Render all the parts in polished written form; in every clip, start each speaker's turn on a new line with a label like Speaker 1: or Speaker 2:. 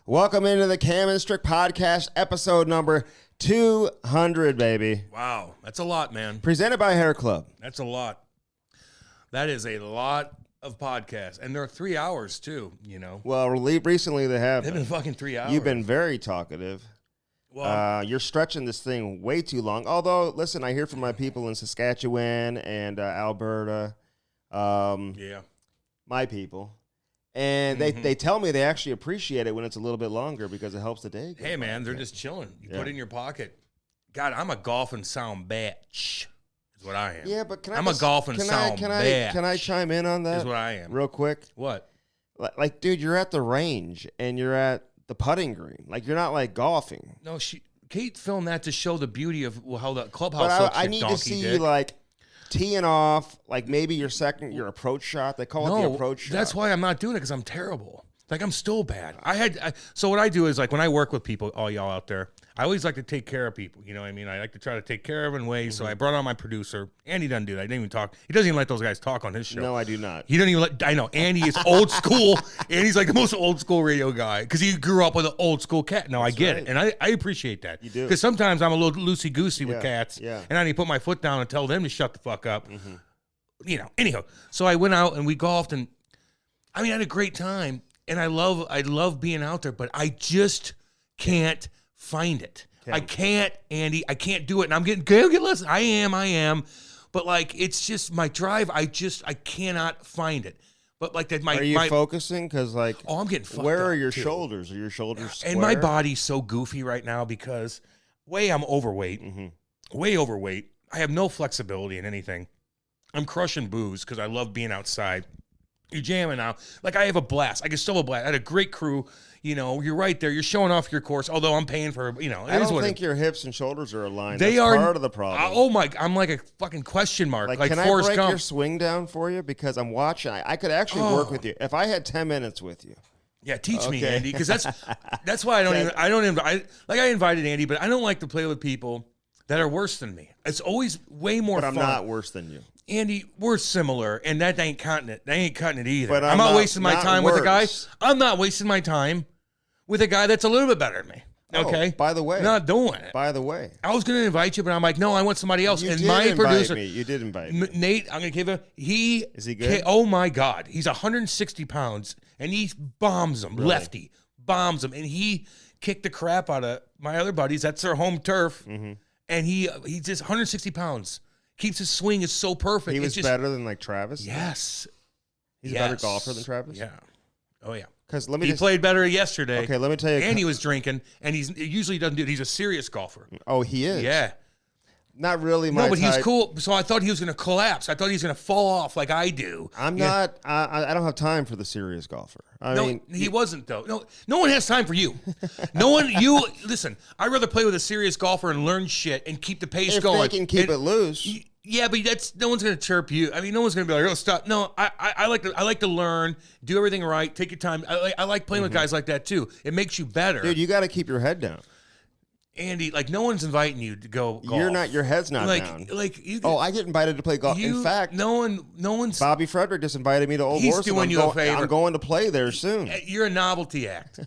Speaker 1: Welcome into the Cam Strick Podcast, episode number 200, baby.
Speaker 2: Wow, that's a lot, man.
Speaker 1: Presented by Hair Club.
Speaker 2: That's a lot. That is a lot of podcasts. And they're 3 hours, too, you know.
Speaker 1: Well, recently they have.
Speaker 2: They've been fucking 3 hours.
Speaker 1: You've been very talkative.
Speaker 2: Well,
Speaker 1: you're stretching this thing way too long. Although, listen, I hear from my people in Saskatchewan and Alberta.
Speaker 2: yeah.
Speaker 1: My people. And they tell me they actually appreciate it when it's a little bit longer because it helps the day.
Speaker 2: Hey, man, they're just chilling. You put it in your pocket. God, I'm a golfing sound bitch. Is what I am.
Speaker 1: Yeah, but
Speaker 2: I'm a golfing sound bitch.
Speaker 1: Can I chime in on that?
Speaker 2: Is what I am.
Speaker 1: Real quick.
Speaker 2: What?
Speaker 1: Like, dude, you're at the range and you're at the putting green. Like, you're not like golfing.
Speaker 2: No, Kate filmed that to show the beauty of how the clubhouse
Speaker 1: But
Speaker 2: looks.
Speaker 1: I need to see you like teeing off, like maybe your approach shot. They call it the approach shot.
Speaker 2: That's why I'm not doing it, because I'm terrible. Like, I'm still bad. So what I do is, like, when I work with people, all y'all out there, I always like to take care of people. You know what I mean? I like to try to take care of them in ways. So I brought on my producer. Andy doesn't do that. I didn't even talk. He doesn't even let those guys talk on his show.
Speaker 1: No, I do not.
Speaker 2: He doesn't even let. I know. Andy is old school. Andy's like the most old school radio guy because he grew up with an old school cat. No, I get it. And I appreciate that.
Speaker 1: You do.
Speaker 2: Because sometimes I'm a little loosey-goosey with cats.
Speaker 1: Yeah.
Speaker 2: And I need to put my foot down and tell them to shut the fuck up. You know, anyhow. So I went out and we golfed, and I had a great time. And I love being out there, but I just can't find it. I can't, Andy. I can't do it. And I'm getting good. Listen, I am. But like, it's just my drive. I cannot find it. But like that,
Speaker 1: Are you focusing? Because like,
Speaker 2: I'm getting fucked
Speaker 1: where are
Speaker 2: up,
Speaker 1: your
Speaker 2: too.
Speaker 1: shoulders? Are your shoulders square?
Speaker 2: And my body's so goofy right now because I'm overweight, way overweight. I have no flexibility in anything. I'm crushing booze because I love being outside. You're jamming out. Like, I have a blast. I can still have a blast. I had a great crew. You know, you're right there. You're showing off your course, although I'm paying for, you know.
Speaker 1: I don't think your hips and shoulders are aligned.
Speaker 2: They
Speaker 1: That's
Speaker 2: are
Speaker 1: part of the problem.
Speaker 2: Oh, my. I'm like a fucking question mark. Like
Speaker 1: can
Speaker 2: Forrest
Speaker 1: I break
Speaker 2: Gump.
Speaker 1: your swing down for you? Because I'm watching. I could actually work with you. If I had 10 minutes with you.
Speaker 2: Yeah, teach me, Andy, because that's why I invited Andy, but I don't like to play with people that are worse than me. It's always way more fun.
Speaker 1: But I'm not worse than you.
Speaker 2: Andy, we're similar, and that ain't cutting it. They ain't cutting it either.
Speaker 1: But
Speaker 2: I'm not wasting my time with a guy. I'm not wasting my time with a guy that's a little bit better than me. Okay?
Speaker 1: Oh, by the way.
Speaker 2: Not doing it.
Speaker 1: By the way.
Speaker 2: I was going to invite you, but I'm like, no, I want somebody else.
Speaker 1: You did invite me.
Speaker 2: Nate, I'm going to give him.
Speaker 1: Is he good?
Speaker 2: Oh, my God. He's 160 pounds, and he bombs them.
Speaker 1: Really?
Speaker 2: Lefty. Bombs them. And he kicked the crap out of my other buddies. That's their home turf. And he's just 160 pounds. Keeps his swing is so perfect.
Speaker 1: He was better than like Travis?
Speaker 2: Yes.
Speaker 1: He's a better golfer than Travis?
Speaker 2: Yeah. Oh, yeah.
Speaker 1: Because
Speaker 2: he played better yesterday.
Speaker 1: Okay, let me tell you.
Speaker 2: And he was drinking, and he usually doesn't do it. He's a serious golfer.
Speaker 1: Oh, he is?
Speaker 2: Yeah.
Speaker 1: Not really my
Speaker 2: No, but
Speaker 1: type.
Speaker 2: he's cool. So I thought he was going to collapse. I thought he was going to fall off like I do.
Speaker 1: I'm not. I don't have time for the serious golfer. I mean,
Speaker 2: he wasn't, though. No one has time for you. Listen, I'd rather play with a serious golfer and learn shit and keep the pace going.
Speaker 1: If they can keep it loose.
Speaker 2: Yeah, but no one's going to chirp you. I mean, no one's going to be like, oh, stop. No, I like to learn, do everything right, take your time. I like playing with guys like that, too. It makes you better.
Speaker 1: Dude, you got to keep your head down.
Speaker 2: Andy, like, no one's inviting you to go golf.
Speaker 1: Your head's not down. I get invited to play golf. In fact,
Speaker 2: no one's.
Speaker 1: Bobby Frederick just invited me to Old
Speaker 2: He's
Speaker 1: Horse.
Speaker 2: doing you a favor.
Speaker 1: I'm going to play there soon.
Speaker 2: You're a novelty act.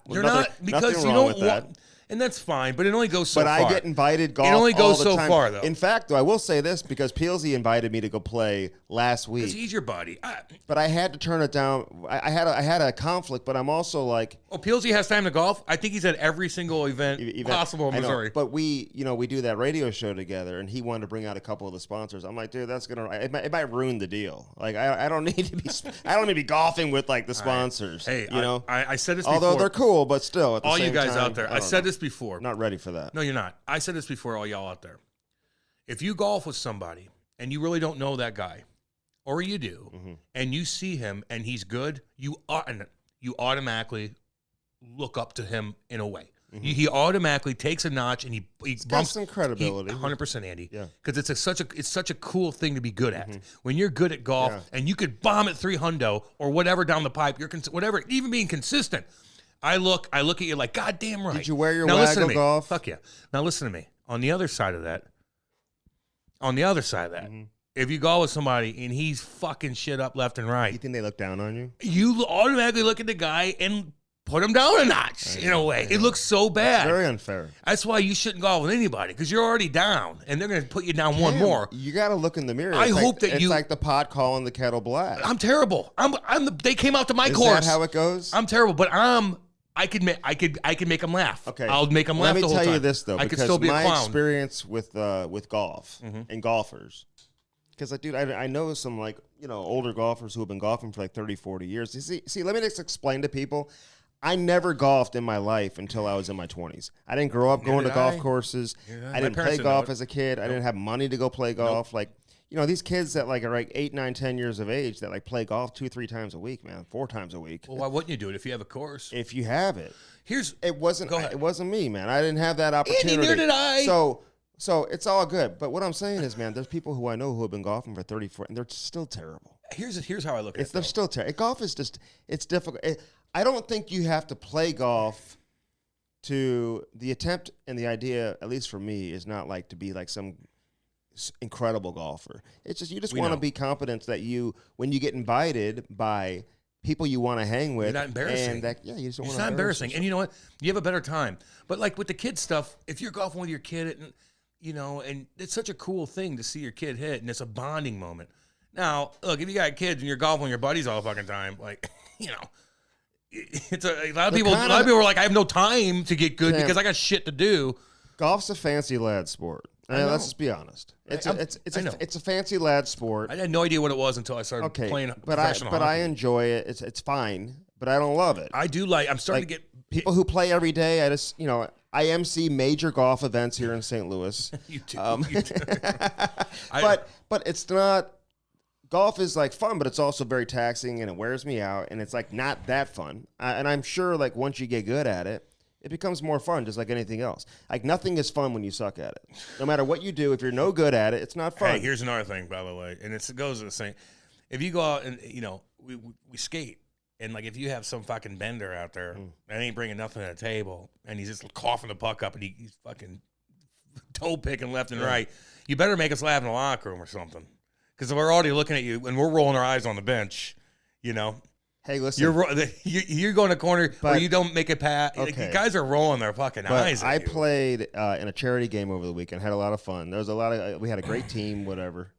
Speaker 2: You're
Speaker 1: nothing,
Speaker 2: not, because you don't want. And that's fine, but it only goes so far.
Speaker 1: But I get invited golf.
Speaker 2: It only goes
Speaker 1: all the time.
Speaker 2: far, though.
Speaker 1: In fact, though, I will say this because Peelsy invited me to go play last week.
Speaker 2: Because he's your buddy.
Speaker 1: But I had to turn it down. I had a conflict, but I'm also like.
Speaker 2: Oh, Peelsy has time to golf? I think he's at every single event possible in Missouri.
Speaker 1: But we do that radio show together, and he wanted to bring out a couple of the sponsors. I'm like, dude, that's gonna it might ruin the deal. Like, I don't need to be golfing with like the sponsors.
Speaker 2: Hey,
Speaker 1: you know,
Speaker 2: I said this before.
Speaker 1: Although they're cool, but still, at the
Speaker 2: all
Speaker 1: same
Speaker 2: you guys
Speaker 1: time,
Speaker 2: out there, I said this before.
Speaker 1: Not ready for that.
Speaker 2: No, you're not. I said this before, all y'all out there. If you golf with somebody and you really don't know that guy, or you do, and you see him and he's good, you automatically look up to him in a way. He automatically takes a notch and he bumps
Speaker 1: some credibility.
Speaker 2: 100%, Andy.
Speaker 1: Yeah,
Speaker 2: because it's such a cool thing to be good at. When you're good at golf and you could bomb at 300 or whatever down the pipe, whatever, even being consistent. I look at you like, God damn right.
Speaker 1: Did you wear your
Speaker 2: now listen to
Speaker 1: Waggle
Speaker 2: me.
Speaker 1: golf?
Speaker 2: Fuck yeah. Now listen to me. On the other side of that, if you go with somebody and he's fucking shit up left and right,
Speaker 1: you think they look down on you?
Speaker 2: You automatically look at the guy and put them down a notch in a way. It looks so bad.
Speaker 1: It's very unfair.
Speaker 2: That's why you shouldn't golf with anybody, because you're already down, and they're going to put you down one more.
Speaker 1: You got to look in the mirror.
Speaker 2: I hope that
Speaker 1: it's like the pot calling the kettle black.
Speaker 2: I'm terrible. They came out to my course.
Speaker 1: Is that how it goes?
Speaker 2: I'm terrible, but I could make them laugh.
Speaker 1: Okay,
Speaker 2: I'll make them laugh the whole time.
Speaker 1: Let me tell you this though,
Speaker 2: I could still be a clown.
Speaker 1: My experience with golf and golfers, because dude, I know some older golfers who have been golfing for 30, 40 years. You see, let me just explain to people. I never golfed in my life until I was in my 20s. I didn't grow up going to golf courses. I didn't play golf as a kid. I didn't have money to go play golf. These kids that are 8, 9, 10 years of age that play golf 2-3 times a week, man, 4 times a week.
Speaker 2: Well, why wouldn't you do it if you have a course?
Speaker 1: If you have it.
Speaker 2: It
Speaker 1: wasn't me, man. I didn't have that opportunity.
Speaker 2: Andy, neither did I.
Speaker 1: So it's all good. But what I'm saying is, man, there's people who I know who have been golfing for 34, and they're still terrible.
Speaker 2: Here's how I look at it.
Speaker 1: They're still terrible. Golf is just, it's difficult. I don't think you have to play golf to the attempt, and the idea, at least for me, is not to be some incredible golfer. It's just you just want to be confident that when you get invited by people you want to hang with,
Speaker 2: you're not embarrassing.
Speaker 1: And you just don't
Speaker 2: it's not embarrassing. And you know what? You have a better time. But with the kid stuff, if you're golfing with your kid, and it's such a cool thing to see your kid hit, and it's a bonding moment. Now, look, if you got kids and you're golfing with your buddies all the fucking time, it's a lot of people are like, I have no time to get good because I got shit to do.
Speaker 1: Golf's a fancy lad sport. Let's just be honest. It's a fancy lad sport.
Speaker 2: I had no idea what it was until I started playing professional hockey.
Speaker 1: But I enjoy it. It's fine, but I don't love it.
Speaker 2: I do I'm starting to get
Speaker 1: people who play every day. I MC major golf events here in St. Louis.
Speaker 2: You do.
Speaker 1: But it's not. Golf is fun, but it's also very taxing, and it wears me out, and it's not that fun. And I'm sure once you get good at it, it becomes more fun, just like anything else. Nothing is fun when you suck at it. No matter what you do, if you're no good at it, it's not fun.
Speaker 2: Hey, here's another thing, by the way, and it goes to the same. If you go out and we skate, and if you have some fucking bender out there that ain't bringing nothing to the table, and he's just coughing the puck up, and he's fucking toe picking left and right, you better make us laugh in the locker room or something. Because we're already looking at you, and we're rolling our eyes on the bench,
Speaker 1: Hey, listen.
Speaker 2: You're going to corner where you don't make a pass.
Speaker 1: Okay.
Speaker 2: Guys are rolling their fucking eyes at
Speaker 1: I
Speaker 2: you.
Speaker 1: played in a charity game over the weekend. Had a lot of fun. There was we had a great team, whatever.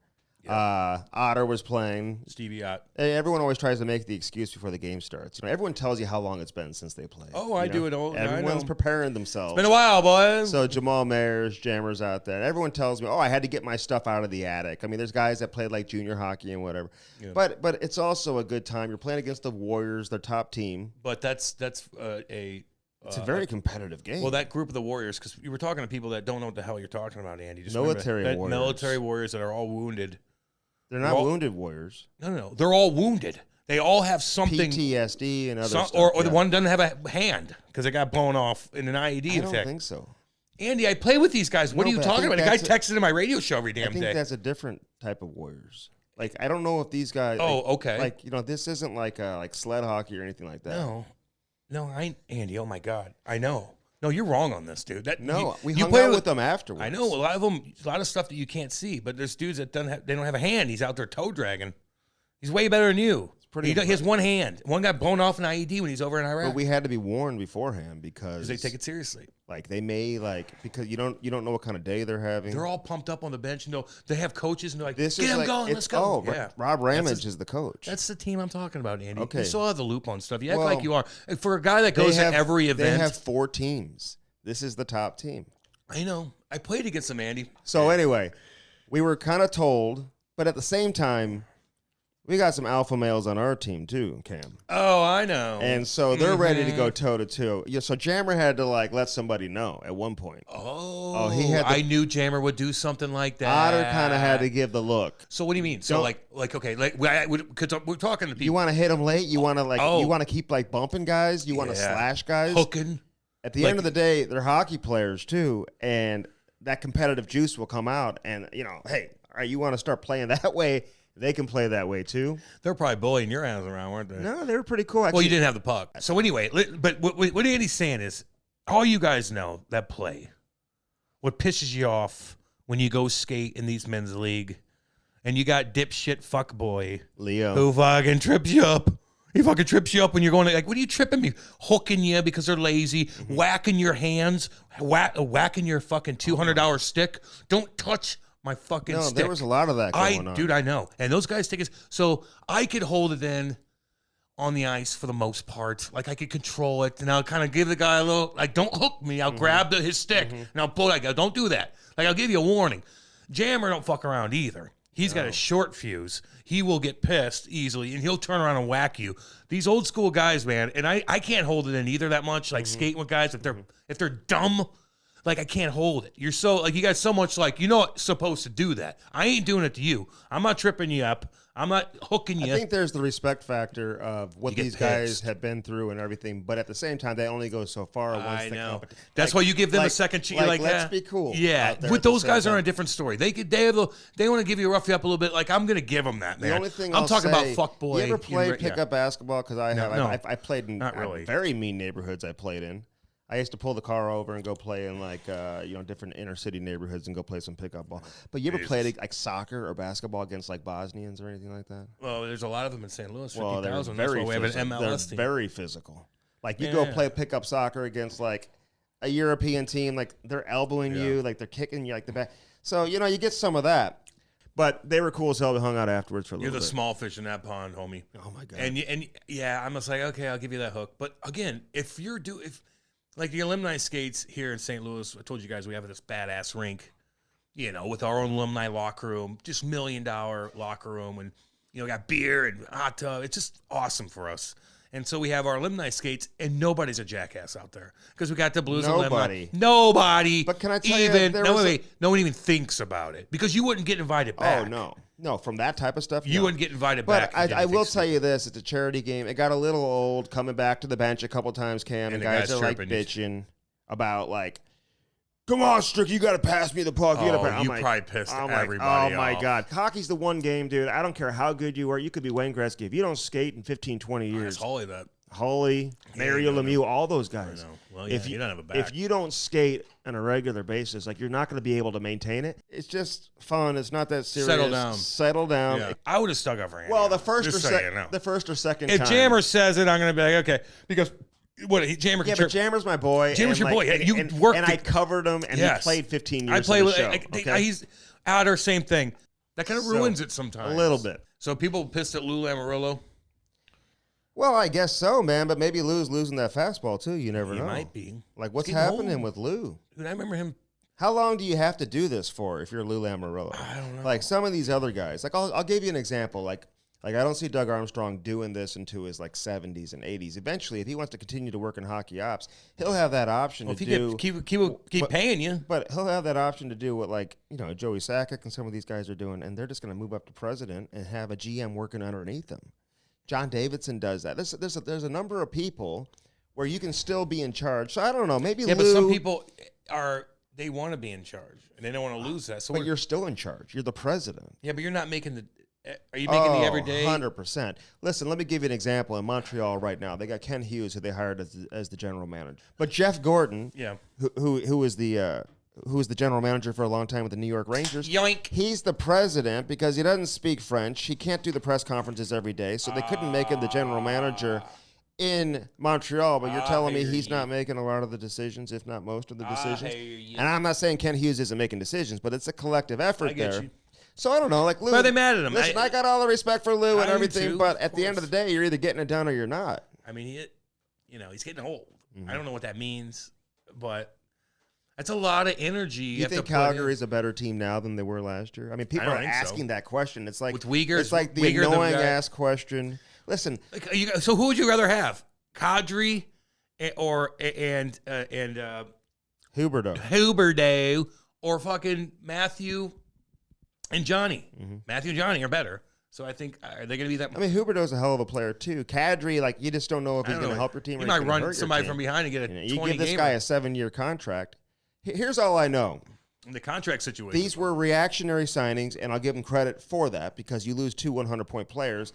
Speaker 1: Yeah. Otter was playing.
Speaker 2: Stevie Ott.
Speaker 1: Everyone always tries to make the excuse before the game starts. Everyone tells you how long it's been since they played.
Speaker 2: Oh, I do it all.
Speaker 1: Everyone's preparing themselves.
Speaker 2: It's been a while, boys.
Speaker 1: So Jamal Mayer's, Jammer's out there. Everyone tells me, I had to get my stuff out of the attic. There's guys that played junior hockey and whatever. Yeah. But it's also a good time. You're playing against the Warriors, their top team.
Speaker 2: But it's
Speaker 1: a very competitive game.
Speaker 2: Well, that group of the Warriors, because you were talking to people that don't know what the hell you're talking about, Andy. Just
Speaker 1: military warriors.
Speaker 2: Military warriors that are all wounded.
Speaker 1: They're not wounded warriors.
Speaker 2: No. They're all wounded. They all have something.
Speaker 1: PTSD and other stuff.
Speaker 2: Or the one doesn't have a hand because it got blown off in an IED attack.
Speaker 1: I don't think so.
Speaker 2: Andy, I play with these guys. What are you talking about? A guy texted in my radio show every damn day.
Speaker 1: I think that's a different type of warriors. I don't know if these guys.
Speaker 2: Oh, okay.
Speaker 1: This isn't like sled hockey or anything like that.
Speaker 2: No, I ain't Andy. Oh my God, I know. No, you're wrong on this, dude.
Speaker 1: We hung out with them afterwards.
Speaker 2: I know a lot of stuff that you can't see. But there's dudes that don't have a hand. He's out there toe dragging. He's way better than you. He has one hand. One got blown off an IED when he's over in Iraq.
Speaker 1: But we had to be warned beforehand because
Speaker 2: they take it seriously.
Speaker 1: They may because you don't know what kind of day they're having.
Speaker 2: They're all pumped up on the bench. They have coaches and they're like,
Speaker 1: get
Speaker 2: him going, let's go.
Speaker 1: Yeah. Rob Ramage is the coach.
Speaker 2: That's the team I'm talking about, Andy.
Speaker 1: Okay.
Speaker 2: You still have the loop on stuff. You act like you are. For a guy that goes to every event.
Speaker 1: They have 4 teams. This is the top team.
Speaker 2: I know. I played against them, Andy.
Speaker 1: So anyway, we were kind of told, but at the same time, we got some alpha males on our team too, Cam.
Speaker 2: Oh, I know.
Speaker 1: And so they're ready to go toe to toe. Yeah, so Jammer had to let somebody know at one point.
Speaker 2: Oh, he had. I knew Jammer would do something like that.
Speaker 1: Otter kind of had to give the look.
Speaker 2: So what do you mean? So okay, because we're talking to people.
Speaker 1: You want to hit them late? You want to you want to keep bumping guys? You want to slash guys?
Speaker 2: Hooking.
Speaker 1: At the end of the day, they're hockey players too, and that competitive juice will come out. And hey, all right, you want to start playing that way? They can play that way too.
Speaker 2: They're probably bullying your ass around, weren't they?
Speaker 1: No, they were pretty cool. Actually.
Speaker 2: Well, you didn't have the puck. So anyway, but what Andy's saying is, all you guys know that play, what pisses you off when you go skate in these men's league, and you got dipshit fuckboy
Speaker 1: Leo
Speaker 2: who fucking trips you up. He fucking trips you up when you're going like, what are you tripping me? Hooking you because they're lazy, whacking your hands, whacking your fucking $200 stick. Don't touch my fucking stick.
Speaker 1: There was a lot of that going on.
Speaker 2: Dude, I know. And those guys take it. So I could hold it in on the ice for the most part. Like I could control it, and I'll kind of give the guy a little, like, don't hook me. I'll grab his stick, and I'll pull it. I go, don't do that. Like, I'll give you a warning. Jammer don't fuck around either. He's got a short fuse. He will get pissed easily, and he'll turn around and whack you. These old school guys, man, and I can't hold it in either that much. Like skating with guys, if they're dumb, like I can't hold it. You're so like you got so much like you know what's supposed to do that. I ain't doing it to you. I'm not tripping you up. I'm not hooking you.
Speaker 1: I think there's the respect factor of what these guys have been through and everything, but at the same time, they only go so far.
Speaker 2: I know. That's why you give them a second chance. Like,
Speaker 1: let's be cool.
Speaker 2: Yeah, with those guys are on a different story. They want to give you a rough you up a little bit. Like I'm going to give them that, man.
Speaker 1: The only thing
Speaker 2: I'm talking about fuckboy.
Speaker 1: You ever play pickup basketball? Because I have.
Speaker 2: No.
Speaker 1: I played in very mean neighborhoods. I played in. I used to pull the car over and go play in like different inner city neighborhoods and go play some pickup ball. But you ever played like soccer or basketball against like Bosnians or anything like that?
Speaker 2: Well, there's a lot of them in St. Louis.
Speaker 1: Well,
Speaker 2: 50,000. That's why we have an MLS team.
Speaker 1: They're very physical. Like you go play pickup soccer against like a European team, like they're elbowing you, like they're kicking you like the back. So you get some of that. But they were cool as hell. We hung out afterwards for a little bit.
Speaker 2: You're the small fish in that pond, homie.
Speaker 1: Oh my god.
Speaker 2: And yeah, I'm just like, okay, I'll give you that hook. But again, if like the alumni skates here in St. Louis, I told you guys we have this badass rink, with our own alumni locker room, just $1 million locker room, and got beer and hot tub. It's just awesome for us. And so we have our alumni skates, and nobody's a jackass out there because we got the Blues alumni. Nobody.
Speaker 1: But can I tell you,
Speaker 2: no one even thinks about it because you wouldn't get invited back.
Speaker 1: Oh no, from that type of stuff,
Speaker 2: you wouldn't get invited back.
Speaker 1: But I will tell you this: it's a charity game. It got a little old coming back to the bench a couple times, Cam, and guys are like bitching about like, "Come on, Strick, you got to pass me the puck."
Speaker 2: You probably pissed everybody off.
Speaker 1: Oh my God, hockey's the one game, dude. I don't care how good you are. You could be Wayne Gretzky if you don't skate in 15, 20 years.
Speaker 2: That's
Speaker 1: Holy, Mario Lemieux, all those guys.
Speaker 2: Well, if you don't have a back.
Speaker 1: If you don't skate on a regular basis, like you're not going to be able to maintain it. It's just fun. It's not that serious. Settle down.
Speaker 2: Yeah. I would have stuck up for Andy.
Speaker 1: Well, the first or second
Speaker 2: if
Speaker 1: time.
Speaker 2: Jammer says it, I'm going to be like, okay, because Jammer.
Speaker 1: Yeah, but Jammer's my boy.
Speaker 2: Jammer's your boy.
Speaker 1: I covered him, and he played 15 years. I played with. He's
Speaker 2: out or same thing. That kind of ruins it sometimes.
Speaker 1: A little bit.
Speaker 2: So people pissed at Lou Lamoriello.
Speaker 1: Well, I guess so, man. But maybe Lou's losing that fastball too. You never know.
Speaker 2: He might be.
Speaker 1: Like, what's happening with Lou?
Speaker 2: Dude, I remember him.
Speaker 1: How long do you have to do this for if you're Lou Lamoriello?
Speaker 2: I don't know.
Speaker 1: Like some of these other guys. Like I'll give you an example. Like I don't see Doug Armstrong doing this into his like 70s and 80s. Eventually, if he wants to continue to work in hockey ops, he'll have that option to do.
Speaker 2: Keep paying you.
Speaker 1: But he'll have that option to do what Joey Sakic and some of these guys are doing, and they're just going to move up to president and have a GM working underneath them. John Davidson does that. There's a number of people where you can still be in charge. So I don't know. Maybe
Speaker 2: but some people they want to be in charge and they don't want to lose that. So
Speaker 1: but you're still in charge. You're the president.
Speaker 2: Yeah, but you're not making the. Are you making the everyday?
Speaker 1: 100%. Listen, let me give you an example. In Montreal right now, they got Ken Hughes, who they hired as the general manager. But Jeff Gordon, who was the general manager for a long time with the New York Rangers.
Speaker 2: Yoink.
Speaker 1: He's the president because he doesn't speak French. He can't do the press conferences every day, so they couldn't make him the general manager in Montreal. But you're telling me he's not making a lot of the decisions, if not most of the decisions. And I'm not saying Ken Hughes isn't making decisions, but it's a collective effort there.
Speaker 2: You.
Speaker 1: So I don't know, like Lou.
Speaker 2: Why are they mad at him?
Speaker 1: Listen, I got all the respect for Lou and everything, but at the end of the day, you're either getting it done or you're not.
Speaker 2: I mean, he's getting old. I don't know what that means, but that's a lot of energy.
Speaker 1: You think Calgary's a better team now than they were last year? I mean, people are asking that question. It's like
Speaker 2: with Uyghurs,
Speaker 1: it's like the annoying ass question. Listen,
Speaker 2: so who would you rather have, Kadri or Huberdeau, or fucking Matthew and Johnny? Matthew and Johnny are better. So I think, are they going to be that?
Speaker 1: I mean, Huberdeau's a hell of a player too. Kadri, like, you just don't know if he's going to help your team.
Speaker 2: He
Speaker 1: or
Speaker 2: might
Speaker 1: he's
Speaker 2: run somebody from behind and get a 20
Speaker 1: You give this guy a 7-year contract. Here's all I know.
Speaker 2: The contract situation.
Speaker 1: These were reactionary signings, and I'll give him credit for that because you lose 2 100-point players.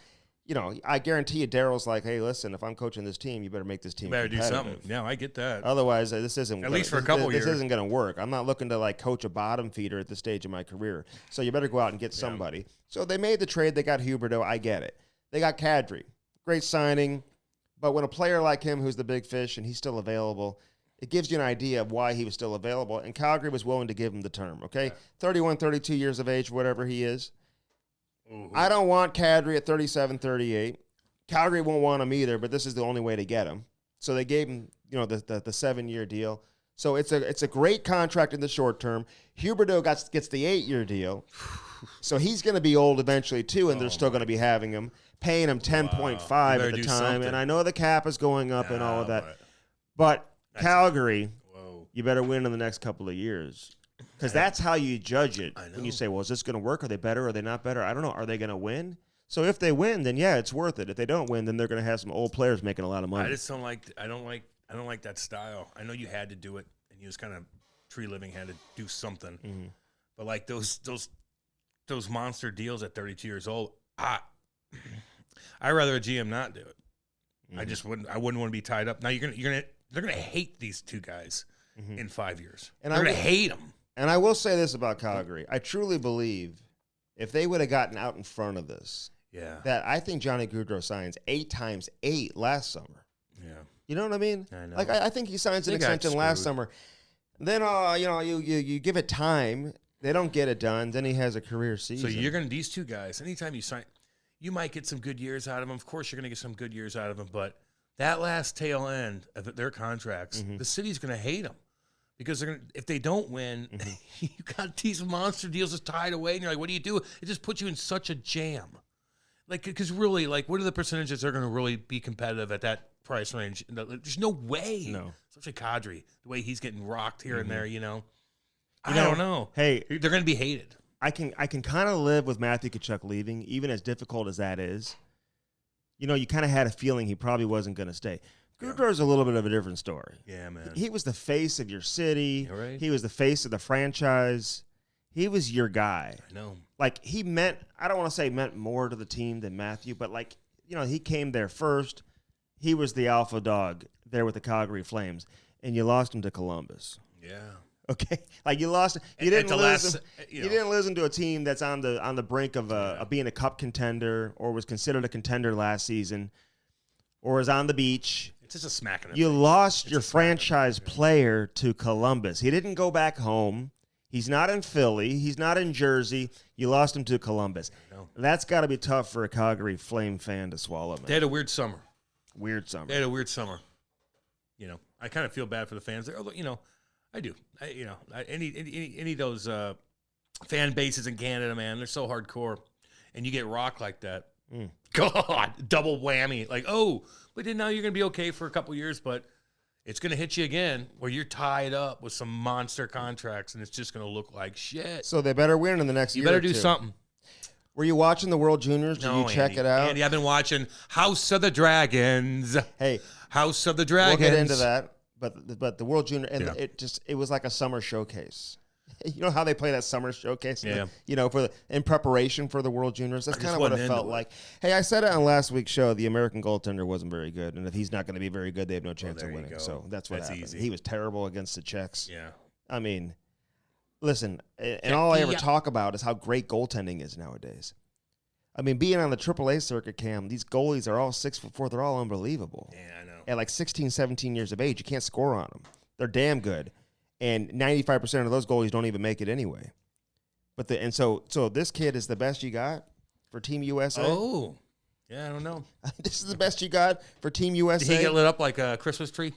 Speaker 1: I guarantee you Daryl's like, hey, listen, if I'm coaching this team, you better make this team competitive.
Speaker 2: Do something. Yeah, I get that.
Speaker 1: Otherwise, this isn't
Speaker 2: at least for a couple years.
Speaker 1: This isn't going to work. I'm not looking to like coach a bottom feeder at this stage of my career. So you better go out and get somebody. So they made the trade. They got Huberdeau. I get it. They got Kadri. great signing. But when a player like him, who's the big fish, and he's still available, it gives you an idea of why he was still available. And Calgary was willing to give him the term, okay? Yeah. 31, 32 years of age, whatever he is. Ooh. I don't want Kadri at 37, 38. Calgary won't want him either, but this is the only way to get him. So they gave him, the 7-year deal. So it's a great contract in the short term. Huberdeau gets the 8-year deal. So he's going to be old eventually too, and they're still going to be having him, paying him 10.5 at the time. Something. And I know the cap is going up and all of that. But Calgary, you better win in the next couple of years. Because that's how you judge it. When you say, well, is this going to work? Are they better? Are they not better? I don't know. Are they going to win? So if they win, then yeah, it's worth it. If they don't win, then they're going to have some old players making a lot of money.
Speaker 2: I just don't like. I don't like that style. I know you had to do it, and you was kind of tree living had to do something. Mm-hmm. But like those monster deals at 32 years old, I'd rather a GM not do it. Mm-hmm. I wouldn't want to be tied up. Now they're gonna hate these two guys in 5 years. And they're gonna hate them.
Speaker 1: And I will say this about Calgary: I truly believe if they would have gotten out in front of this, that I think Johnny Gaudreau signs 8 times 8 last summer. Yeah, you know what I mean? I know. Like I think he signs an extension last summer. Then you give it time. They don't get it done. Then he has a career season.
Speaker 2: So these two guys. Anytime you sign, you might get some good years out of them. Of course, you're gonna get some good years out of them, but that last tail end of their contracts, the city's going to hate them because if they don't win, you got these monster deals just tied away, and you're like, what do you do? It just puts you in such a jam. Like, because really, like, what are the percentages they're going to really be competitive at that price range? There's no way.
Speaker 1: No.
Speaker 2: Especially Kadri, the way he's getting rocked here and there, I don't know.
Speaker 1: Hey,
Speaker 2: they're going to be hated.
Speaker 1: I can kind of live with Matthew Tkachuk leaving, even as difficult as that is. You kind of had a feeling he probably wasn't going to stay. Gaudreau's a little bit of a different story.
Speaker 2: Yeah, man.
Speaker 1: He was the face of your city.
Speaker 2: Right.
Speaker 1: He was the face of the franchise. He was your guy.
Speaker 2: I know.
Speaker 1: Like, I don't want to say meant more to the team than Matthew, but, like, he came there first. He was the alpha dog there with the Calgary Flames, and you lost him to Columbus.
Speaker 2: Yeah.
Speaker 1: Okay, like you lost. You didn't lose into a team that's on the brink of being a cup contender, or was considered a contender last season, or is on the beach.
Speaker 2: It's just a smack in the
Speaker 1: face. You lost your
Speaker 2: franchise
Speaker 1: player to Columbus. He didn't go back home. He's not in Philly. He's not in Jersey. You lost him to Columbus. That's got to be tough for a Calgary Flame fan to swallow, man.
Speaker 2: They had a weird summer.
Speaker 1: They
Speaker 2: had a weird summer. I kind of feel bad for the fans there. Although, I do. Any of those fan bases in Canada, man, they're so hardcore. And you get rocked like that. God, double whammy. Like, but then now you're going to be okay for a couple years, but it's going to hit you again where you're tied up with some monster contracts, and it's just going to look like shit.
Speaker 1: So they better win in the next year.
Speaker 2: You better do something.
Speaker 1: Were you watching the World Juniors? Did you check it out?
Speaker 2: Andy, I've been watching House of the Dragons.
Speaker 1: Hey.
Speaker 2: House of the Dragons.
Speaker 1: We'll get into that. But the World Junior, and it was like a summer showcase. You know how they play that summer showcase?
Speaker 2: Yeah.
Speaker 1: In preparation for the World Juniors? That's kind of what it felt like. Hey, I said it on last week's show. The American goaltender wasn't very good, and if he's not going to be very good, they have no chance of winning. So that's happened. Easy. He was terrible against the Czechs.
Speaker 2: Yeah.
Speaker 1: I mean, listen, and all I ever talk about is how great goaltending is nowadays. I mean, being on the AAA circuit, Cam, these goalies are all 6'4". They're all unbelievable.
Speaker 2: Yeah, I know.
Speaker 1: At like 16, 17 years of age, you can't score on them. They're damn good. And 95% of those goalies don't even make it anyway. So this kid is the best you got for Team USA?
Speaker 2: Oh. Yeah, I don't know.
Speaker 1: This is the best you got for Team USA?
Speaker 2: Did he get lit up like a Christmas tree?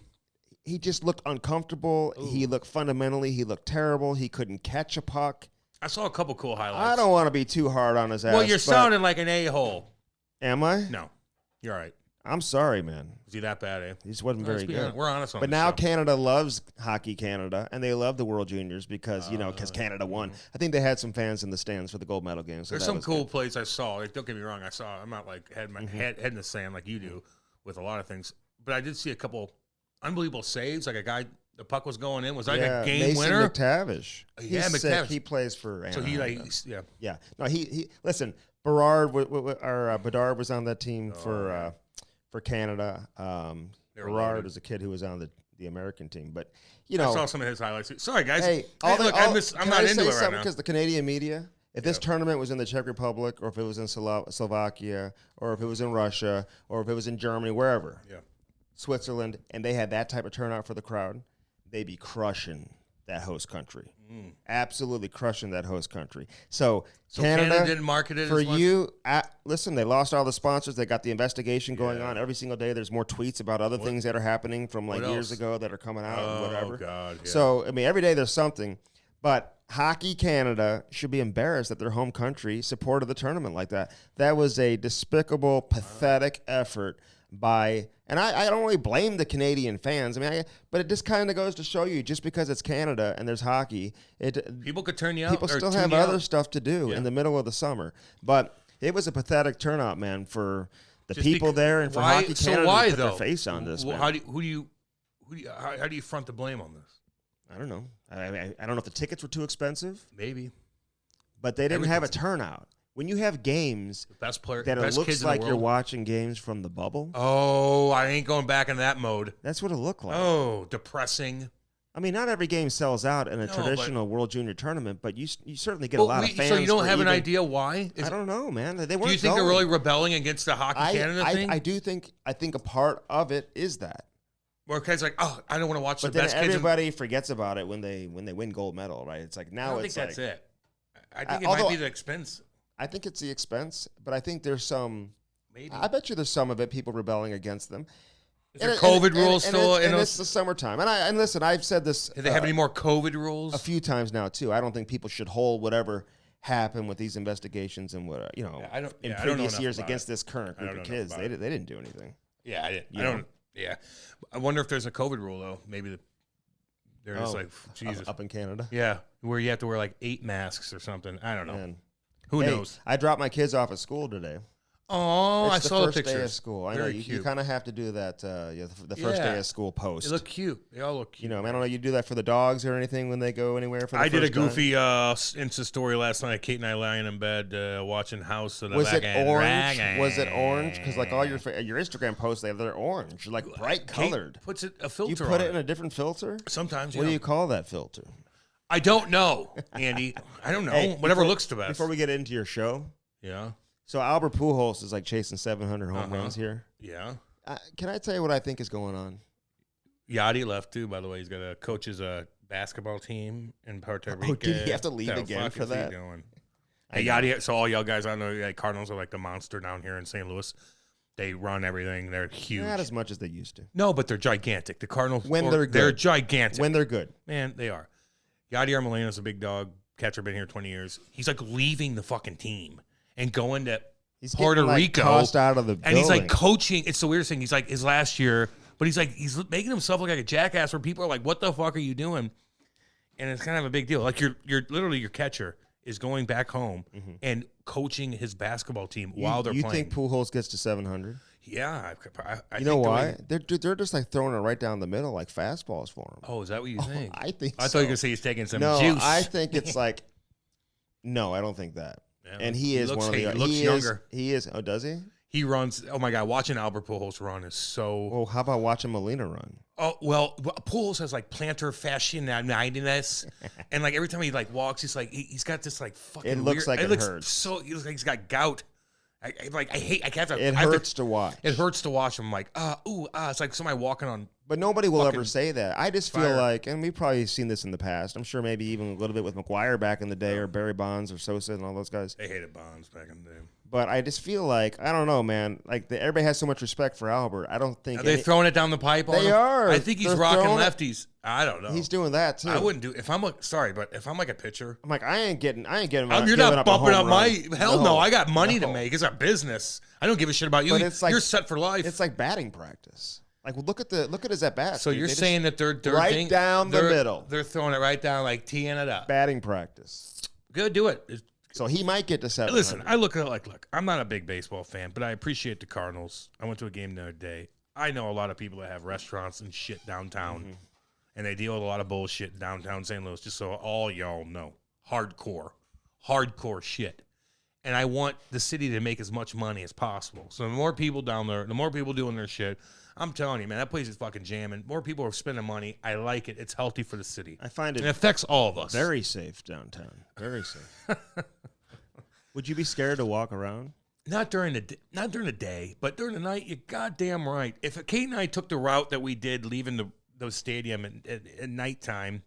Speaker 1: He just looked uncomfortable. Ooh. He looked terrible. He couldn't catch a puck.
Speaker 2: I saw a couple cool highlights.
Speaker 1: I don't want to be too hard on his ass.
Speaker 2: Well, you're sounding like an a-hole.
Speaker 1: Am I?
Speaker 2: No. You're all right.
Speaker 1: I'm sorry, man.
Speaker 2: Is he that bad, eh?
Speaker 1: He just wasn't very good.
Speaker 2: We're honest on
Speaker 1: But now Canada loves Hockey Canada, and they love the World Juniors because Canada won. I think they had some fans in the stands for the gold medal game. So
Speaker 2: there's some cool plays I saw. Like, don't get me wrong. I'm not like head in the sand like you do with a lot of things. But I did see a couple unbelievable saves. Like a guy, the puck was going in. Was like a game
Speaker 1: Mason
Speaker 2: winner.
Speaker 1: McTavish.
Speaker 2: McTavish.
Speaker 1: He plays for Anaheim.
Speaker 2: So
Speaker 1: Yeah. No, he listen, Bedard was on that team for Canada. Berard is a kid who was on the American team, but I
Speaker 2: saw some of his highlights. Sorry, guys.
Speaker 1: Hey,
Speaker 2: I'm not into it right now
Speaker 1: because the Canadian media If this tournament was in the Czech Republic, or if it was in Slovakia, or if it was in Russia, or if it was in Germany, wherever, Switzerland, and they had that type of turnout for the crowd, they'd be crushing that host country. Absolutely crushing that host country. So Canada
Speaker 2: didn't market it
Speaker 1: for
Speaker 2: as much?
Speaker 1: you. Listen, they lost all the sponsors. They got the investigation going on every single day. There's more tweets about other things that are happening from like years ago that are coming out and whatever.
Speaker 2: Oh, God. Yeah.
Speaker 1: So, I mean, every day there's something. But Hockey Canada should be embarrassed that their home country supported the tournament like that. That was a despicable, pathetic effort by, and I don't really blame the Canadian fans. I mean, but it just kind of goes to show you, just because it's Canada and there's hockey,
Speaker 2: people could turn you out.
Speaker 1: People still have other stuff to do in the middle of the summer. But it was a pathetic turnout, man, for the people there and for Hockey Canada to put their face on this. Man.
Speaker 2: How do you front the blame on this?
Speaker 1: I don't know. I don't know if the tickets were too expensive.
Speaker 2: Maybe.
Speaker 1: But they didn't have a turnout. When you have games
Speaker 2: best player,
Speaker 1: that
Speaker 2: best
Speaker 1: it looks
Speaker 2: kids
Speaker 1: like
Speaker 2: in the
Speaker 1: you're
Speaker 2: world.
Speaker 1: watching games from the bubble.
Speaker 2: Oh, I ain't going back in that mode.
Speaker 1: That's what it looked like.
Speaker 2: Oh, depressing.
Speaker 1: I mean, not every game sells out in a traditional World Junior tournament, but you certainly get a lot of fans.
Speaker 2: So you don't have an idea why?
Speaker 1: I don't know, man. They weren't.
Speaker 2: Do you think they're really rebelling against the Hockey Canada thing?
Speaker 1: I do think. I think a part of it is that.
Speaker 2: Where kids like, oh, I don't want to watch
Speaker 1: but
Speaker 2: the best kids.
Speaker 1: But then everybody forgets about it when they win gold medal, right? It's like now
Speaker 2: I don't
Speaker 1: it's
Speaker 2: think
Speaker 1: like,
Speaker 2: that's it. I think it might be the expense.
Speaker 1: I think it's the expense, but I think there's some.
Speaker 2: Maybe.
Speaker 1: I bet you there's some of it people rebelling against them.
Speaker 2: Is there COVID rules still?
Speaker 1: And it's the summertime. And listen, I've said this.
Speaker 2: Do they have any more COVID rules?
Speaker 1: A few times now too. I don't think people should hold whatever happened with these investigations and what in previous years against this current group of kids. They didn't do anything.
Speaker 2: Yeah, I don't. Yeah, I wonder if there's a COVID rule though. Maybe there's like Jesus
Speaker 1: up in Canada.
Speaker 2: Yeah, where you have to wear like 8 masks or something. I don't know. Man. Who knows?
Speaker 1: I dropped my kids off at school today.
Speaker 2: Oh, I saw the pictures.
Speaker 1: Day of school. I know you kind of have to do that. The first day of school post.
Speaker 2: They look cute. They all look cute.
Speaker 1: You know, I don't know. You do that for the dogs or anything when they go anywhere. For the
Speaker 2: I did a goofy
Speaker 1: time?
Speaker 2: Insta story last night. Kate and I lying in bed watching House of the
Speaker 1: Was it orange?
Speaker 2: Dragon.
Speaker 1: Was it orange? Because like all your Instagram posts, they're orange, like bright colored.
Speaker 2: Kate puts a filter.
Speaker 1: You put it in a different filter.
Speaker 2: Sometimes.
Speaker 1: What do you call that filter?
Speaker 2: I don't know, Andy. I don't know.
Speaker 1: Hey,
Speaker 2: whatever looks the best.
Speaker 1: Before we get into your show,
Speaker 2: yeah.
Speaker 1: So Albert Pujols is like chasing 700 home runs here.
Speaker 2: Yeah.
Speaker 1: Can I tell you what I think is going on?
Speaker 2: Yachty left too, by the way. He's got to coach his basketball team in Puerto Rico.
Speaker 1: Oh, did he have to leave again for that?
Speaker 2: Hey, Yachty. So all y'all guys, I know like Cardinals are like the monster down here in St. Louis. They run everything. They're huge.
Speaker 1: Not as much as they used to.
Speaker 2: No, but they're gigantic. The Cardinals,
Speaker 1: they're
Speaker 2: gigantic.
Speaker 1: When they're good.
Speaker 2: Man, they are. Yadier Molina's a big dog. Catcher, been here 20 years. He's like leaving the fucking team and going to Puerto Rico.
Speaker 1: Tossed out of the
Speaker 2: and he's like coaching. It's the weirdest thing. He's like his last year, but he's making himself look like a jackass where people are like, what the fuck are you doing? And it's kind of a big deal. Like you're literally your catcher is going back home and coaching his basketball team while they're playing.
Speaker 1: You think Pujols gets to 700?
Speaker 2: Yeah. I
Speaker 1: you know why? They're just like throwing it right down the middle like fastballs for him.
Speaker 2: Oh, is that what you think?
Speaker 1: I think
Speaker 2: I thought you were going to say he's taking some
Speaker 1: juice.
Speaker 2: No,
Speaker 1: I think it's like, no, I don't think that. Yeah, and he is one of the.
Speaker 2: He looks younger.
Speaker 1: He is. Oh, does he?
Speaker 2: He runs. Oh my God! Watching Albert Pujols run is so.
Speaker 1: Well, how about watching Molina run?
Speaker 2: Oh well, Pujols has like plantar fasciitis, and like every time he like walks, he's like he's got this like fucking.
Speaker 1: It looks
Speaker 2: weird,
Speaker 1: like it hurts.
Speaker 2: So he looks like he's got gout. I hate. I can't.
Speaker 1: It hurts to watch.
Speaker 2: It hurts to watch him. Like it's like somebody walking on.
Speaker 1: But nobody will ever say that. I just feel like, and we've probably seen this in the past. I'm sure maybe even a little bit with McGuire back in the day, or Barry Bonds, or Sosa, and all those guys.
Speaker 2: They hated Bonds back in the day.
Speaker 1: But I just feel like, I don't know, man. Like everybody has so much respect for Albert. I don't think
Speaker 2: are they throwing it down the pipe.
Speaker 1: They are.
Speaker 2: I think he's rocking lefties. I don't know.
Speaker 1: He's doing that too.
Speaker 2: I wouldn't do. If I'm like a pitcher,
Speaker 1: I'm like I ain't getting. You're
Speaker 2: not bumping up my hell no. I got money to make. It's a business. I don't give a shit about you. But it's like, you're set for life.
Speaker 1: It's like batting practice. Like look at his at bats.
Speaker 2: So you're saying that they're
Speaker 1: right down the middle.
Speaker 2: They're throwing it right down, like teeing it up.
Speaker 1: Batting practice.
Speaker 2: Good, do it.
Speaker 1: So he might get to 700.
Speaker 2: Listen, I look at it like, look, I'm not a big baseball fan, but I appreciate the Cardinals. I went to a game the other day. I know a lot of people that have restaurants and shit downtown, and they deal with a lot of bullshit downtown St. Louis, just so all y'all know. Hardcore shit. And I want the city to make as much money as possible. So the more people down there, the more people doing their shit, I'm telling you, man, that place is fucking jamming. More people are spending money. I like it. It's healthy for the city.
Speaker 1: I find it.
Speaker 2: It affects all of us.
Speaker 1: Very safe downtown. Very safe. Would you be scared to walk around?
Speaker 2: Not during the day, but during the night, you're goddamn right. If Kate and I took the route that we did, leaving the stadium at nighttime,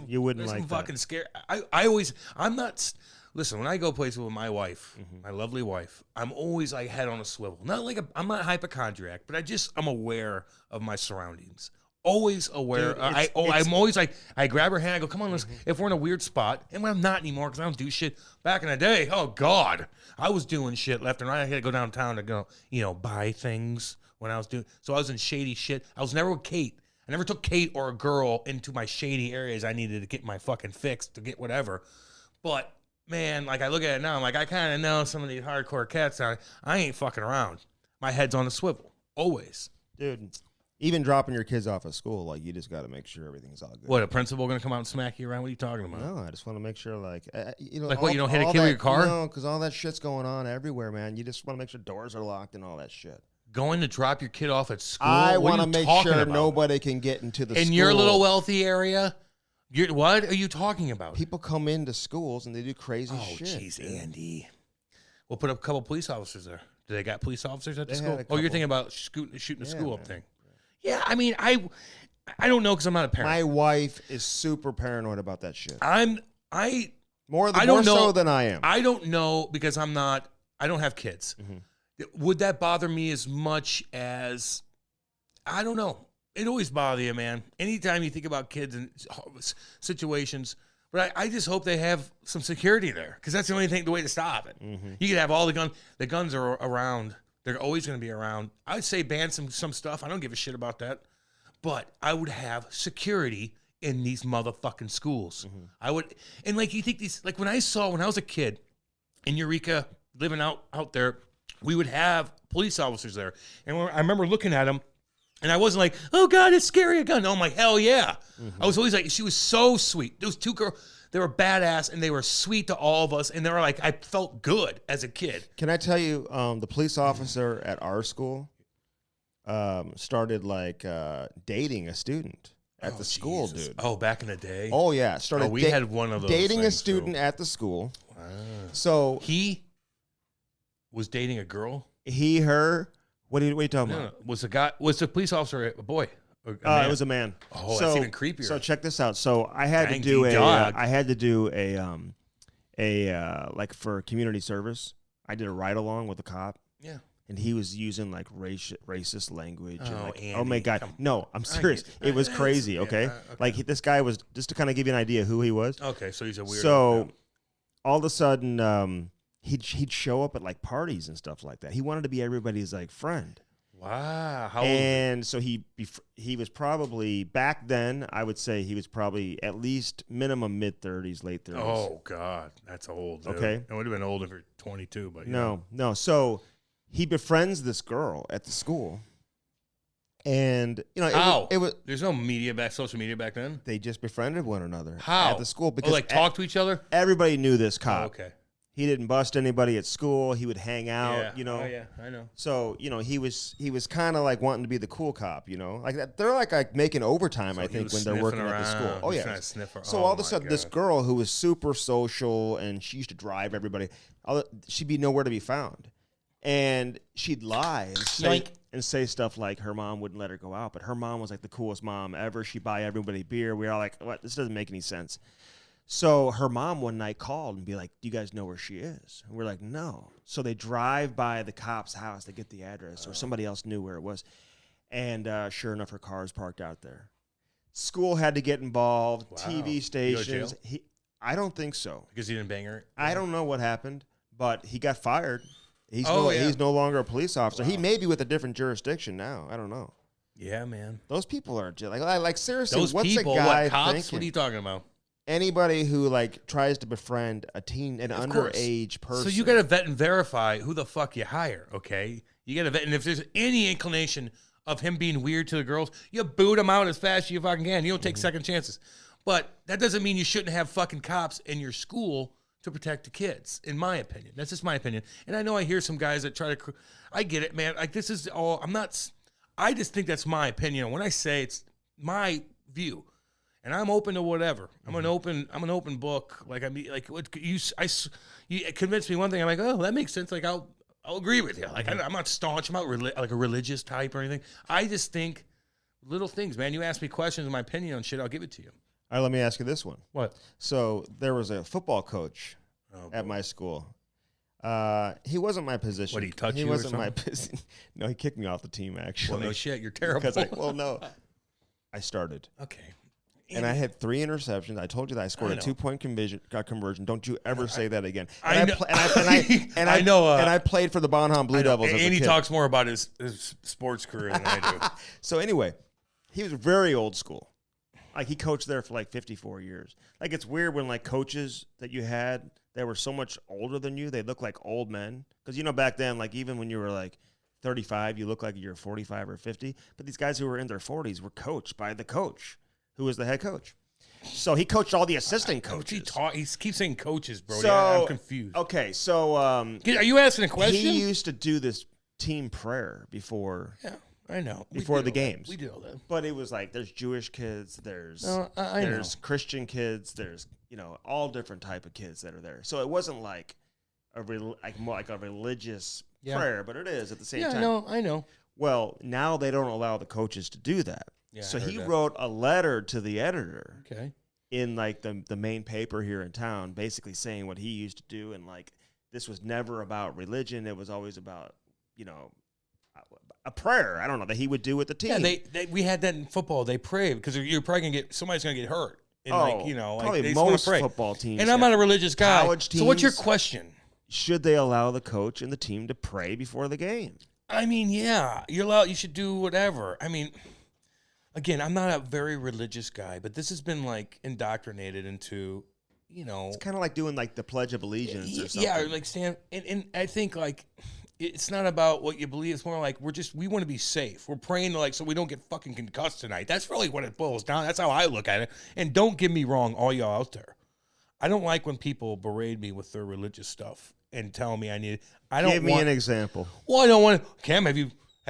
Speaker 1: you wouldn't
Speaker 2: there's
Speaker 1: like
Speaker 2: some
Speaker 1: that.
Speaker 2: fucking scare. I'm not. Listen, when I go places with my wife, my lovely wife, I'm always like head on a swivel. Not like I'm not hypochondriac, but I'm aware of my surroundings. Always aware.
Speaker 1: Dude,
Speaker 2: I'm always like, I grab her hand, I go, come on, let's, if we're in a weird spot, and I'm not anymore because I don't do shit. Back in the day, oh God, I was doing shit left and right. I had to go downtown to go, buy things when I was doing, so I was in shady shit. I was never with Kate. I never took Kate or a girl into my shady areas I needed to get my fucking fix, to get whatever. But man, like I look at it now, I'm like, I kind of know some of these hardcore cats. I ain't fucking around. My head's on a swivel, always.
Speaker 1: Dude, even dropping your kids off at school, like, you just got to make sure everything's all good.
Speaker 2: What, a principal going to come out and smack you around? What are you talking about?
Speaker 1: No, I just want to make sure, like,
Speaker 2: like what, you don't hit a kid with your car?
Speaker 1: No, because all that shit's going on everywhere, man. You just want to make sure doors are locked and all that shit.
Speaker 2: Going to drop your kid off at school?
Speaker 1: I want to make sure nobody can get into the school.
Speaker 2: In your little wealthy area? What are you talking about?
Speaker 1: People come into schools and they do crazy shit.
Speaker 2: Oh, jeez, Andy. We'll put up a couple police officers there. Do they got police officers at the school?
Speaker 1: Had a
Speaker 2: Oh, you're
Speaker 1: couple.
Speaker 2: thinking about shooting a school up
Speaker 1: man.
Speaker 2: thing. Yeah, I mean, I don't know because I'm not a parent.
Speaker 1: My wife is super paranoid about that shit. More
Speaker 2: know.
Speaker 1: so than I am.
Speaker 2: I don't know because I don't have kids. Would that bother me as much as, I don't know. It always bothers you, man. Anytime you think about kids and situations, but I just hope they have some security there because that's the only way to stop it. You could have all the guns. The guns are around. They're always going to be around. I'd say ban some stuff. I don't give a shit about that. But I would have security in these motherfucking schools. I would, and like you think these, like when I was a kid in Eureka, living out there, we would have police officers there. And I remember looking at them, and I wasn't like, oh God, it's scary, a gun. No, I'm like, hell yeah. I was always like, she was so sweet. Those two girls, they were badass, and they were sweet to all of us. And they were like, I felt good as a kid.
Speaker 1: Can I tell you, the police officer at our school started like dating a student at the school,
Speaker 2: Jesus.
Speaker 1: dude.
Speaker 2: Oh, back in the day?
Speaker 1: Oh, yeah. Started
Speaker 2: we had one of those
Speaker 1: dating a
Speaker 2: things,
Speaker 1: student
Speaker 2: too.
Speaker 1: at the school.
Speaker 2: Wow.
Speaker 1: So
Speaker 2: He was dating a girl?
Speaker 1: her. What are you talking
Speaker 2: No,
Speaker 1: about?
Speaker 2: was the police officer a boy? Or a
Speaker 1: It
Speaker 2: man?
Speaker 1: was a man.
Speaker 2: Oh, that's even creepier.
Speaker 1: So check this out. So I had
Speaker 2: Dang,
Speaker 1: to do
Speaker 2: dog.
Speaker 1: I had to do a like for community service. I did a ride along with a cop.
Speaker 2: Yeah.
Speaker 1: And he was using like racist language.
Speaker 2: Oh,
Speaker 1: and like,
Speaker 2: Andy,
Speaker 1: oh my God.
Speaker 2: come
Speaker 1: No, I'm serious.
Speaker 2: get it.
Speaker 1: It was crazy,
Speaker 2: Yeah,
Speaker 1: okay?
Speaker 2: okay.
Speaker 1: Like this guy was, just to kind of give you an idea who he was.
Speaker 2: Okay, so he's a weirdo.
Speaker 1: So all of a sudden, he'd show up at like parties and stuff like that. He wanted to be everybody's like friend.
Speaker 2: Wow. How old?
Speaker 1: And so he was probably, back then, I would say he was probably at least minimum mid-30s, late 30s.
Speaker 2: Oh, God. That's old. Dude.
Speaker 1: Okay.
Speaker 2: It would have been old if you're 22, but
Speaker 1: No. So he befriends this girl at the school. And, it was
Speaker 2: There's no social media back then?
Speaker 1: they just befriended one another
Speaker 2: How?
Speaker 1: at the school because
Speaker 2: talk to each other?
Speaker 1: everybody knew this cop.
Speaker 2: Oh, okay.
Speaker 1: He didn't bust anybody at school. He would hang out,
Speaker 2: Yeah. Oh, yeah. I know.
Speaker 1: So, he was kind of like wanting to be the cool cop, like that. They're like making overtime,
Speaker 2: So
Speaker 1: I
Speaker 2: he
Speaker 1: think,
Speaker 2: was
Speaker 1: when they're working
Speaker 2: sniffing
Speaker 1: at the school.
Speaker 2: around.
Speaker 1: Oh,
Speaker 2: He was
Speaker 1: yeah.
Speaker 2: trying to sniff her.
Speaker 1: So
Speaker 2: Oh,
Speaker 1: all of a
Speaker 2: my
Speaker 1: sudden, this
Speaker 2: God.
Speaker 1: girl who was super social and she used to drive everybody, she'd be nowhere to be found. And she'd lie and say stuff like her mom wouldn't let her go out, but her mom was like the coolest mom ever. She'd buy everybody beer. We were all like, what? This doesn't make any sense. So her mom one night called and be like, do you guys know where she is? And we're like, no. So they drive by the cop's house to get the address, or somebody else knew where it was. And sure enough, her car is parked out there. School had to get involved.
Speaker 2: Wow.
Speaker 1: TV
Speaker 2: Did he
Speaker 1: stations.
Speaker 2: go to jail?
Speaker 1: I don't think so.
Speaker 2: Because he didn't bang her?
Speaker 1: I don't know what happened, but he got fired. He's
Speaker 2: yeah.
Speaker 1: no longer a police officer.
Speaker 2: Wow.
Speaker 1: He may be with a different jurisdiction now. I don't know.
Speaker 2: Yeah, man.
Speaker 1: Those people are just like seriously.
Speaker 2: Those
Speaker 1: what's
Speaker 2: people,
Speaker 1: a guy
Speaker 2: what cops?
Speaker 1: thinking?
Speaker 2: What are you talking about?
Speaker 1: Anybody who like tries to befriend an
Speaker 2: Of course.
Speaker 1: underage person.
Speaker 2: So you got to vet and verify who the fuck you hire, okay? You got to vet, and if there's any inclination of him being weird to the girls, you boot him out as fast as you fucking can. You don't take second chances. But that doesn't mean you shouldn't have fucking cops in your school to protect the kids, in my opinion. That's just my opinion. And I know I hear some guys that try to, I get it, man. Like this is all, I just think that's my opinion. When I say it's my view, And I'm open to whatever. I'm an open book. Like I mean, like what you convinced me one thing. I'm like, oh, that makes sense. Like I'll agree with you. Like I'm not staunch. I'm not like a religious type or anything. I just think little things, man. You ask me questions, my opinion on shit, I'll give it to you.
Speaker 1: All right, let me ask you this one.
Speaker 2: What?
Speaker 1: So there was a football coach at my school. He wasn't my position.
Speaker 2: What, he touched you?
Speaker 1: He wasn't
Speaker 2: or
Speaker 1: my position. No, he kicked me off the team, actually.
Speaker 2: Well, no shit. You're terrible.
Speaker 1: No. I started.
Speaker 2: Okay.
Speaker 1: And I had 3 interceptions. I told you that I scored a 2-point conversion. Don't you ever say that again.
Speaker 2: I
Speaker 1: played for the Bonham Blue Devils.
Speaker 2: And he talks more about his sports career than I do.
Speaker 1: So anyway, he was very old school. Like he coached there for like 54 years. Like it's weird when like coaches that you had that were so much older than you, they look like old men. Because you know back then, like even when you were like 35, you look like you're 45 or 50. But these guys who were in their 40s were coached by the coach, who was the head coach. So he coached all the assistant coaches.
Speaker 2: He keeps saying coaches, bro.
Speaker 1: So,
Speaker 2: I'm confused.
Speaker 1: Okay, so
Speaker 2: are you asking a question?
Speaker 1: He used to do this team prayer before.
Speaker 2: Yeah, I know.
Speaker 1: Before the games.
Speaker 2: We did all that.
Speaker 1: But it was like there's Jewish kids, there's Christian kids, there's all different type of kids that are there. So it wasn't like more like a religious prayer, but it is at the same time.
Speaker 2: Yeah, I know.
Speaker 1: Well, now they don't allow the coaches to do that.
Speaker 2: Yeah,
Speaker 1: so he wrote a letter to the editor.
Speaker 2: Okay.
Speaker 1: In like the main paper here in town, basically saying what he used to do, and like this was never about religion. It was always about a prayer. I don't know that he would do with the team.
Speaker 2: Yeah, we had that in football. They pray because you're probably gonna somebody's gonna get hurt. And
Speaker 1: probably
Speaker 2: they
Speaker 1: most
Speaker 2: pray.
Speaker 1: Football teams.
Speaker 2: And I'm not a religious guy.
Speaker 1: College teams,
Speaker 2: so what's your question?
Speaker 1: Should they allow the coach and the team to pray before the game?
Speaker 2: I mean, yeah, you're allowed. You should do whatever. I mean. Again, I'm not a very religious guy, but this has been like indoctrinated into,
Speaker 1: It's kind of like doing like the Pledge of Allegiance or something.
Speaker 2: Yeah, like stand. And I think like it's not about what you believe. It's more like we want to be safe. We're praying so we don't get fucking concussed tonight. That's really what it boils down. That's how I look at it. And don't get me wrong, all y'all out there. I don't like when people berate me with their religious stuff and tell me I need it.
Speaker 1: Give me an example.
Speaker 2: Well, I don't want to. Cam, have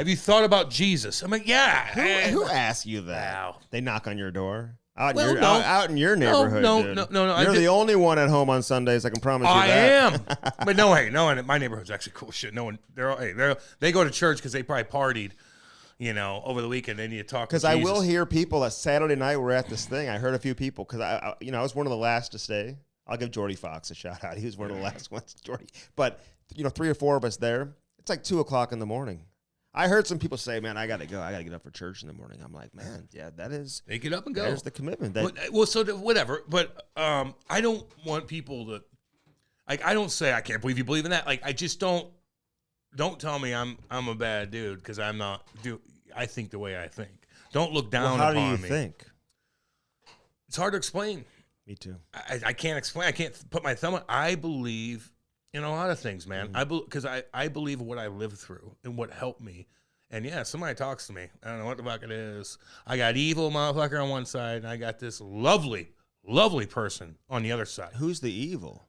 Speaker 2: you thought about Jesus? I'm like, yeah.
Speaker 1: Who asked you that?
Speaker 2: Wow.
Speaker 1: They knock on your door? Out in your neighborhood,
Speaker 2: no.
Speaker 1: You're the only one at home on Sundays, I can promise you that.
Speaker 2: I am. But no, my neighborhood's actually cool shit. No one, they go to church because they probably partied, over the weekend. They need to talk to Jesus.
Speaker 1: Because I will hear people that Saturday night we're at this thing. I heard a few people because I was one of the last to stay. I'll give Jordy Fox a shout out. He was one of the last ones, Jordy. But, 3 or 4 of us there. It's like 2 o'clock in the morning. I heard some people say, man, I got to go. I got to get up for church in the morning. I'm like, man, yeah, that is.
Speaker 2: They get up and go.
Speaker 1: There's the commitment.
Speaker 2: Whatever. But I don't want people to, I don't say, I can't believe you believe in that. I just don't tell me I'm a bad dude because I'm not, I think the way I think. Don't look down upon me.
Speaker 1: How do you think?
Speaker 2: It's hard to explain.
Speaker 1: Me too.
Speaker 2: I can't explain. I can't put my thumb on. I believe in a lot of things, man. Because I believe what I lived through and what helped me. And yeah, somebody talks to me. I don't know what the fuck it is. I got evil motherfucker on one side, and I got this lovely, lovely person on the other side.
Speaker 1: Who's the evil?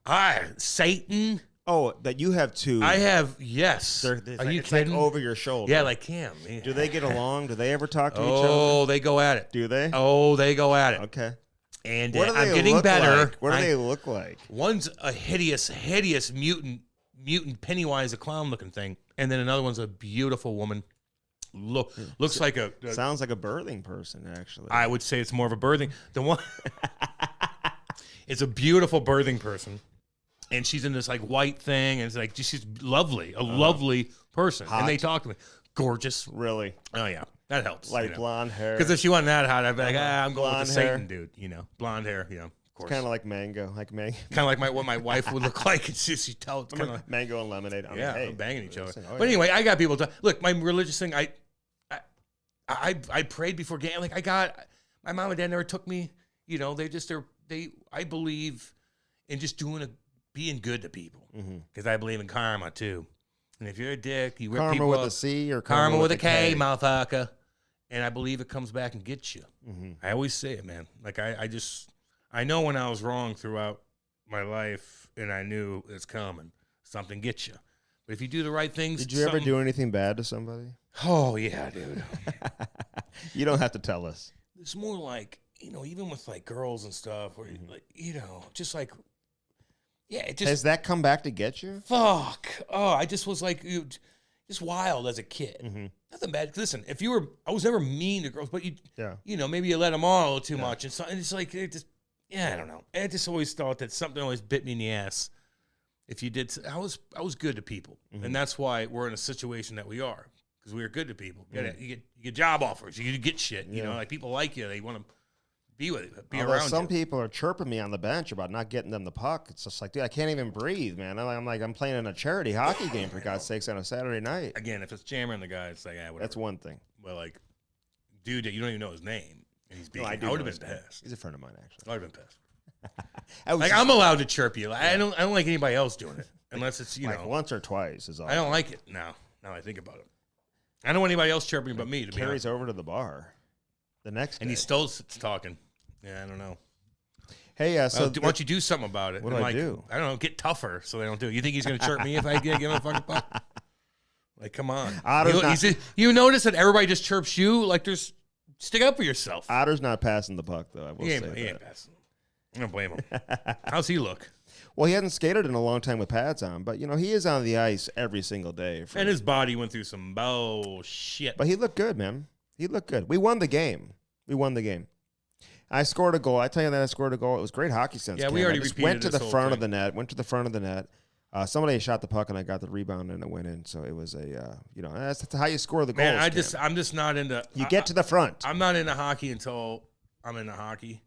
Speaker 2: Satan.
Speaker 1: Oh, that you have two.
Speaker 2: I have, yes.
Speaker 1: Are you kidding? Like over your shoulder.
Speaker 2: Yeah, like Cam. Yeah.
Speaker 1: Do they get along? Do they ever talk to each other?
Speaker 2: Oh, they go at it.
Speaker 1: Do they?
Speaker 2: Oh, they go at it.
Speaker 1: Okay.
Speaker 2: And I'm getting better.
Speaker 1: Like? What do they look like?
Speaker 2: One's a hideous mutant Pennywise, a clown-looking thing, and then another one's a beautiful woman. Looks like a
Speaker 1: sounds like a birthing person. Actually,
Speaker 2: I would say it's more of a birthing. The one, it's a beautiful birthing person, and she's in this like white thing, and it's like she's lovely, lovely person,
Speaker 1: hot.
Speaker 2: And they talk to me, gorgeous,
Speaker 1: really.
Speaker 2: Oh yeah. That helps.
Speaker 1: Like blonde hair.
Speaker 2: Because if she wasn't that hot, I'd be like, I'm going
Speaker 1: blonde
Speaker 2: with the
Speaker 1: hair.
Speaker 2: Satan dude. Blonde hair, of course.
Speaker 1: Kind of like mango.
Speaker 2: Kind of like what my wife would look like. It's just, you tell it's kind of like
Speaker 1: mango and lemonade.
Speaker 2: We're banging each other. But anyway, I got people to look. My religious thing, I prayed before game. Like I got my mom and dad never took me. I believe in just being good to people because I believe in karma too. And if you're a dick, you rip
Speaker 1: karma
Speaker 2: people
Speaker 1: with
Speaker 2: up.
Speaker 1: a C or
Speaker 2: karma with a K, motherfucker. And I believe it comes back and gets you. I always say it, man. Like I know when I was wrong throughout my life, and I knew it's coming. Something gets you. But if you do the right things,
Speaker 1: did you ever do anything bad to somebody?
Speaker 2: Oh yeah, dude.
Speaker 1: You don't have to tell us.
Speaker 2: It's more like even with like girls and stuff, where like, just like, yeah, it just
Speaker 1: has that come back to get you?
Speaker 2: Fuck. Oh, I just was like, just wild as a kid. Nothing bad. Listen, I was never mean to girls, but maybe you let them on a little too much, and it's like, I don't know. I just always thought that something always bit me in the ass. If you did, I was good to people, and that's why we're in a situation that we are, because we are good to people. You get job offers, you get shit. You know, like people like you, they want to be with you, be around you.
Speaker 1: Some people are chirping me on the bench about not getting them the puck. It's just like, dude, I can't even breathe, man. I'm playing in a charity hockey game for God's sakes on a Saturday night.
Speaker 2: Again, if it's jamming the guy, it's like, whatever.
Speaker 1: That's one thing.
Speaker 2: Well, like, dude, you don't even know his name, and he's being.
Speaker 1: No,
Speaker 2: I would have been pissed.
Speaker 1: He's a friend of mine, actually.
Speaker 2: I would have been pissed. I'm allowed to chirp you. I don't like anybody else doing it unless it's
Speaker 1: like once or twice is all.
Speaker 2: I don't like it now. Now I think about it. I don't want anybody else chirping but me.
Speaker 1: Carries over to the bar the next day.
Speaker 2: And he still sits talking. Yeah, I don't know.
Speaker 1: Hey, so
Speaker 2: why don't you do something about it?
Speaker 1: What do I do?
Speaker 2: I don't know. Get tougher so they don't do it. You think he's going to chirp me if I give him a fucking puck? Like, come on. You notice that everybody just chirps you? Like, stick up for yourself.
Speaker 1: Otter's not passing the puck, though. I will say that.
Speaker 2: He ain't passing. I don't blame him. How's he look?
Speaker 1: Well, he hasn't skated in a long time with pads on, but, he is on the ice every single day.
Speaker 2: And his body went through some bullshit.
Speaker 1: But he looked good, man. He looked good. We won the game. I scored a goal. I tell you that I scored a goal. It was great hockey sense.
Speaker 2: Yeah, we already repeated
Speaker 1: went to the front
Speaker 2: thing.
Speaker 1: Went to the front of the net. Somebody shot the puck, and I got the rebound, and it went in. So it was that's how you score the goals.
Speaker 2: Man, I'm just not into.
Speaker 1: You get to the front.
Speaker 2: I'm not into hockey until I'm into hockey.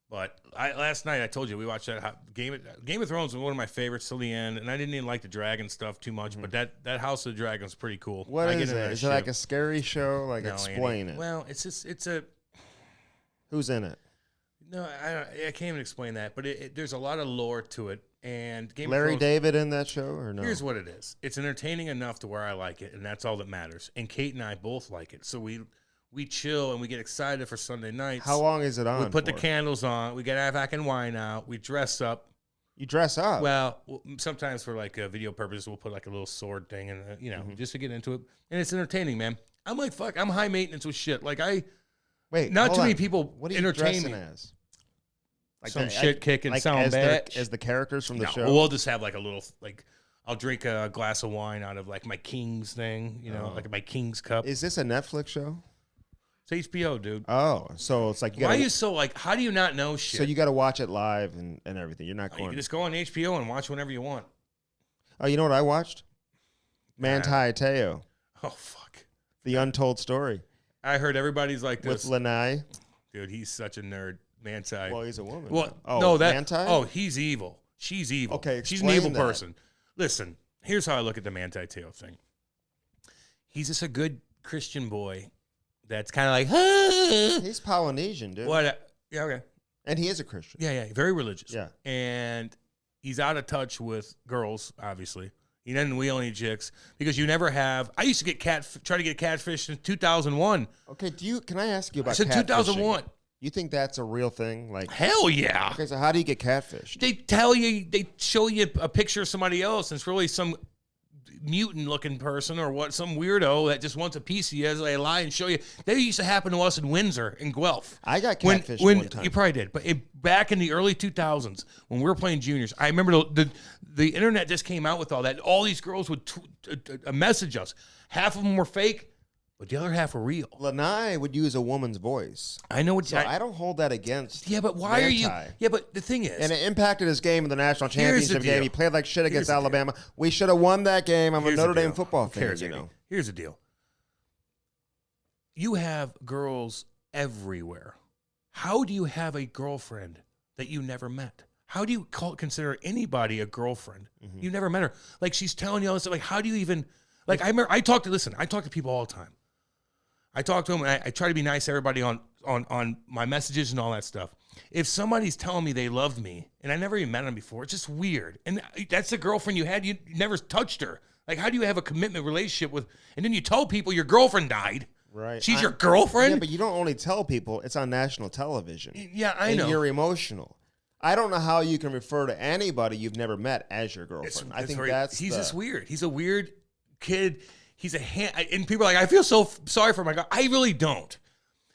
Speaker 2: But last night I told you we watched that Game of Thrones was one of my favorites till the end, and I didn't even like the dragon stuff too much. But that House of the Dragon is pretty cool.
Speaker 1: What is it? Is it like a scary show? Like, no, explain it.
Speaker 2: Well, it's a.
Speaker 1: Who's in it?
Speaker 2: No, I can't even explain that. But there's a lot of lore to it. And
Speaker 1: Larry David in that show or no?
Speaker 2: Here's what it is. It's entertaining enough to where I like it, and that's all that matters. And Kate and I both like it, so we chill and we get excited for Sunday nights.
Speaker 1: How long is it on?
Speaker 2: We put the candles on. We get our fucking wine out. We dress up.
Speaker 1: You dress up?
Speaker 2: Well, sometimes for like video purposes, we'll put like a little sword thing and just to get into it. And it's entertaining, man. I'm like, fuck. I'm high maintenance with shit. Like not too many people
Speaker 1: what are you
Speaker 2: entertain
Speaker 1: dressing
Speaker 2: me.
Speaker 1: As?
Speaker 2: Like some shit kicking sound bad.
Speaker 1: As the characters from the show?
Speaker 2: We'll just have like a little, like, I'll drink a glass of wine out of like my King's thing, like my King's cup.
Speaker 1: Is this a Netflix show?
Speaker 2: It's HBO, dude.
Speaker 1: Oh, so it's like
Speaker 2: why are you so like? How do you not know shit?
Speaker 1: So you got to watch it live and everything. You're not going.
Speaker 2: You can just go on HBO and watch whenever you want.
Speaker 1: Oh, you know what I watched? Manti Te'o.
Speaker 2: Oh fuck.
Speaker 1: The Untold Story.
Speaker 2: I heard everybody's like this.
Speaker 1: With Lanai.
Speaker 2: Dude, he's such a nerd. Manti.
Speaker 1: Well, he's a woman.
Speaker 2: Well,
Speaker 1: Manti?
Speaker 2: Oh, he's evil. She's evil.
Speaker 1: Okay,
Speaker 2: she's an evil person. Listen, here's how I look at the Manti Te'o thing. He's just a good Christian boy. That's kind of like,
Speaker 1: he's Polynesian, dude.
Speaker 2: What? Yeah, okay.
Speaker 1: And he is a Christian.
Speaker 2: Yeah, very religious.
Speaker 1: Yeah.
Speaker 2: And he's out of touch with girls, obviously. He doesn't wheel any chicks because you never have. I used to try to get catfish in 2001.
Speaker 1: Okay, can I ask you about? I
Speaker 2: said 2001.
Speaker 1: You think that's a real thing? Like,
Speaker 2: hell yeah.
Speaker 1: Okay, so how do you get catfished?
Speaker 2: They show you a picture of somebody else, and it's really some mutant-looking person or some weirdo that just wants a piece of you as they lie and show you. That used to happen to us in Windsor, in Guelph.
Speaker 1: I got catfished one time.
Speaker 2: You probably did. But back in the early 2000s, when we were playing juniors, I remember the internet just came out with all that. All these girls would message us. Half of them were fake, but the other half were real.
Speaker 1: Lanai would use a woman's voice.
Speaker 2: I know what.
Speaker 1: So I don't hold that against.
Speaker 2: Yeah, but why are you? Yeah, but the thing is,
Speaker 1: and it impacted his game in the national championship game. He played like shit against Alabama. We should have won that game. I'm a Notre Dame football fan.
Speaker 2: Here's the deal. You have girls everywhere. How do you have a girlfriend that you never met? How do you consider anybody a girlfriend? Mm-hmm. You never met her. Like, she's telling you all this stuff. Like, how do you even? Like, I talk to people all the time. I talk to them, and I try to be nice to everybody on my messages and all that stuff. If somebody's telling me they love me, and I never even met them before, it's just weird. And that's the girlfriend you had. You never touched her. Like, how do you have a commitment relationship with, and then you tell people your girlfriend died.
Speaker 1: Right.
Speaker 2: She's your girlfriend?
Speaker 1: Yeah, but you don't only tell people. It's on national television.
Speaker 2: Yeah, I know.
Speaker 1: And you're emotional. I don't know how you can refer to anybody you've never met as your girlfriend. He's
Speaker 2: just weird. He's a weird kid. He's and people are like, I feel so sorry for my guy. I really don't.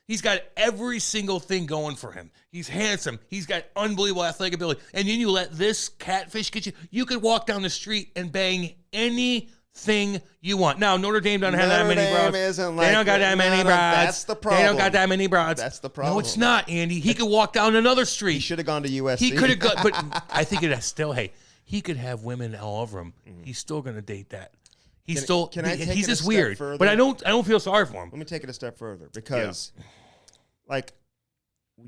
Speaker 2: He's got every single thing going for him. He's handsome. He's got unbelievable athletic ability. And then you let this catfish get you. You could walk down the street and bang anything you want. Now, Notre Dame doesn't have that many broads. They don't got that many broads.
Speaker 1: That's the problem.
Speaker 2: They don't got that many broads.
Speaker 1: That's the problem.
Speaker 2: No, it's not, Andy. He could walk down another street.
Speaker 1: He should have gone to USC.
Speaker 2: He could have gone, but I think it still, hey, he could have women all over him. He's still going to date that. He's just weird.
Speaker 1: Further?
Speaker 2: But I don't feel sorry for him.
Speaker 1: Let me take it a step further because, like,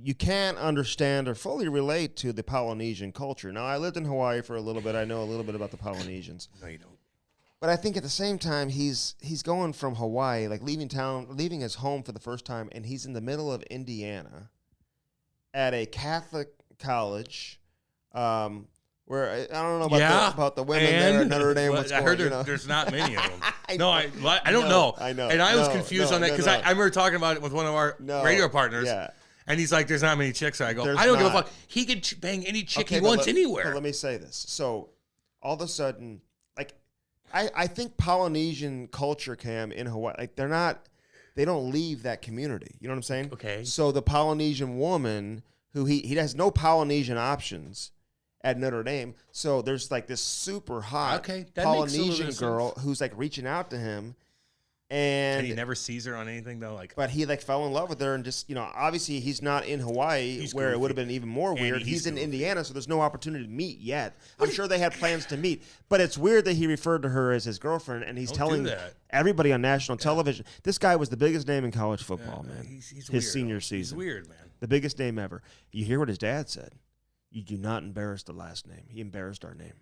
Speaker 1: you can't understand or fully relate to the Polynesian culture. Now, I lived in Hawaii for a little bit. I know a little bit about the Polynesians.
Speaker 2: No, you don't.
Speaker 1: But I think at the same time, he's going from Hawaii, like leaving his home for the first time, and he's in the middle of Indiana at a Catholic college. Where I don't know about the women there at Notre Dame.
Speaker 2: I heard there's not many of them. I don't know.
Speaker 1: I know.
Speaker 2: And I was confused on that because I remember talking about it with one of our radio partners.
Speaker 1: Yeah.
Speaker 2: And he's like, there's not many chicks. I go, I don't give a fuck. He could bang any chick he wants anywhere.
Speaker 1: But let me say this. So all of a sudden, like, I think Polynesian culture, Cam, in Hawaii, like they don't leave that community. You know what I'm saying?
Speaker 2: Okay.
Speaker 1: So the Polynesian woman who he has no Polynesian options at Notre Dame. So there's like this super hot Polynesian girl who's like reaching out to him. And
Speaker 2: he never sees her on anything though.
Speaker 1: But he like fell in love with her and just, obviously he's not in Hawaii where it would have been even more weird. He's in Indiana, so there's no opportunity to meet yet. I'm sure they had plans to meet. But it's weird that he referred to her as his girlfriend and he's telling everybody on national television. This guy was the biggest name in college football, man.
Speaker 2: He's
Speaker 1: his senior season.
Speaker 2: He's weird, man.
Speaker 1: The biggest name ever. You hear what his dad said. You do not embarrass the last name. He embarrassed our name.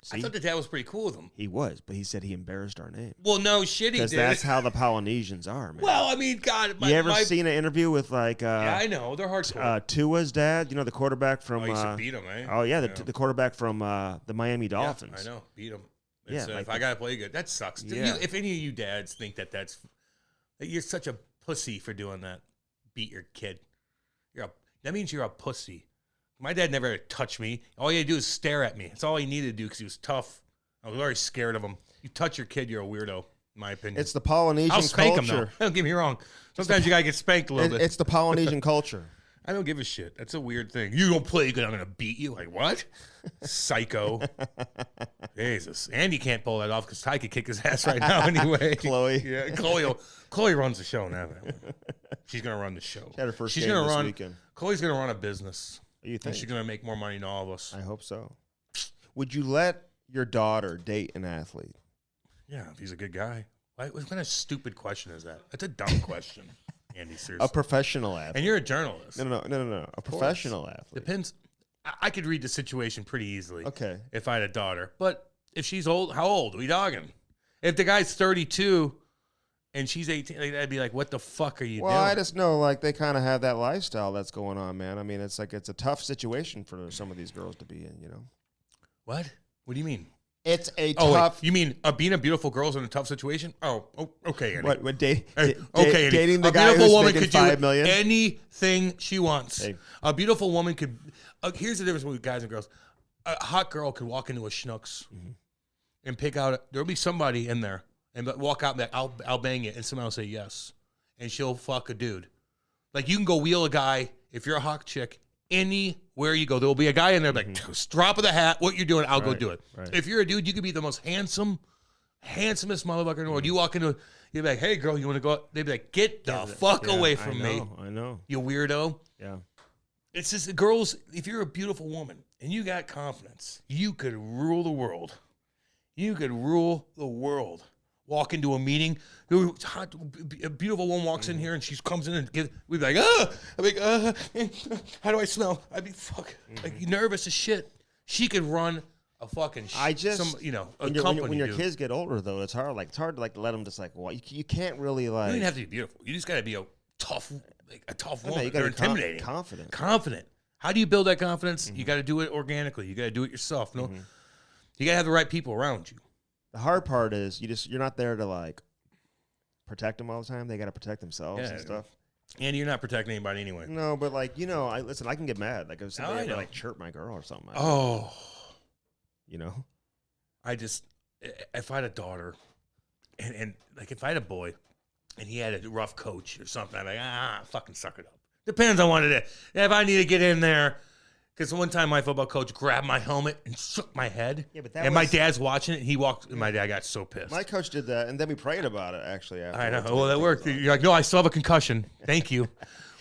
Speaker 1: See?
Speaker 2: I thought the dad was pretty cool with him.
Speaker 1: He was, but he said he embarrassed our name.
Speaker 2: Well, no shit, he did.
Speaker 1: Because that's how the Polynesians are, man.
Speaker 2: Well, I mean, God.
Speaker 1: You ever seen an interview with like...
Speaker 2: yeah, I know. They're hardcore.
Speaker 1: Tua's dad, the quarterback from...
Speaker 2: he used to beat him, eh?
Speaker 1: Oh, yeah, the quarterback from the Miami Dolphins.
Speaker 2: Yeah, I know. Beat him.
Speaker 1: Yeah,
Speaker 2: if I got to play good. That sucks.
Speaker 1: Yeah.
Speaker 2: If any of you dads think that you're such a pussy for doing that, beat your kid. That means you're a pussy. My dad never touched me. All he had to do is stare at me. That's all he needed to do because he was tough. I was already scared of him. You touch your kid, you're a weirdo, in my opinion.
Speaker 1: It's the Polynesian culture.
Speaker 2: I'll spank him, though. Don't get me wrong. Sometimes you got to get spanked a little bit.
Speaker 1: It's the Polynesian culture.
Speaker 2: I don't give a shit. That's a weird thing. You don't play good, I'm going to beat you. Like, what? Psycho. Jesus. Andy can't pull that off because Ty could kick his ass right now anyway.
Speaker 1: Chloe.
Speaker 2: Yeah, Chloe runs the show now. She's going to run the show.
Speaker 1: She had her first game this weekend.
Speaker 2: Chloe's going to run a business.
Speaker 1: You think?
Speaker 2: And she's going to make more money than all of us.
Speaker 1: I hope so. Would you let your daughter date an athlete?
Speaker 2: Yeah, if he's a good guy. What kind of stupid question is that? That's a dumb question, Andy, seriously.
Speaker 1: A professional athlete.
Speaker 2: And you're a journalist.
Speaker 1: No. A professional athlete.
Speaker 2: Depends. I could read the situation pretty easily.
Speaker 1: Okay.
Speaker 2: If I had a daughter. But if she's old, how old? Are we dogging? If the guy's 32 and she's 18, I'd be like, what the fuck are you doing?
Speaker 1: Well, I just know, like, they kind of have that lifestyle that's going on, man. I mean, it's like it's a tough situation for some of these girls to be in,
Speaker 2: What? What do you mean?
Speaker 1: It's a tough...
Speaker 2: Wait, you mean being a beautiful girl is in a tough situation? Oh, okay, Andy.
Speaker 1: What dating
Speaker 2: a
Speaker 1: the guy
Speaker 2: beautiful
Speaker 1: who's
Speaker 2: woman
Speaker 1: making
Speaker 2: could
Speaker 1: $5
Speaker 2: do
Speaker 1: million?
Speaker 2: anything she wants.
Speaker 1: Hey.
Speaker 2: A beautiful woman could... here's the difference between guys and girls. A hot girl could walk into a Schnucks and pick out... There'll be somebody in there and walk out and be like, I'll bang it, and somebody will say yes. And she'll fuck a dude. Like, you can go wheel a guy, if you're a hot chick, anywhere you go. There will be a guy in there like, drop of the hat, what you're doing, I'll go do it. Right. If you're a dude, you could be the most handsomest motherfucker in the world. You walk into, you'd be like, hey, girl, you want to go out? They'd be like, get the fuck away from me.
Speaker 1: I know.
Speaker 2: You weirdo.
Speaker 1: Yeah.
Speaker 2: It's just, girls, if you're a beautiful woman and you got confidence, you could rule the world. You could rule the world. Walk into a meeting, a beautiful woman walks in here and she comes in and we'd be like, I'd be like, how do I smell? I'd be like nervous as shit. She could run a fucking company.
Speaker 1: When your kids get older though, it's hard to like let them just like, well, you can't really like.
Speaker 2: You don't have to be beautiful. You just got to be a tough woman.
Speaker 1: You
Speaker 2: They're intimidating. Confident. How do you build that confidence? You got to do it organically. You got to do it yourself. No, you got to have the right people around you.
Speaker 1: The hard part is you're not there to like protect them all the time. They got to protect themselves and stuff.
Speaker 2: And you're not protecting anybody anyway.
Speaker 1: No, but like I can get mad. Like if somebody ever like chirp my girl or something.
Speaker 2: If I had a daughter, and like if I had a boy, and he had a rough coach or something. I'm like, fucking suck it up. Depends on what it is. If I need to get in there, because one time my football coach grabbed my helmet and shook my head. Yeah, but my dad's watching it. And he walked, and my dad got so pissed.
Speaker 1: My coach did that, and then we prayed about it, actually.
Speaker 2: I know. Well, that worked. You're like, no, I still have a concussion. Thank you.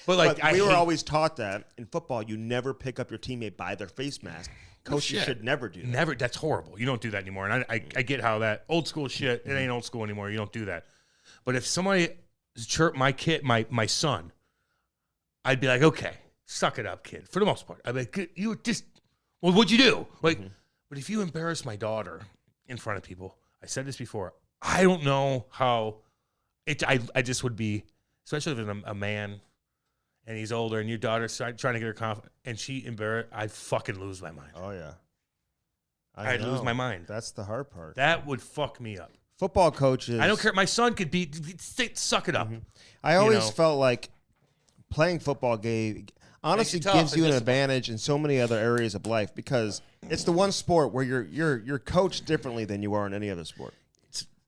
Speaker 2: But
Speaker 1: we were always taught that in football, you never pick up your teammate by their face mask. Coaches should never do that.
Speaker 2: Never. That's horrible. You don't do that anymore. And I get how that old school shit, it ain't old school anymore. You don't do that. But if somebody chirped my kid, my son, I'd be like, okay, suck it up, kid. For the most part. I'd be like, you just, well, what'd you do? Like, but if you embarrass my daughter in front of people, I said this before, I don't know how I just would be, especially if it's a man and he's older and your daughter's trying to get her confidence and she embarrassed, I'd fucking lose my mind.
Speaker 1: Oh, yeah.
Speaker 2: I'd lose my mind.
Speaker 1: That's the hard part.
Speaker 2: That would fuck me up.
Speaker 1: Football coaches.
Speaker 2: I don't care. My son could suck it up.
Speaker 1: I always felt like playing football honestly gives you an advantage in so many other areas of life because it's the one sport where you're coached differently than you are in any other sport.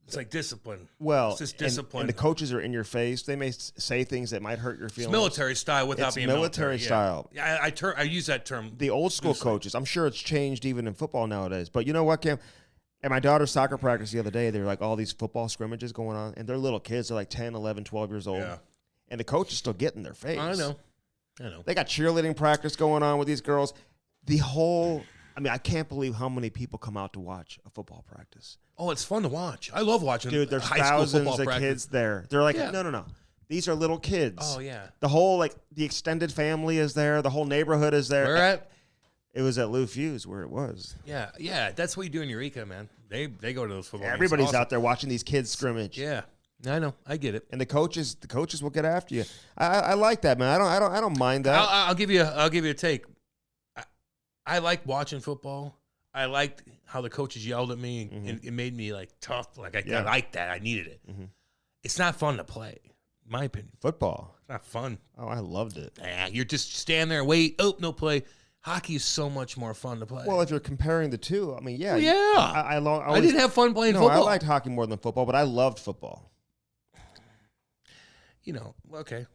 Speaker 2: It's like discipline.
Speaker 1: Well,
Speaker 2: it's just discipline.
Speaker 1: And the coaches are in your face. They may say things that might hurt your feelings.
Speaker 2: It's military style without being military
Speaker 1: style.
Speaker 2: Yeah, I use that term.
Speaker 1: The old school coaches. I'm sure it's changed even in football nowadays. But you know what, Cam? At my daughter's soccer practice the other day, there were like all these football scrimmages going on, and they're little kids. They're like 10, 11, 12 years old. Yeah. And the coach is still getting their face.
Speaker 2: I know.
Speaker 1: They got cheerleading practice going on with these girls. I can't believe how many people come out to watch a football practice.
Speaker 2: Oh, it's fun to watch. I love watching.
Speaker 1: Dude, there's thousands of kids there. They're like, no. These are little kids.
Speaker 2: Oh, yeah.
Speaker 1: The whole, the extended family is there. The whole neighborhood is there.
Speaker 2: Where at?
Speaker 1: It was at Lou Fuse where it was.
Speaker 2: Yeah. That's what you do in Eureka, man. They go to those football games.
Speaker 1: Everybody's out there watching these kids scrimmage.
Speaker 2: Yeah. I know. I get it.
Speaker 1: And the coaches will get after you. I like that, man. I don't mind that.
Speaker 2: I'll give you a take. I like watching football. I liked how the coaches yelled at me, and it made me tough. I liked that. I needed it. It's not fun to play, in my opinion.
Speaker 1: Football.
Speaker 2: It's not fun.
Speaker 1: Oh, I loved it.
Speaker 2: You're just stand there, wait. Oh, no play. Hockey is so much more fun to play.
Speaker 1: Well, if you're comparing the two, I mean, yeah.
Speaker 2: I didn't have fun playing football.
Speaker 1: I liked hockey more than football, but I loved football.
Speaker 2: Okay.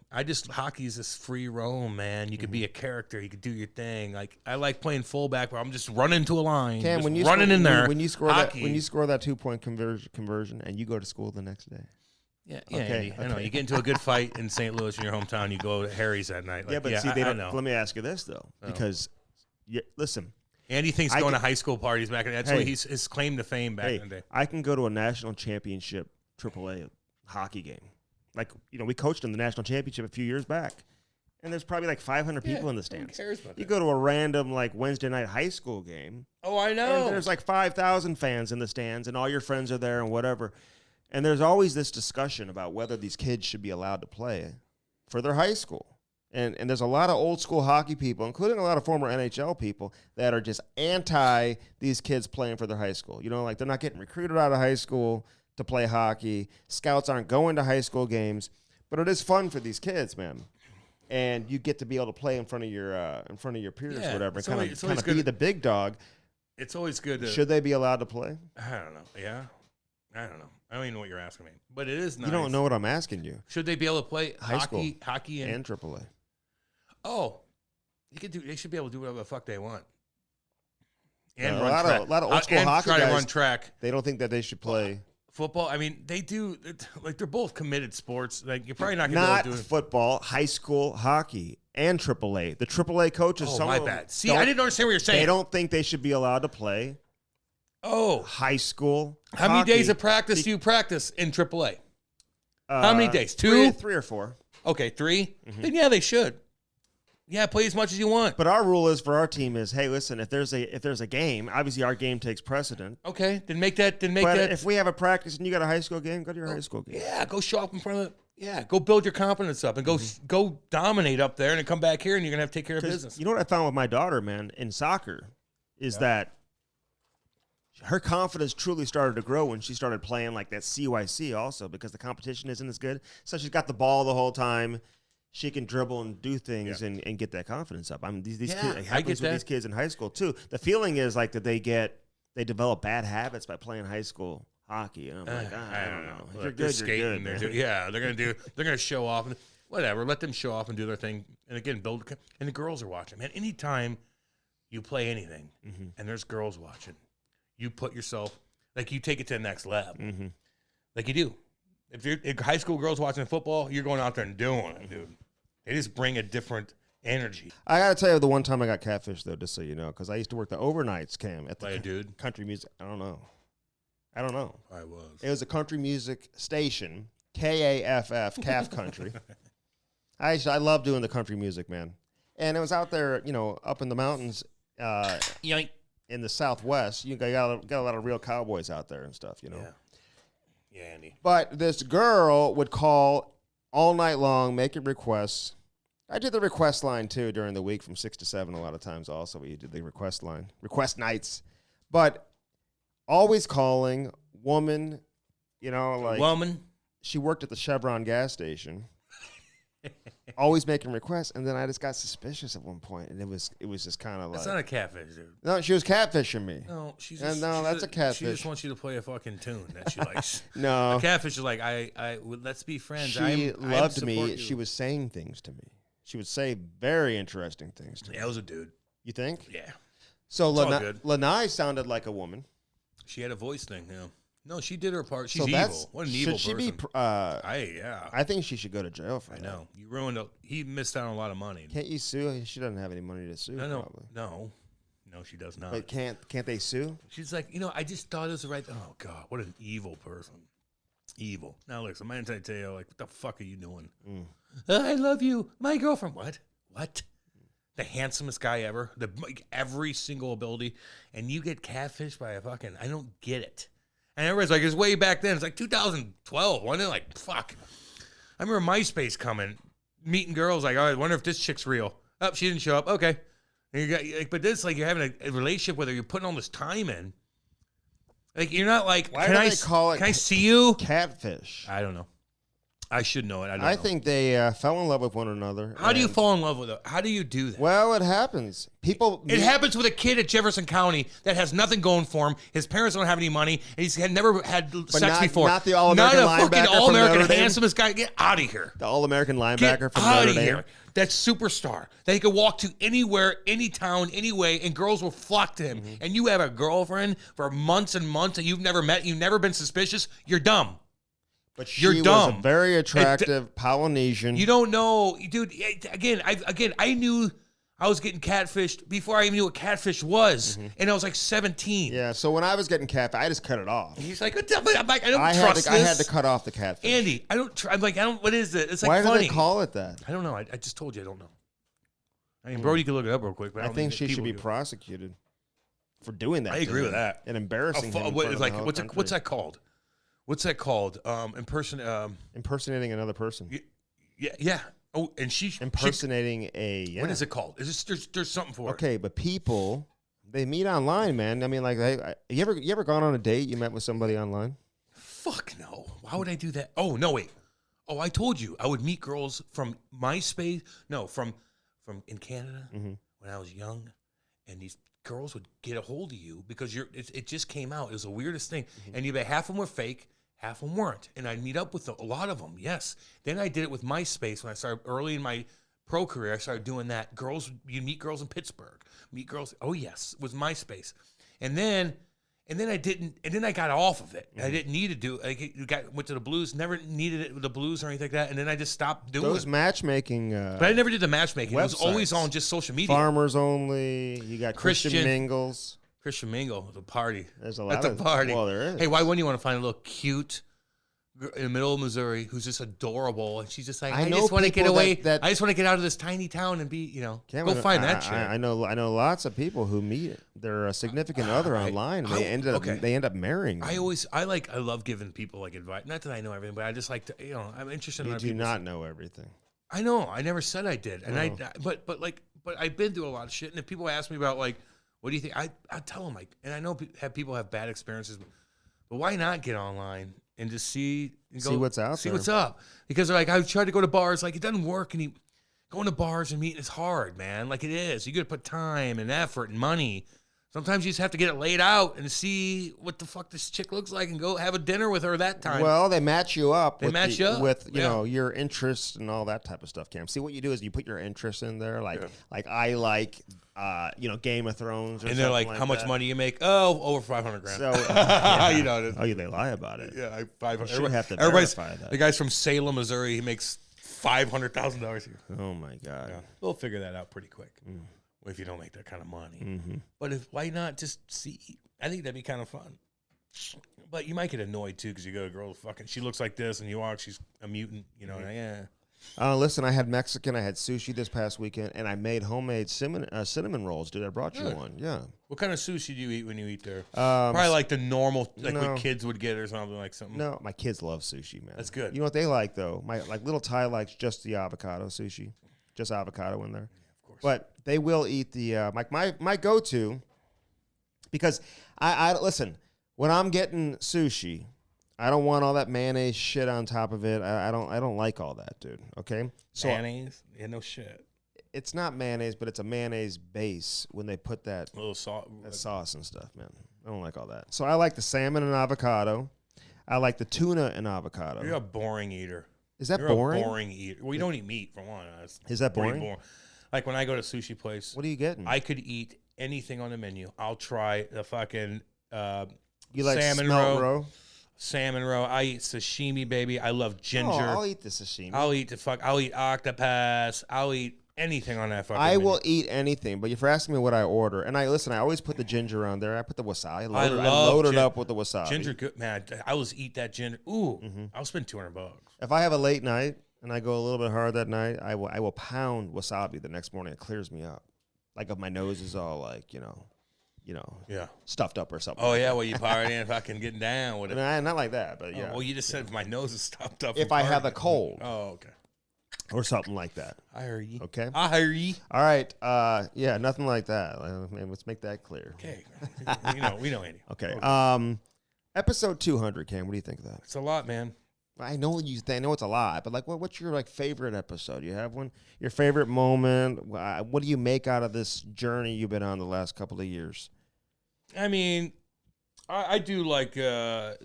Speaker 2: Hockey is this free roam, man. You could be a character. You could do your thing. I like playing fullback where I'm just running to a line.
Speaker 1: Cam, when you score that 2-point conversion and you go to school the next day.
Speaker 2: Yeah, okay. I know. You get into a good fight in St. Louis in your hometown, you go to Harry's that night.
Speaker 1: They don't know. Let me ask you this, though, because, listen.
Speaker 2: Andy thinks going to high school parties back in the day. That's what his claim to fame back in the day.
Speaker 1: I can go to a national championship AAA hockey game. We coached in the national championship a few years back, and there's probably 500 people in the stands.
Speaker 2: Who cares about that?
Speaker 1: You go to a random Wednesday night high school game.
Speaker 2: Oh, I know.
Speaker 1: And there's 5,000 fans in the stands, and all your friends are there and whatever. And there's always this discussion about whether these kids should be allowed to play for their high school. And there's a lot of old school hockey people, including a lot of former NHL people, that are just anti these kids playing for their high school. They're not getting recruited out of high school to play hockey. Scouts aren't going to high school games, but it is fun for these kids, man. And you get to be able to play in front of your peers, or whatever, and kind of be the big dog.
Speaker 2: It's always good.
Speaker 1: Should they be allowed to play?
Speaker 2: I don't know. Yeah, I don't know. I don't even know what you're asking me, but it is nice.
Speaker 1: You don't know what I'm asking you.
Speaker 2: Should they be able to play hockey
Speaker 1: and AAA?
Speaker 2: Oh, they should be able to do whatever the fuck they want.
Speaker 1: And a lot of old school hockey guys run track. They don't think that they should play
Speaker 2: football. I mean, they do. They're both committed sports. You're probably not going to be able to do it.
Speaker 1: Football, high school hockey, and AAA. The AAA coaches.
Speaker 2: Oh, my bad. See, I didn't understand what you're saying.
Speaker 1: They don't think they should be allowed to play.
Speaker 2: Oh,
Speaker 1: high school.
Speaker 2: How many days of practice do you practice in AAA? How many days? 2?
Speaker 1: 3 or 4.
Speaker 2: Okay, 3. Then yeah, they should. Yeah, play as much as you want.
Speaker 1: But our rule is for our team is, hey, listen, if there's a game, obviously our game takes precedent.
Speaker 2: Okay, then make that.
Speaker 1: But if we have a practice and you got a high school game, go to your high school game.
Speaker 2: Yeah, go show up in front of it. Yeah, go build your confidence up and go dominate up there and then come back here and you're gonna have to take care of business.
Speaker 1: You know what I found with my daughter, man, in soccer, is that her confidence truly started to grow when she started playing that CYC also, because the competition isn't as good. So she's got the ball the whole time. She can dribble and do things and get that confidence up. I mean, these kids, it happens with these kids in high school too. The feeling is that they develop bad habits by playing high school hockey. And I'm like, I don't know. If
Speaker 2: Look,
Speaker 1: you're
Speaker 2: they're
Speaker 1: good,
Speaker 2: skating.
Speaker 1: you're good.
Speaker 2: They're gonna show off and whatever. Let them show off and do their thing. And again, and the girls are watching. Man, anytime you play anything and there's girls watching, you put yourself like you take it to the next level, like you do. If high school girls watching football, you're going out there and doing it, dude. They just bring a different energy.
Speaker 1: I gotta tell you, the one time I got catfished though, just so you know, because I used to work the overnights, Cam, at the
Speaker 2: dude.
Speaker 1: Country music. I don't know. I
Speaker 2: was.
Speaker 1: It was a country music station, KAFF, Calf Country. I love doing the country music, man. And it was out there, up in the mountains, in the Southwest. You got a lot of real cowboys out there and stuff,
Speaker 2: Yeah, Andy.
Speaker 1: But this girl would call all night long, making requests. I did the request line, too, during the week from 6 to 7 a lot of times also. We did the request line, request nights. But always calling, woman,
Speaker 2: woman.
Speaker 1: She worked at the Chevron gas station. Always making requests, and then I just got suspicious at one point, and it was just kind of like...
Speaker 2: That's not a catfish, dude.
Speaker 1: No, she was catfishing me.
Speaker 2: No,
Speaker 1: that's a catfish.
Speaker 2: She just wants you to play a fucking tune that she likes.
Speaker 1: No.
Speaker 2: A catfish is like, let's be friends.
Speaker 1: She loved me. She was saying things to me. She would say very interesting things to me.
Speaker 2: Yeah, it was a dude.
Speaker 1: You think?
Speaker 2: Yeah.
Speaker 1: So Lanai sounded like a woman.
Speaker 2: She had a voice thing, yeah. No, she did her part. She's
Speaker 1: evil.
Speaker 2: What an evil person.
Speaker 1: Should she be? I think she should go to jail for that.
Speaker 2: I know. You ruined he missed out on a lot of money.
Speaker 1: Can't you sue? She doesn't have any money to sue. Probably.
Speaker 2: No, she does not.
Speaker 1: But can't they sue?
Speaker 2: She's like, I just thought it was the right. Oh God, what an evil person. Evil. Now listen, my entire tell you, like, what the fuck are you doing? I love you, my girlfriend. What? The handsomest guy ever. Every single ability, and you get catfished by a fucking. I don't get it. And everybody's like, it's way back then. It's like 2012. Wasn't it? Like, fuck. I remember MySpace coming, meeting girls. Like, I wonder if this chick's real. Oh, she didn't show up. Okay. And but this, like, you're having a relationship with her. You're putting all this time in. Like, you're not like,
Speaker 1: can I
Speaker 2: see you?
Speaker 1: Catfish.
Speaker 2: I don't know. I should know it.
Speaker 1: I think they fell in love with one another.
Speaker 2: How do you fall in love with her? How do you do that?
Speaker 1: Well, it happens. It
Speaker 2: happens with a kid at Jefferson County that has nothing going for him. His parents don't have any money. And he's never had sex before.
Speaker 1: Not the All-American linebacker.
Speaker 2: Not a fucking All-American handsomest guy. Get out of here.
Speaker 1: The All-American linebacker from Notre Dame. Get out of here.
Speaker 2: That superstar that he could walk to anywhere, any town, any way, and girls will flock to him. And you have a girlfriend for months and months that you've never met. You've never been suspicious. You're dumb.
Speaker 1: But she was a very attractive Polynesian.
Speaker 2: You don't know, dude. I knew I was getting catfished before I even knew what catfish was, and I was like 17.
Speaker 1: Yeah. So when I was getting catfished, I just cut it off.
Speaker 2: And he's like, I don't trust this.
Speaker 1: I had to cut off the catfish.
Speaker 2: Andy, I'm like, what is it? It's like
Speaker 1: Why
Speaker 2: funny.
Speaker 1: do they call it that?
Speaker 2: I don't know. I just told you I don't know. I mean, Brody, you can look it up real quick. But
Speaker 1: I think she should be prosecuted for doing that.
Speaker 2: I agree with that.
Speaker 1: And embarrassing him.
Speaker 2: What's that called? What's that called?
Speaker 1: Impersonating another person.
Speaker 2: Yeah. Oh, and
Speaker 1: impersonating
Speaker 2: What is it called? There's something for it.
Speaker 1: Okay, but people, they meet online, man. I mean, like, you ever gone on a date? You met with somebody online?
Speaker 2: Fuck no. Why would I do that? Oh no, wait. Oh, I told you I would meet girls from MySpace. No, from in Canada when I was young, and these girls would get a hold of you because it just came out. It was the weirdest thing. And half of them were fake, half of them weren't. And I'd meet up with a lot of them, yes. Then I did it with MySpace when I started early in my pro career. I started doing that. You meet girls in Pittsburgh. Meet girls. Oh, yes. It was MySpace. And then I didn't. And then I got off of it. I didn't need to do. Went to the blues. Never needed it with the blues or anything like that. And then I just stopped doing
Speaker 1: those matchmaking.
Speaker 2: But I never did the matchmaking.
Speaker 1: Websites.
Speaker 2: It was always on just social media.
Speaker 1: Farmers Only. You got Christian Mingles.
Speaker 2: Christian Mingle was a party.
Speaker 1: There's a lot.
Speaker 2: That's a party.
Speaker 1: Well, there is.
Speaker 2: Hey, why wouldn't you want to find a little cute girl in the middle of Missouri who's just adorable, and she's just like, I just want to get away. I just want to get out of this tiny town and be, go find that chick.
Speaker 1: I know lots of people who meet their significant other online. And they end up marrying them.
Speaker 2: I love giving people like advice. Not that I know everything, but I just like to, I'm interested in other people.
Speaker 1: You do not know everything.
Speaker 2: I know. I never said I did, and but I've been through a lot of shit. And if people ask me about like, what do you think? I tell them like, and I know people have bad experiences, but why not get online and just see
Speaker 1: what's out there.
Speaker 2: See what's up. Because they're like, I tried to go to bars, like it doesn't work, and going to bars and meeting is hard, man. Like it is. You got to put time and effort and money. Sometimes you just have to get it laid out and see what the fuck this chick looks like and go have a dinner with her that time.
Speaker 1: Well, they match you up.
Speaker 2: They match you up
Speaker 1: with you know your interests and all that type of stuff, Cam. See, what you do is you put your interests in there, like I like Game of Thrones,
Speaker 2: and they're like, how much money you make? Oh, over $500,000.
Speaker 1: So
Speaker 2: you know,
Speaker 1: oh, they lie about it.
Speaker 2: Yeah, 500.
Speaker 1: You have to verify that.
Speaker 2: The guy's from Salem, Missouri. He makes $500,000 a year.
Speaker 1: Oh my God.
Speaker 2: Yeah. We'll figure that out pretty quick. If you don't make that kind of money. But why not just see? I think that'd be kind of fun. But you might get annoyed too because you go, girl, fucking, she looks like this, and you walk, she's a mutant. You know,
Speaker 1: Listen, I had Mexican, I had sushi this past weekend, and I made homemade cinnamon rolls. Dude, I brought you one. Yeah.
Speaker 2: What kind of sushi do you eat when you eat there? Probably like the normal, like what kids would get or something like something.
Speaker 1: No, my kids love sushi, man.
Speaker 2: That's good.
Speaker 1: You know what they like though? My little Ty likes just the avocado sushi, just avocado in there. But they will eat the my go-to, because I listen, when I'm getting sushi, I don't want all that mayonnaise shit on top of it. I don't like all that, dude. Okay, so
Speaker 2: mayonnaise, yeah, no shit.
Speaker 1: It's not mayonnaise, but it's a mayonnaise base when they put that
Speaker 2: little
Speaker 1: sauce and stuff, man. I don't like all that. So I like the salmon and avocado. I like the tuna and avocado.
Speaker 2: You're a boring eater.
Speaker 1: Is that
Speaker 2: You're
Speaker 1: boring?
Speaker 2: A boring eater. Well, you don't eat meat for one.
Speaker 1: Is that boring?
Speaker 2: Like when I go to sushi place,
Speaker 1: what are you getting?
Speaker 2: I could eat anything on the menu. I'll try the fucking
Speaker 1: you like
Speaker 2: salmon
Speaker 1: roe?
Speaker 2: Salmon roe. I eat sashimi, baby. I love ginger.
Speaker 1: Oh, I'll eat the sashimi.
Speaker 2: I'll eat octopus. I'll eat anything on that fucking menu.
Speaker 1: will eat anything, but if you're asking me what I order, and I always put the ginger on there. I put the wasabi. I load it up with the wasabi.
Speaker 2: Ginger, good man. I always eat that ginger. Ooh, I'll spend $200.
Speaker 1: If I have a late night and I go a little bit hard that night, I will pound wasabi the next morning. It clears me up. Like if my nose is all like, stuffed up or something.
Speaker 2: Oh, yeah, well, you partying, fucking getting down with it.
Speaker 1: Not like that, but yeah.
Speaker 2: Well, you just said my nose is stuffed up.
Speaker 1: If I have a cold.
Speaker 2: Oh, okay.
Speaker 1: Or something like that.
Speaker 2: I hear you.
Speaker 1: Okay?
Speaker 2: I hear you.
Speaker 1: All right. Yeah, nothing like that. Let's make that clear.
Speaker 2: Okay. we know Andy.
Speaker 1: Okay. Episode 200, Cam, what do you think of that?
Speaker 2: It's a lot, man.
Speaker 1: I know I know it's a lot, but like, what's your favorite episode? You have one? Your favorite moment? What do you make out of this journey you've been on the last couple of years?
Speaker 2: I mean, I do like. Why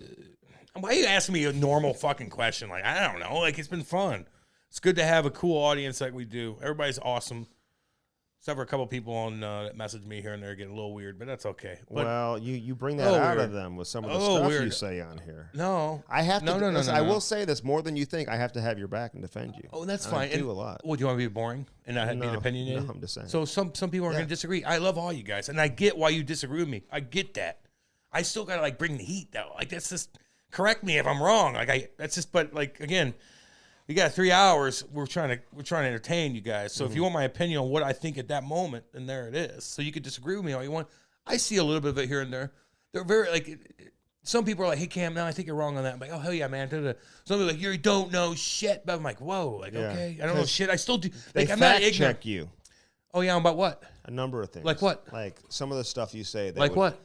Speaker 2: are you asking me a normal fucking question? Like, I don't know. Like, it's been fun. It's good to have a cool audience like we do. Everybody's awesome. Except for a couple people on that message me here and there getting a little weird, but that's okay. But,
Speaker 1: well, you bring that out of them with some of the stuff you say on here.
Speaker 2: No.
Speaker 1: I have to. No. I will say this more than you think. I have to have your back and defend you.
Speaker 2: Oh, that's fine.
Speaker 1: I do a lot.
Speaker 2: Well, do you want to be boring and not be opinionated?
Speaker 1: No, I'm just saying.
Speaker 2: So some people are going to disagree. I love all you guys, and I get why you disagree with me. I get that. I still got to bring the heat though. Like that's just correct me if I'm wrong. But again. We got 3 hours. We're trying to entertain you guys. So if you want my opinion on what I think at that moment, then there it is. So you can disagree with me all you want. I see a little bit of it here and there. They're very some people are like, "Hey Cam, no, I think you're wrong on that." I'm like, "Oh hell yeah, man!" Some people are like, "You don't know shit," but I'm like, "Whoa, okay, I don't know shit. I still do."
Speaker 1: They
Speaker 2: I'm not
Speaker 1: fact check you.
Speaker 2: Oh yeah, about what?
Speaker 1: A number of things.
Speaker 2: Like what?
Speaker 1: Like some of the stuff you say.
Speaker 2: What?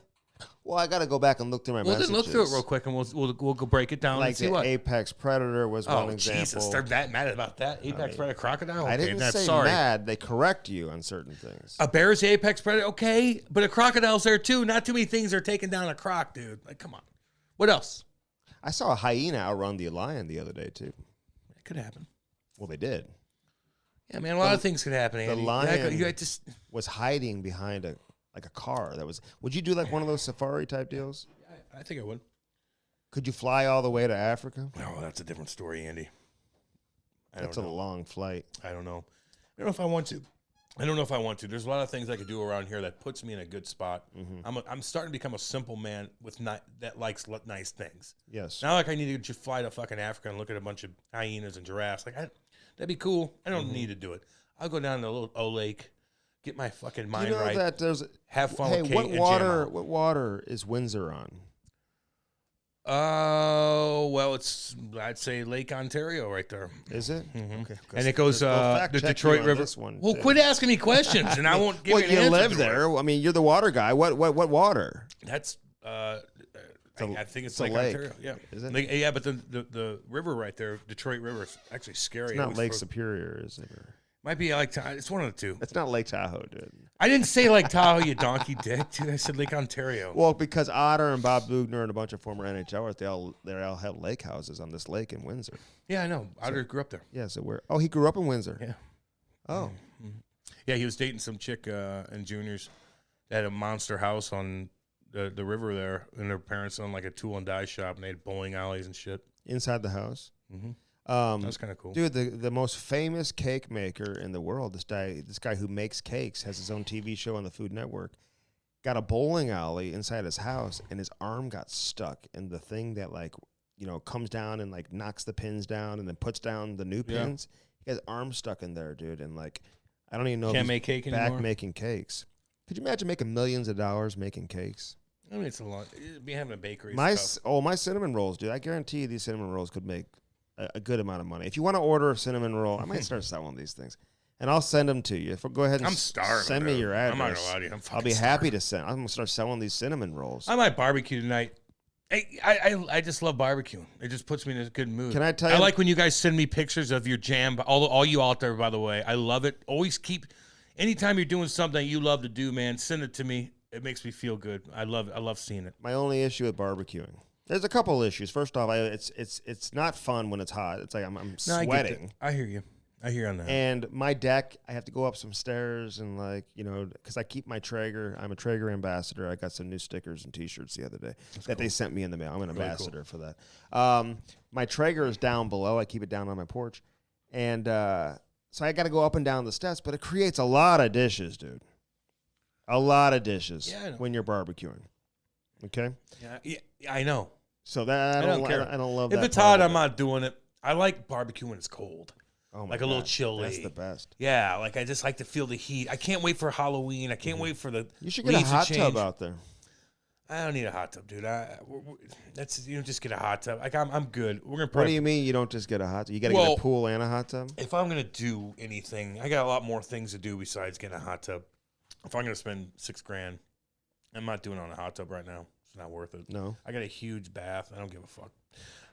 Speaker 1: Well, I got to go back and look through my messages.
Speaker 2: Then look through it real quick, and we'll go break it down
Speaker 1: like
Speaker 2: and see
Speaker 1: the
Speaker 2: what.
Speaker 1: Apex Predator was one example.
Speaker 2: Oh Jesus, they're that mad about that Apex Predator crocodile. Okay,
Speaker 1: I didn't say mad. They correct you on certain things.
Speaker 2: A bear's the Apex Predator, okay, but a crocodile's there too. Not too many things are taking down a croc, dude. Like, come on. What else?
Speaker 1: I saw a hyena outrun the lion the other day too.
Speaker 2: It could happen.
Speaker 1: Well, they did.
Speaker 2: Yeah, man. A lot of things could happen. Andy.
Speaker 1: The lion was hiding behind a car that was. Would you do one of those safari type deals?
Speaker 2: I think I would.
Speaker 1: Could you fly all the way to Africa?
Speaker 2: No, that's a different story, Andy.
Speaker 1: That's a long flight.
Speaker 2: I don't know. I don't know if I want to. There's a lot of things I could do around here that puts me in a good spot. Mm-hmm. I'm starting to become a simple man that likes nice things.
Speaker 1: Yes.
Speaker 2: Now, I need to just fly to fucking Africa and look at a bunch of hyenas and giraffes. That'd be cool. I don't need to do it. I'll go down to the little lake. Get my fucking mind right.
Speaker 1: That there's
Speaker 2: have fun with Kate
Speaker 1: what
Speaker 2: and
Speaker 1: water? What water is Windsor on?
Speaker 2: Oh, well, I'd say Lake Ontario right there.
Speaker 1: Is it?
Speaker 2: Mm-hmm.
Speaker 1: Okay.
Speaker 2: And it goes the Detroit River. Well, quit asking me questions, and I won't give you an answer.
Speaker 1: You live there. I mean, you're the water guy. What water?
Speaker 2: That's I think it's Lake
Speaker 1: lake.
Speaker 2: Ontario. Yeah.
Speaker 1: Is it?
Speaker 2: Yeah, but the river right there, Detroit River, is actually scary.
Speaker 1: It's not Lake Superior, is it?
Speaker 2: Might be Lake Tahoe. It's one of the two.
Speaker 1: It's not Lake Tahoe, dude.
Speaker 2: I didn't say Lake Tahoe, you donkey dick, dude. I said Lake Ontario.
Speaker 1: Well, because Otter and Bob Bugner and a bunch of former NHLers, they all have lake houses on this lake in Windsor.
Speaker 2: Yeah, I know. Otter grew up there.
Speaker 1: Yeah, so he grew up in Windsor.
Speaker 2: Yeah.
Speaker 1: Oh.
Speaker 2: Mm-hmm. Yeah, he was dating some chick in juniors that had a monster house on the river there, and their parents owned like a tool and die shop, and they had bowling alleys and shit.
Speaker 1: Inside the house?
Speaker 2: Mm-hmm. That's kind of cool.
Speaker 1: Dude, the most famous cake maker in the world, this guy who makes cakes, has his own TV show on the Food Network, got a bowling alley inside his house, and his arm got stuck in the thing that, like, you know, comes down and, like, knocks the pins down and then puts down the new pins. He has arm stuck in there, dude, and, like, I don't even know
Speaker 2: Can't
Speaker 1: if
Speaker 2: make cake anymore?
Speaker 1: back making cakes. Could you imagine making millions of dollars making cakes?
Speaker 2: I mean, it's a lot. It'd be having a bakery.
Speaker 1: My
Speaker 2: stuff.
Speaker 1: cinnamon rolls, dude. I guarantee you these cinnamon rolls could make a good amount of money. If you want to order a cinnamon roll, I might start selling these things, and I'll send them to you. Go ahead and
Speaker 2: I'm starving,
Speaker 1: send me your address.
Speaker 2: I'm not gonna lie to you.
Speaker 1: I'll be happy to send. I'm gonna start selling these cinnamon rolls.
Speaker 2: I might barbecue tonight. I just love barbecuing. It just puts me in a good mood.
Speaker 1: Can I tell you?
Speaker 2: I like when you guys send me pictures of your jam. All you out there, by the way, I love it. Always anytime you're doing something you love to do, man, send it to me. It makes me feel good. I love it. I love seeing it.
Speaker 1: My only issue with barbecuing. There's a couple issues. First off, it's not fun when it's hot. It's like I'm sweating.
Speaker 2: I hear you. I hear you on that.
Speaker 1: And my deck, I have to go up some stairs and, like, you know, because I keep my Traeger. I'm a Traeger ambassador. I got some new stickers and T-shirts the other day that they sent me in the mail. I'm an ambassador for that. My Traeger is down below. I keep it down on my porch, and so I got to go up and down the steps. But it creates a lot of dishes, dude. A lot of dishes when you're barbecuing. Okay.
Speaker 2: Yeah, I know.
Speaker 1: So that I don't care. I don't love.
Speaker 2: If
Speaker 1: that
Speaker 2: it's hot, I'm not doing it. I like barbecue when it's cold.
Speaker 1: Oh my
Speaker 2: like
Speaker 1: God.
Speaker 2: a little chilly.
Speaker 1: That's the best.
Speaker 2: Yeah, like I just like to feel the heat. I can't wait for Halloween. I can't wait for the.
Speaker 1: You should get a hot tub out there.
Speaker 2: I don't need a hot tub, dude. That's you don't just get a hot tub. Like I'm good. We're gonna.
Speaker 1: What do you mean you don't just get a hot tub? You got to get a pool and a hot tub.
Speaker 2: If I'm gonna do anything, I got a lot more things to do besides getting a hot tub. If I'm gonna spend $6,000, I'm not doing it on a hot tub right now. It's not worth it.
Speaker 1: No.
Speaker 2: I got a huge bath. I don't give a fuck.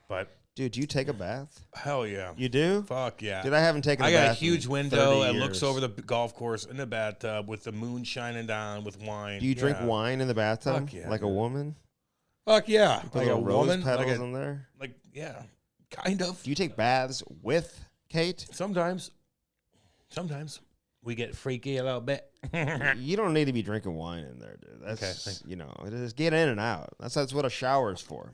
Speaker 2: But
Speaker 1: dude, do you take a bath?
Speaker 2: Hell yeah.
Speaker 1: You do?
Speaker 2: Fuck yeah.
Speaker 1: Dude, I haven't taken a bath.
Speaker 2: I got a huge window that
Speaker 1: years.
Speaker 2: looks over the golf course in the bathtub with the moon shining down with wine.
Speaker 1: Do you drink wine in the bathtub?
Speaker 2: Fuck yeah,
Speaker 1: like a woman?
Speaker 2: Fuck yeah.
Speaker 1: Like a rose woman, petals in there?
Speaker 2: Like, yeah. Kind of.
Speaker 1: Do you take baths with Kate?
Speaker 2: Sometimes. We get freaky a little bit.
Speaker 1: You don't need to be drinking wine in there, dude. That's, you know, just get in and out. That's what a shower's for.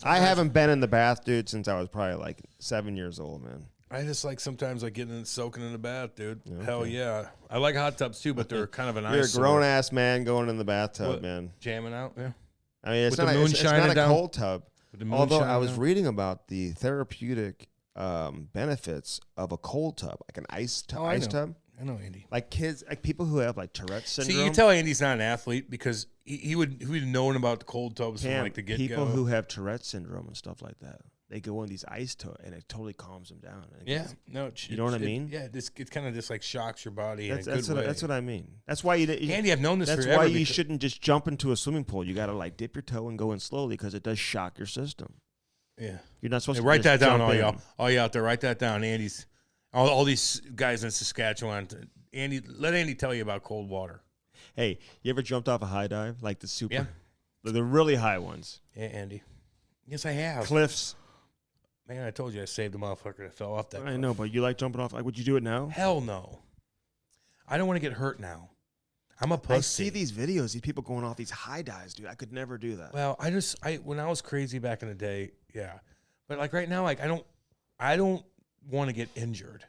Speaker 1: I haven't been in the bath, dude, since I was probably like 7 years old, man.
Speaker 2: I just like sometimes like getting soaking in the bath, dude. Okay. Hell yeah. I like hot tubs too, but they're kind of an eyesore.
Speaker 1: You're a grown-ass man going in the bathtub, man.
Speaker 2: Jamming out, yeah.
Speaker 1: I mean, it's not a cold tub. Although I was reading about the therapeutic benefits of a cold tub, like an ice tub.
Speaker 2: I know, Andy.
Speaker 1: Like kids, like people who have like Tourette's syndrome.
Speaker 2: See, you tell Andy's not an athlete because he would have known about the cold tubs from like the get-go.
Speaker 1: People who have Tourette's syndrome and stuff like that, they go in these ice tubs and it totally calms them down. You know what I mean?
Speaker 2: Yeah, it kind of just like shocks your body
Speaker 1: in a
Speaker 2: good way.
Speaker 1: That's what I mean. That's why
Speaker 2: Andy, I've known this forever.
Speaker 1: That's why you shouldn't just jump into a swimming pool. You got to like dip your toe and go in slowly because it does shock your system.
Speaker 2: Yeah,
Speaker 1: you're not supposed to
Speaker 2: write that down, all y'all. All you out there, write that down. Andy's all these guys in Saskatchewan. Andy, let Andy tell you about cold water.
Speaker 1: Hey, you ever jumped off a high dive? Like the really high ones.
Speaker 2: Yeah, Andy. Yes, I have.
Speaker 1: Cliffs.
Speaker 2: Man, I told you I saved a motherfucker that fell off that cliff.
Speaker 1: I know, but you like jumping off. Like, would you do it now?
Speaker 2: Hell no. I don't want to get hurt now. I'm a pussy.
Speaker 1: I see these videos, these people going off these high dives, dude. I could never do that.
Speaker 2: Well, when I was crazy back in the day, yeah. But like right now, like I don't want to get injured.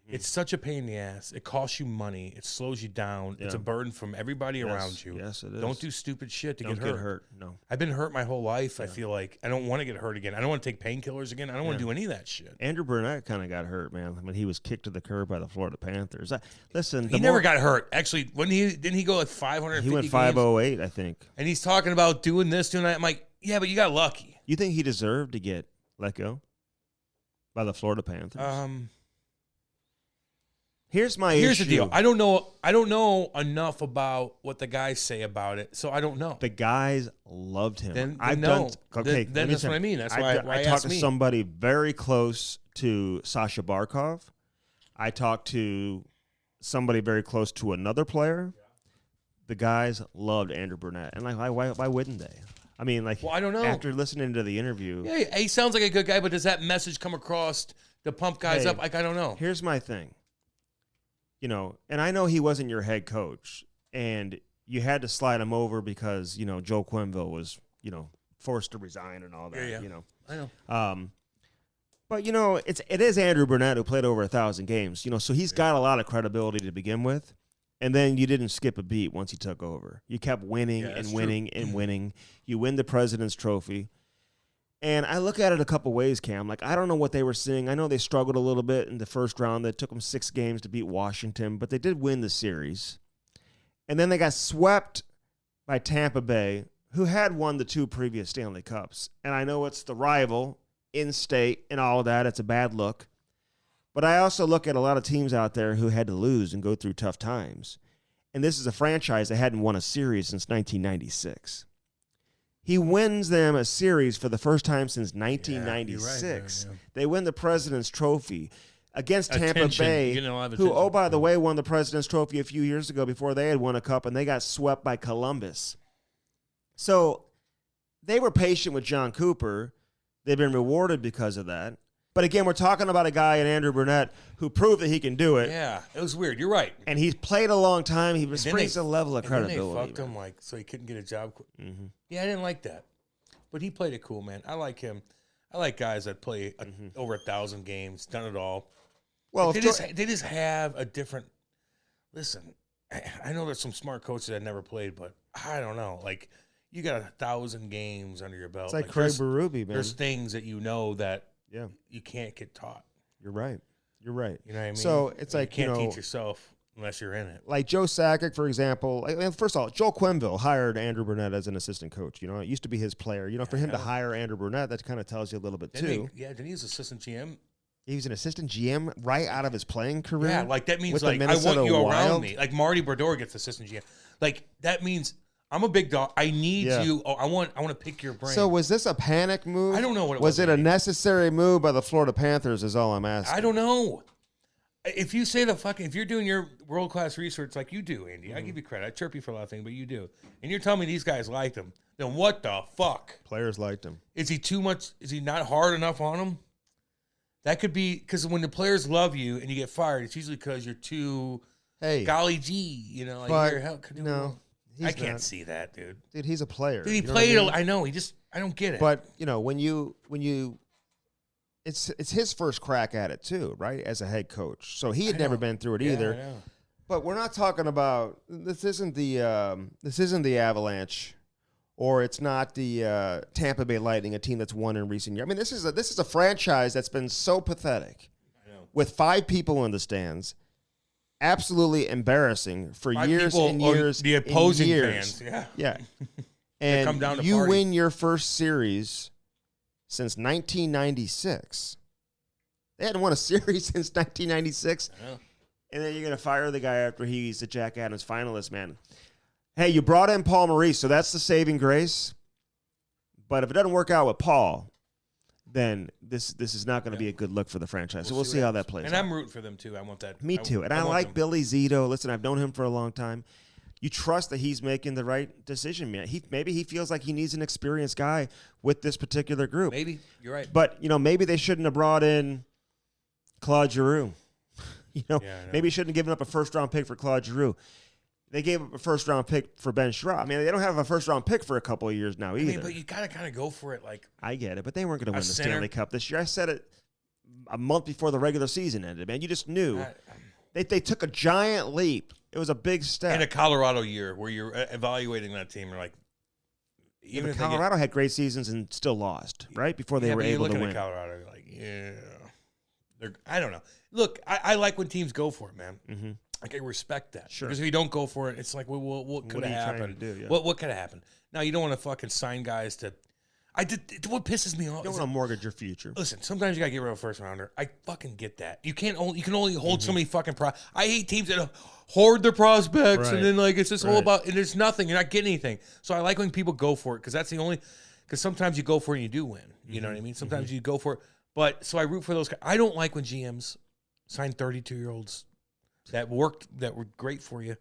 Speaker 2: It's such a pain in the ass. It costs you money. It slows you down. Yeah. It's a burden from everybody around you.
Speaker 1: Yes, it is.
Speaker 2: Don't do stupid shit to get hurt.
Speaker 1: No.
Speaker 2: I've been hurt my whole life. Yeah. I feel like I don't want to get hurt again. I don't want to take painkillers again. I don't want to do any of that shit.
Speaker 1: Andrew Brunette kind of got hurt, man, when he was kicked to the curb by the Florida Panthers.
Speaker 2: He never got hurt. Actually, didn't he go like 550
Speaker 1: He went 508, I think.
Speaker 2: And he's talking about doing this, doing that. I'm like, yeah, but you got lucky.
Speaker 1: You think he deserved to get let go by the Florida Panthers? Here's
Speaker 2: the deal. I don't know enough about what the guys say about it, so I don't know.
Speaker 1: The guys loved him.
Speaker 2: Then that's what I mean. That's why I
Speaker 1: talked to somebody very close to Sasha Barkov. I talked to somebody very close to another player, the guys loved Andrew Brunette. And like, why wouldn't they? I mean, like,
Speaker 2: well, I don't know.
Speaker 1: After listening to the interview.
Speaker 2: Yeah, he sounds like a good guy, but does that message come across to pump guys up? Like, I don't know.
Speaker 1: Here's my thing. You know, and I know he wasn't your head coach, and you had to slide him over because, you know, Joel Quenneville was, you know, forced to resign and all that, you know.
Speaker 2: I know.
Speaker 1: But, you know, it is Andrew Brunette who played over 1,000 games, you know, so he's got a lot of credibility to begin with. And then you didn't skip a beat once he took over. You kept winning and winning and winning. You win the President's Trophy. And I look at it a couple ways, Cam. Like, I don't know what they were seeing. I know they struggled a little bit in the first round. It took them 6 games to beat Washington, but they did win the series. And then they got swept by Tampa Bay, who had won the 2 previous Stanley Cups. And I know it's the rival in-state and all of that. It's a bad look. But I also look at a lot of teams out there who had to lose and go through tough times. And this is a franchise that hadn't won a series since 1996. He wins them a series for the first time since 1996. Right, They win the President's Trophy against Tampa Bay, who, oh, by the way, won the President's Trophy a few years ago before they had won a cup, and they got swept by Columbus. So they were patient with John Cooper. They've been rewarded because of that. But again, we're talking about a guy in Andrew Brunette who proved that he can do it.
Speaker 2: Yeah, it was weird. You're right.
Speaker 1: And he's played a long time. He brings a level of credibility.
Speaker 2: And then they fucked him, like, so he couldn't get a job. Mm-hmm. Yeah, I didn't like that. But he played it cool, man. I like him. I like guys that play over 1,000 games, done it all. Well, they just have a different. Listen, I know there's some smart coaches that never played, but I don't know. Like, you got 1,000 games under your belt.
Speaker 1: It's like Craig Berube, man.
Speaker 2: There's things that you know that you can't get taught.
Speaker 1: You're right. You're right.
Speaker 2: You know what I mean?
Speaker 1: So it's like,
Speaker 2: you can't teach yourself unless you're in it.
Speaker 1: Like Joe Sakic, for example. First of all, Joel Quenneville hired Andrew Brunette as an assistant coach. You know, it used to be his player. You know, for him to hire Andrew Brunette, that kind of tells you a little bit too.
Speaker 2: Didn't he was assistant GM?
Speaker 1: He was an assistant GM right out of his playing career.
Speaker 2: Yeah, like that means like I want you around me. Like Marty Brodeur gets assistant GM. Like that means I'm a big dog. I need you. Oh, I want to pick your brain.
Speaker 1: So was this a panic move?
Speaker 2: I don't know what it
Speaker 1: was. Was it a necessary move by the Florida Panthers is all I'm asking.
Speaker 2: I don't know. If you say if you're doing your world-class research like you do, Andy, I give you credit. I chirp you for a lot of things, but you do. And you're telling me these guys liked him. Then what the fuck?
Speaker 1: Players liked him.
Speaker 2: Is he too much? Is he not hard enough on them? That could be because when the players love you and you get fired, it's usually because you're too golly gee, you know. Like I can't see that, dude.
Speaker 1: Dude, he's a player.
Speaker 2: Dude, he played. I know. I don't get it.
Speaker 1: But you know, when you, it's his first crack at it too, right? As a head coach, so he had never been through it either. I know. But we're not talking about this. Isn't the Avalanche, or it's not the Tampa Bay Lightning, a team that's won in recent years. I mean, this is a franchise that's been so pathetic, with 5 people in the stands. Absolutely embarrassing for years and years.
Speaker 2: The opposing fans,
Speaker 1: yeah. And
Speaker 2: come down to
Speaker 1: you
Speaker 2: party.
Speaker 1: win your first series since 1996. They hadn't won a series since 1996. And then you're going to fire the guy after he's a Jack Adams finalist, man. Hey, you brought in Paul Maurice, so that's the saving grace. But if it doesn't work out with Paul, then this is not going to be a good look for the franchise. So we'll see how that plays out.
Speaker 2: And I'm rooting for them, too. I want that.
Speaker 1: Me, too. And I like Billy Zito. Listen, I've known him for a long time. You trust that he's making the right decision, man. Maybe he feels like he needs an experienced guy with this particular group.
Speaker 2: Maybe. You're right.
Speaker 1: But, maybe they shouldn't have brought in Claude Giroux. Maybe shouldn't have given up a first-round pick for Claude Giroux. They gave up a first-round pick for Ben Schroeder. I mean, they don't have a first-round pick for a couple of years now either. I mean,
Speaker 2: but you got to kind of go for it. Like
Speaker 1: I get it, but they weren't going to win the Stanley Cup this year. I said it a month before the regular season ended, man. You just knew. They took a giant leap. It was a big step.
Speaker 2: In a Colorado year where you're evaluating that team, you're like,
Speaker 1: even if Colorado had great seasons and still lost, right? Before they were able to win.
Speaker 2: At Colorado, you're like, I don't know. Look, I like when teams go for it, man. Mm-hmm. Like, I respect that. Sure. Because if you don't go for it, it's like, what could have happened? What could have happened? Now, you don't want to fucking sign guys to... What pisses me off?
Speaker 1: You don't want to mortgage your future.
Speaker 2: Listen, sometimes you got to get rid of a first rounder. I fucking get that. You can only hold so many fucking... I hate teams that hoard their prospects and then, like, it's just all about... And there's nothing. You're not getting anything. So I like when people go for it because that's the only... Because sometimes you go for it and you do win. You know what I mean? Sometimes you go for it. But, so I root for those guys. I don't like when GMs sign 32-year-olds that worked, that were great for you,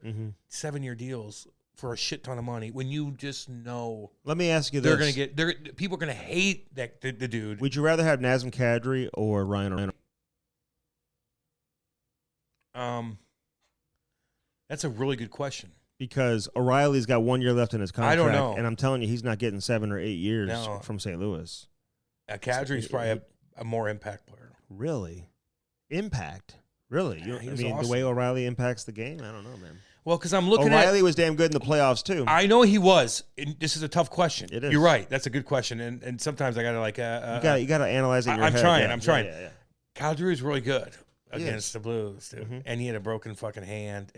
Speaker 2: 7-year deals for a shit ton of money when you just know.
Speaker 1: Let me ask you
Speaker 2: they're
Speaker 1: this.
Speaker 2: going to get, people are going to hate the dude.
Speaker 1: Would you rather have Nazem Kadri or Ryan O'Reilly?
Speaker 2: That's a really good question.
Speaker 1: Because O'Reilly's got 1 year left in his contract.
Speaker 2: I don't know.
Speaker 1: And I'm telling you, he's not getting 7 or 8 years
Speaker 2: No.
Speaker 1: from St. Louis.
Speaker 2: Kadri's probably a more impact player.
Speaker 1: Really? Impact? Really?
Speaker 2: He
Speaker 1: I
Speaker 2: was
Speaker 1: mean,
Speaker 2: awesome.
Speaker 1: the way O'Reilly impacts the game? I don't know, man.
Speaker 2: Well, because I'm looking
Speaker 1: O'Reilly was damn good in the playoffs, too.
Speaker 2: I know he was. And this is a tough question.
Speaker 1: It is.
Speaker 2: You're right. That's a good question. And sometimes I got to like...
Speaker 1: you got to analyze it in your head.
Speaker 2: I'm trying.
Speaker 1: Yeah.
Speaker 2: Kadri is really good
Speaker 1: He
Speaker 2: against
Speaker 1: is.
Speaker 2: the Blues, dude.
Speaker 1: Mhm.
Speaker 2: And he had a broken fucking hand.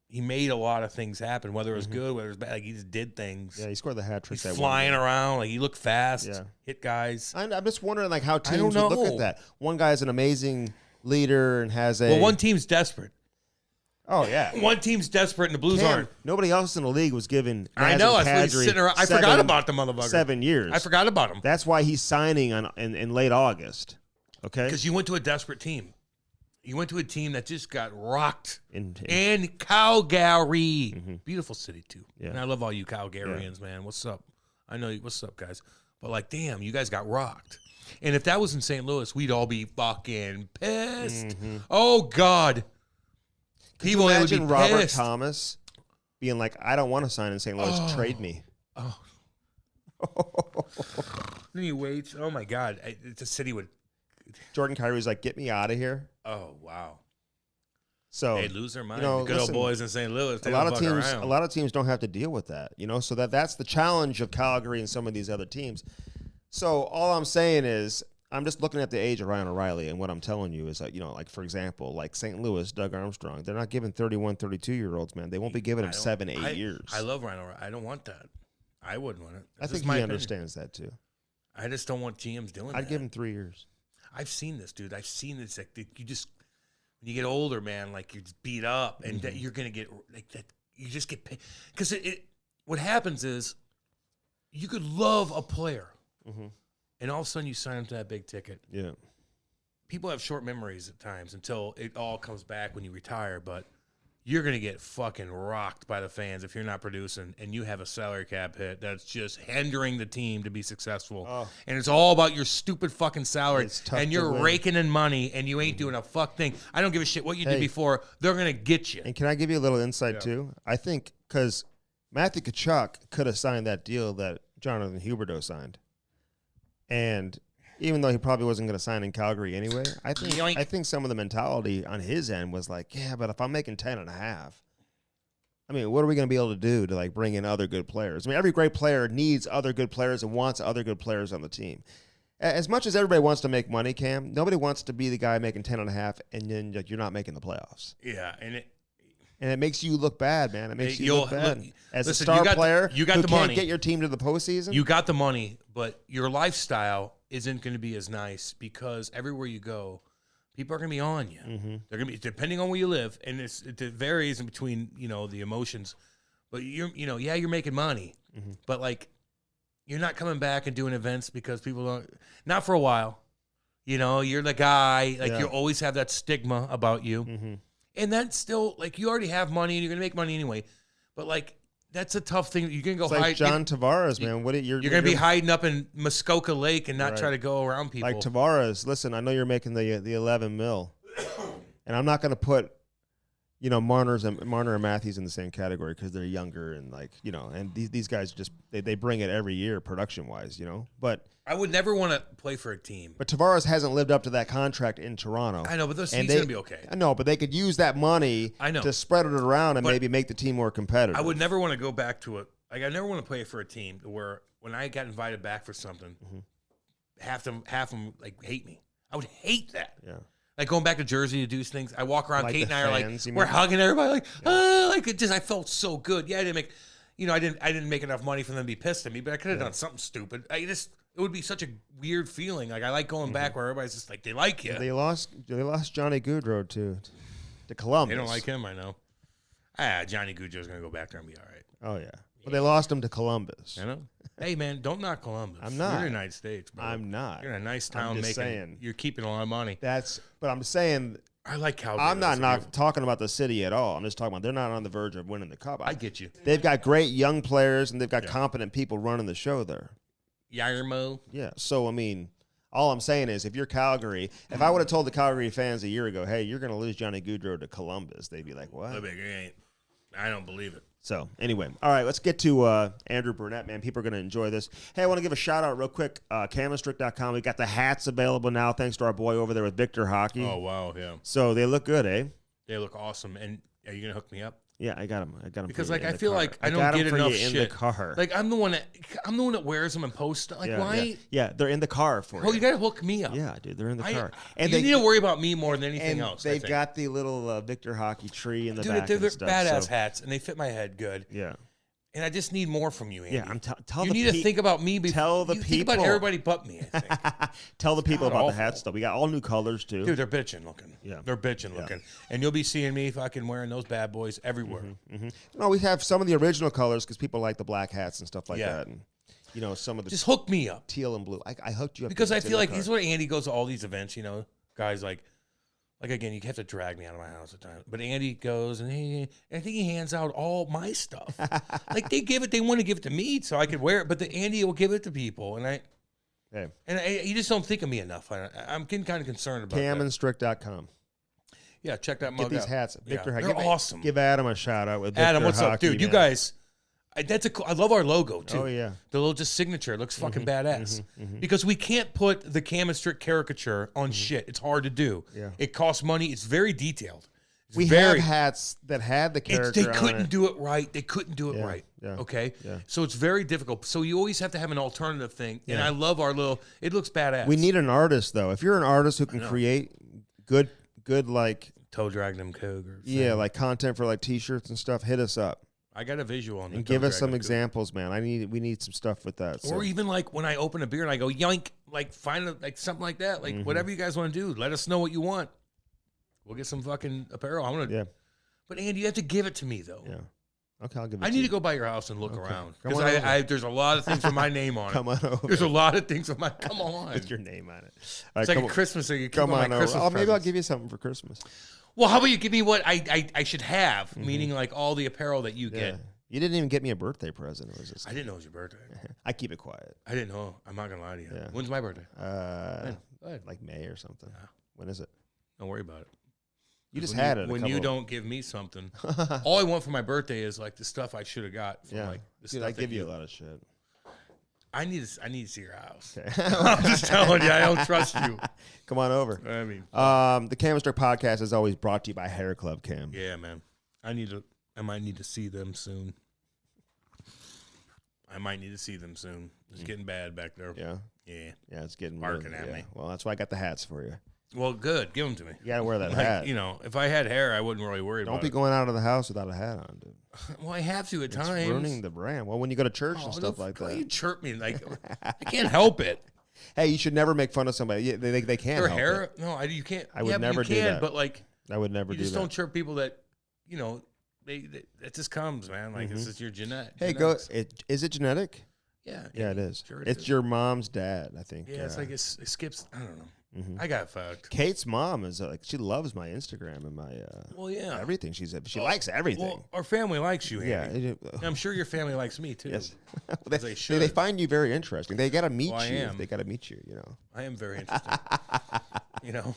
Speaker 2: He made a lot of things happen, whether it was good, whether it was bad. Like, he just did things.
Speaker 1: Yeah, he scored the hat trick.
Speaker 2: He's flying around. Like, he looked fast,
Speaker 1: Yeah.
Speaker 2: hit guys.
Speaker 1: I'm just wondering, like, how
Speaker 2: I
Speaker 1: teams
Speaker 2: don't
Speaker 1: would look
Speaker 2: know.
Speaker 1: at that. One guy's an amazing leader and has a...
Speaker 2: Well, one team's desperate.
Speaker 1: Oh, yeah.
Speaker 2: One team's desperate, and the Blues aren't.
Speaker 1: Nobody else in the league was given
Speaker 2: I know. That's why he's
Speaker 1: Kadri
Speaker 2: sitting around. I forgot about the motherfucker.
Speaker 1: 7 years.
Speaker 2: I forgot about him.
Speaker 1: That's why he's signing in late August. Okay?
Speaker 2: Because you went to a desperate team. You went to a team that just got rocked.
Speaker 1: In
Speaker 2: Calgary. Beautiful city, too.
Speaker 1: Yeah.
Speaker 2: And I love all you Calgarians, man. What's up? I know you. What's up, guys? But, like, damn, you guys got rocked. And if that was in St. Louis, we'd all be fucking pissed. Oh, God. People would be
Speaker 1: imagine Robert
Speaker 2: pissed.
Speaker 1: Thomas being like, I don't want to sign in St. Louis. Trade me.
Speaker 2: Oh. Then you wait. Oh, my God. The city would.
Speaker 1: Jordan Kyrie's like, get me out of here.
Speaker 2: Oh, wow.
Speaker 1: So
Speaker 2: They'd lose their mind.
Speaker 1: you know,
Speaker 2: the good
Speaker 1: listen,
Speaker 2: old boys in St. Louis. They
Speaker 1: a lot
Speaker 2: don't
Speaker 1: of
Speaker 2: fuck
Speaker 1: teams,
Speaker 2: around.
Speaker 1: a lot of teams don't have to deal with that, you know. So that's the challenge of Calgary and some of these other teams. So all I'm saying is, I'm just looking at the age of Ryan O'Reilly, and what I'm telling you is that, you know, like, for example, like St. Louis, Doug Armstrong, they're not giving 31, 32-year-olds, man. They won't be giving them 7, 8 years.
Speaker 2: I love Ryan O'Reilly. I don't want that. I wouldn't want it.
Speaker 1: I think
Speaker 2: my
Speaker 1: he
Speaker 2: opinion.
Speaker 1: understands that too.
Speaker 2: I just don't want GMs doing that.
Speaker 1: I'd give him 3 years.
Speaker 2: I've seen this, dude. I've seen this. Like, you just, when you get older, man, like, you're just beat up, and that you're going to get, like, that. You just get paid. Because what happens is, you could love a player, and all of a sudden you sign him to that big ticket.
Speaker 1: Yeah.
Speaker 2: People have short memories at times until it all comes back when you retire, but you're going to get fucking rocked by the fans if you're not producing and you have a salary cap hit that's just hindering the team to be successful.
Speaker 1: Oh.
Speaker 2: And it's all about your stupid fucking salary.
Speaker 1: It's tough
Speaker 2: And
Speaker 1: to
Speaker 2: you're
Speaker 1: win.
Speaker 2: raking in money and you ain't doing a fuck thing. I don't give a shit what you did before. They're going to get you.
Speaker 1: And can I give you a little insight too? I think because Matthew Tkachuk could have signed that deal that Jonathan Huberdeau signed. And even though he probably wasn't going to sign in Calgary anyway, I think some of the mentality on his end was like, yeah, but if I'm making 10.5, I mean, what are we going to be able to do to, like, bring in other good players? I mean, every great player needs other good players and wants other good players on the team. As much as everybody wants to make money, Cam, nobody wants to be the guy making 10.5 and then, like, you're not making the playoffs.
Speaker 2: Yeah, and
Speaker 1: it makes you look bad, man. It makes you look bad. As
Speaker 2: listen,
Speaker 1: a star player
Speaker 2: you got
Speaker 1: who
Speaker 2: the
Speaker 1: can't
Speaker 2: money.
Speaker 1: get your team to the postseason.
Speaker 2: You got the money, but your lifestyle isn't going to be as nice because everywhere you go, people are going to be on you. They're going to be, depending on where you live, and it varies in between, you know, the emotions. But you're making money, but, like, you're not coming back and doing events because people don't. Not for a while. You know, you're the guy. Like, you always have that stigma about you, and that's still, like, you already have money and you're going to make money anyway. But, like, that's a tough thing. You're going to go
Speaker 1: it's like
Speaker 2: hide.
Speaker 1: John Tavares, man. You're
Speaker 2: going to be hiding up in Muskoka Lake and not try to go around people.
Speaker 1: Like Tavares, listen, I know you're making the 11 mil, and I'm not going to put, you know, Marner and Matthews in the same category because they're younger and, like, you know, and these guys just they bring it every year production wise, you know. But
Speaker 2: I would never want to play for a team.
Speaker 1: But Tavares hasn't lived up to that contract in Toronto.
Speaker 2: I know, but he's going to be okay.
Speaker 1: I know, but they could use that money to spread it around and maybe make the team more competitive.
Speaker 2: I would never want to go back to it. Like, I never want to play for a team where when I got invited back for something, half them like hate me. I would hate that.
Speaker 1: Yeah.
Speaker 2: Like going back to Jersey to do things. I walk around,
Speaker 1: Like
Speaker 2: Kate and
Speaker 1: the
Speaker 2: I are
Speaker 1: fans,
Speaker 2: like, we're hugging everybody, like, like it just. I felt so good. Yeah, I didn't make enough money for them to be pissed at me, but I could have done something stupid. It would be such a weird feeling. Like, I like going back where everybody's just like, they like you.
Speaker 1: They lost Johnny Gaudreau to Columbus.
Speaker 2: They don't like him, I know. Johnny Gaudreau's gonna go back there and be all right.
Speaker 1: Oh yeah. Well, they lost him to Columbus.
Speaker 2: I know. Hey man, don't knock Columbus.
Speaker 1: I'm not.
Speaker 2: You're in the United States, bro.
Speaker 1: I'm not.
Speaker 2: You're in a nice town
Speaker 1: saying.
Speaker 2: you're keeping a lot of money.
Speaker 1: But I'm saying
Speaker 2: I like Calgary.
Speaker 1: I'm not talking about the city at all. I'm just talking about they're not on the verge of winning the cup.
Speaker 2: I get you.
Speaker 1: They've got great young players, and they've got competent people running the show there.
Speaker 2: Yarmo.
Speaker 1: Yeah. So, I mean, all I'm saying is if you're Calgary, if I would have told the Calgary fans a year ago, hey, you're going to lose Johnny Gaudreau to Columbus, they'd be like, what?
Speaker 2: I don't believe it.
Speaker 1: So, anyway, all right, let's get to Andrew Brunette, man. People are going to enjoy this. Hey, I want to give a shout-out real quick. CamAndStrick.com. We got the hats available now, thanks to our boy over there with Victor Hockey.
Speaker 2: Oh, wow, yeah.
Speaker 1: So, they look good, eh?
Speaker 2: They look awesome. And are you going to hook me up?
Speaker 1: Yeah, I got them.
Speaker 2: Because like I feel like I don't get enough shit.
Speaker 1: In the car.
Speaker 2: Like I'm the one that wears them and posts. Like why?
Speaker 1: Yeah, they're in the car for you.
Speaker 2: Oh, you gotta hook me up.
Speaker 1: Yeah, dude, they're in the car.
Speaker 2: And you need to worry about me more than anything else.
Speaker 1: They've got the little Victor Hockey tree in the back.
Speaker 2: Dude, they're
Speaker 1: stuff,
Speaker 2: badass hats, and they fit my head good.
Speaker 1: Yeah.
Speaker 2: And I just need more from you, Andy.
Speaker 1: Yeah,
Speaker 2: you need to think about me.
Speaker 1: Tell the people.
Speaker 2: Think about everybody but me, I think.
Speaker 1: Tell the people about the hat stuff. We got all new colors, too.
Speaker 2: Dude, they're bitching looking.
Speaker 1: Yeah.
Speaker 2: They're bitching looking. And you'll be seeing me fucking wearing those bad boys everywhere.
Speaker 1: No, we have some of the original colors because people like the black hats and stuff like that. And, you know, some of the...
Speaker 2: Just hook me up.
Speaker 1: Teal and blue. I hooked you up.
Speaker 2: Because I feel like this is what Andy goes to all these events, you know. Guys like again, you have to drag me out of my house at times. But Andy goes and I think he hands out all my stuff. Like they want to give it to me so I could wear it, but Andy will give it to people, and you just don't think of me enough. I'm getting kind of concerned about
Speaker 1: CamAndStrick.com.
Speaker 2: Yeah, check that mug out.
Speaker 1: Get these hats. Victor,
Speaker 2: they're awesome.
Speaker 1: Give Adam a shout out with Victor
Speaker 2: Adam, what's
Speaker 1: Hockey,
Speaker 2: up, dude?
Speaker 1: Man.
Speaker 2: You guys. I love our logo too.
Speaker 1: Oh yeah,
Speaker 2: the little just signature it looks fucking badass. Because we can't put the Cam and Strick caricature on shit. It's hard to do.
Speaker 1: Yeah,
Speaker 2: it costs money. It's very detailed.
Speaker 1: We had hats that had the character.
Speaker 2: They couldn't do it right. They couldn't do it right.
Speaker 1: Yeah.
Speaker 2: Okay.
Speaker 1: Yeah.
Speaker 2: So it's very difficult. So you always have to have an alternative thing. And I love our little. It looks badass.
Speaker 1: We need an artist though. If you're an artist who can create good like
Speaker 2: toe drag them cougars.
Speaker 1: Yeah, like content for like t-shirts and stuff. Hit us up.
Speaker 2: I got a visual on that.
Speaker 1: And give us some examples, man. We need some stuff with that.
Speaker 2: Or even like when I open a beer and I go yoink, like find like something like that. Like whatever you guys want to do, let us know what you want. We'll get some fucking apparel.
Speaker 1: Yeah.
Speaker 2: But Andy, you have to give it to me though.
Speaker 1: Yeah. Okay, I'll give it
Speaker 2: I
Speaker 1: to
Speaker 2: need
Speaker 1: you.
Speaker 2: to go by your house and look around.
Speaker 1: Because
Speaker 2: there's a lot of things with my name on it.
Speaker 1: Come on over.
Speaker 2: There's a lot of things with my come on.
Speaker 1: With your name on it.
Speaker 2: It's like a Christmas thing.
Speaker 1: Come on over. Maybe I'll give you something for Christmas.
Speaker 2: Well, how about you give me what I should have, meaning like all the apparel that you get.
Speaker 1: You didn't even get me a birthday present.
Speaker 2: I didn't know it was your birthday.
Speaker 1: I keep it quiet.
Speaker 2: I didn't know. I'm not going to lie to you. Yeah. When's my birthday?
Speaker 1: Like May or something. Yeah. When is it?
Speaker 2: Don't worry about it.
Speaker 1: You just had it.
Speaker 2: When you don't give me something, all I want for my birthday is like the stuff I should have got. From like the stuff
Speaker 1: I give you a lot of shit.
Speaker 2: I need to see your house. Okay. I'm just telling you, I don't trust you.
Speaker 1: Come on over.
Speaker 2: I mean,
Speaker 1: the Cam Strick Podcast is always brought to you by Hair Club Cam.
Speaker 2: Yeah, man. I might need to see them soon. It's getting bad back there.
Speaker 1: Yeah.
Speaker 2: Yeah.
Speaker 1: Yeah, it's getting
Speaker 2: barking at me.
Speaker 1: Well, that's why I got the hats for you.
Speaker 2: Well, good. Give them to me.
Speaker 1: You got to wear that hat.
Speaker 2: You know, if I had hair, I wouldn't really worry about it.
Speaker 1: Don't be going out of the house without a hat on, dude.
Speaker 2: Well, I have to at times.
Speaker 1: It's ruining the brand. Well, when you go to church and stuff like that.
Speaker 2: You chirp me. Like, I can't help it.
Speaker 1: Hey, you should never make fun of somebody. They can't
Speaker 2: Their
Speaker 1: help
Speaker 2: hair?
Speaker 1: it.
Speaker 2: No, you can't.
Speaker 1: I would never do that.
Speaker 2: But like,
Speaker 1: I would never do that.
Speaker 2: You just don't chirp people that, you know, it just comes, man. Like, this is your genetic.
Speaker 1: Hey, is it genetic?
Speaker 2: Yeah.
Speaker 1: Yeah, it is.
Speaker 2: Sure
Speaker 1: it's your mom's dad, I think.
Speaker 2: Yeah, it's like it skips. I don't know. I got fucked.
Speaker 1: Kate's mom is like, she loves my Instagram and my everything. She likes everything.
Speaker 2: Well, our family likes you, Andy.
Speaker 1: Yeah,
Speaker 2: I'm sure your family likes me too.
Speaker 1: Yes,
Speaker 2: they should.
Speaker 1: They find you very interesting. They got to meet you.
Speaker 2: I am.
Speaker 1: They got to meet you. You know,
Speaker 2: I am very interesting. You know,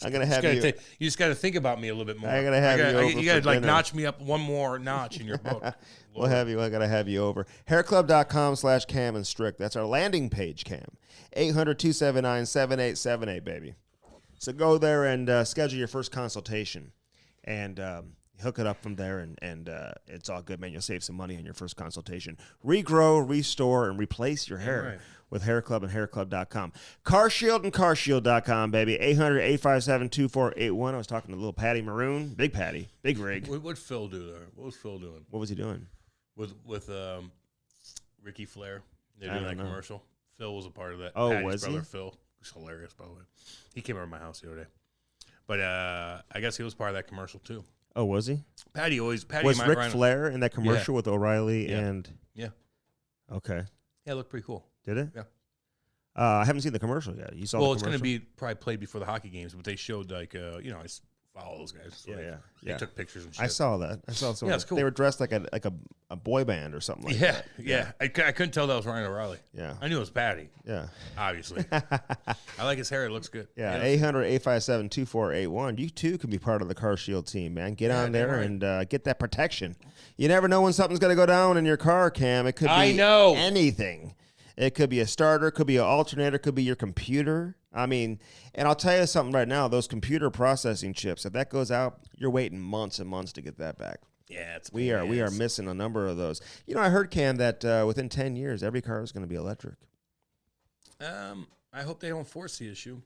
Speaker 1: I'm gonna have you.
Speaker 2: You just got to think about me a little bit more.
Speaker 1: I gotta have you over.
Speaker 2: You got to like notch me up one more notch in your book.
Speaker 1: We'll have you. I gotta have you over. Hairclub.com/Cam and Strick. That's our landing page. Cam 800-279-7878, baby. So go there and schedule your first consultation, and hook it up from there, and it's all good, man. You'll save some money on your first consultation. Regrow, restore, and replace your hair with Hair Club and hairclub.com. CarShield and carshield.com, baby. 800-857-2481. I was talking to little Patty Maroon, Big Patty, Big Rig.
Speaker 2: What'd Phil do there? What was Phil doing?
Speaker 1: What was he doing?
Speaker 2: With Ricky Flair. They're doing that commercial. Phil was a part of that.
Speaker 1: Oh,
Speaker 2: Patty's
Speaker 1: was
Speaker 2: brother,
Speaker 1: he?
Speaker 2: Phil. He's hilarious, by the way. He came over to my house the other day. But I guess he was part of that commercial, too.
Speaker 1: Oh, was he?
Speaker 2: Patty was
Speaker 1: Ric Flair in that commercial with O'Reilly and...
Speaker 2: Yeah.
Speaker 1: Okay.
Speaker 2: Yeah, it looked pretty cool.
Speaker 1: Did it?
Speaker 2: Yeah.
Speaker 1: I haven't seen the commercial yet. You saw?
Speaker 2: Well,
Speaker 1: the
Speaker 2: it's going to
Speaker 1: commercial?
Speaker 2: be probably played before the hockey games, but they showed like I follow those guys. So they took pictures and shit.
Speaker 1: I saw that. I saw some.
Speaker 2: Yeah, it's cool.
Speaker 1: They were dressed like a boy band or something like that.
Speaker 2: Yeah. I couldn't tell that was Ryan O'Reilly.
Speaker 1: Yeah.
Speaker 2: I knew it was Patty.
Speaker 1: Yeah.
Speaker 2: Obviously. I like his hair. It looks good.
Speaker 1: Yeah. 800-857-2481. You too can be part of the Car Shield team, man. Get on there and get that protection. You never know when something's going to go down in your car, Cam. It could be anything. It could be a starter, could be an alternator, could be your computer. I mean, and I'll tell you something right now, those computer processing chips, if that goes out, you're waiting months and months to get that back.
Speaker 2: Yeah,
Speaker 1: we are missing a number of those. You know, I heard, Cam, that within 10 years, every car is going to be electric.
Speaker 2: I hope they don't force the issue.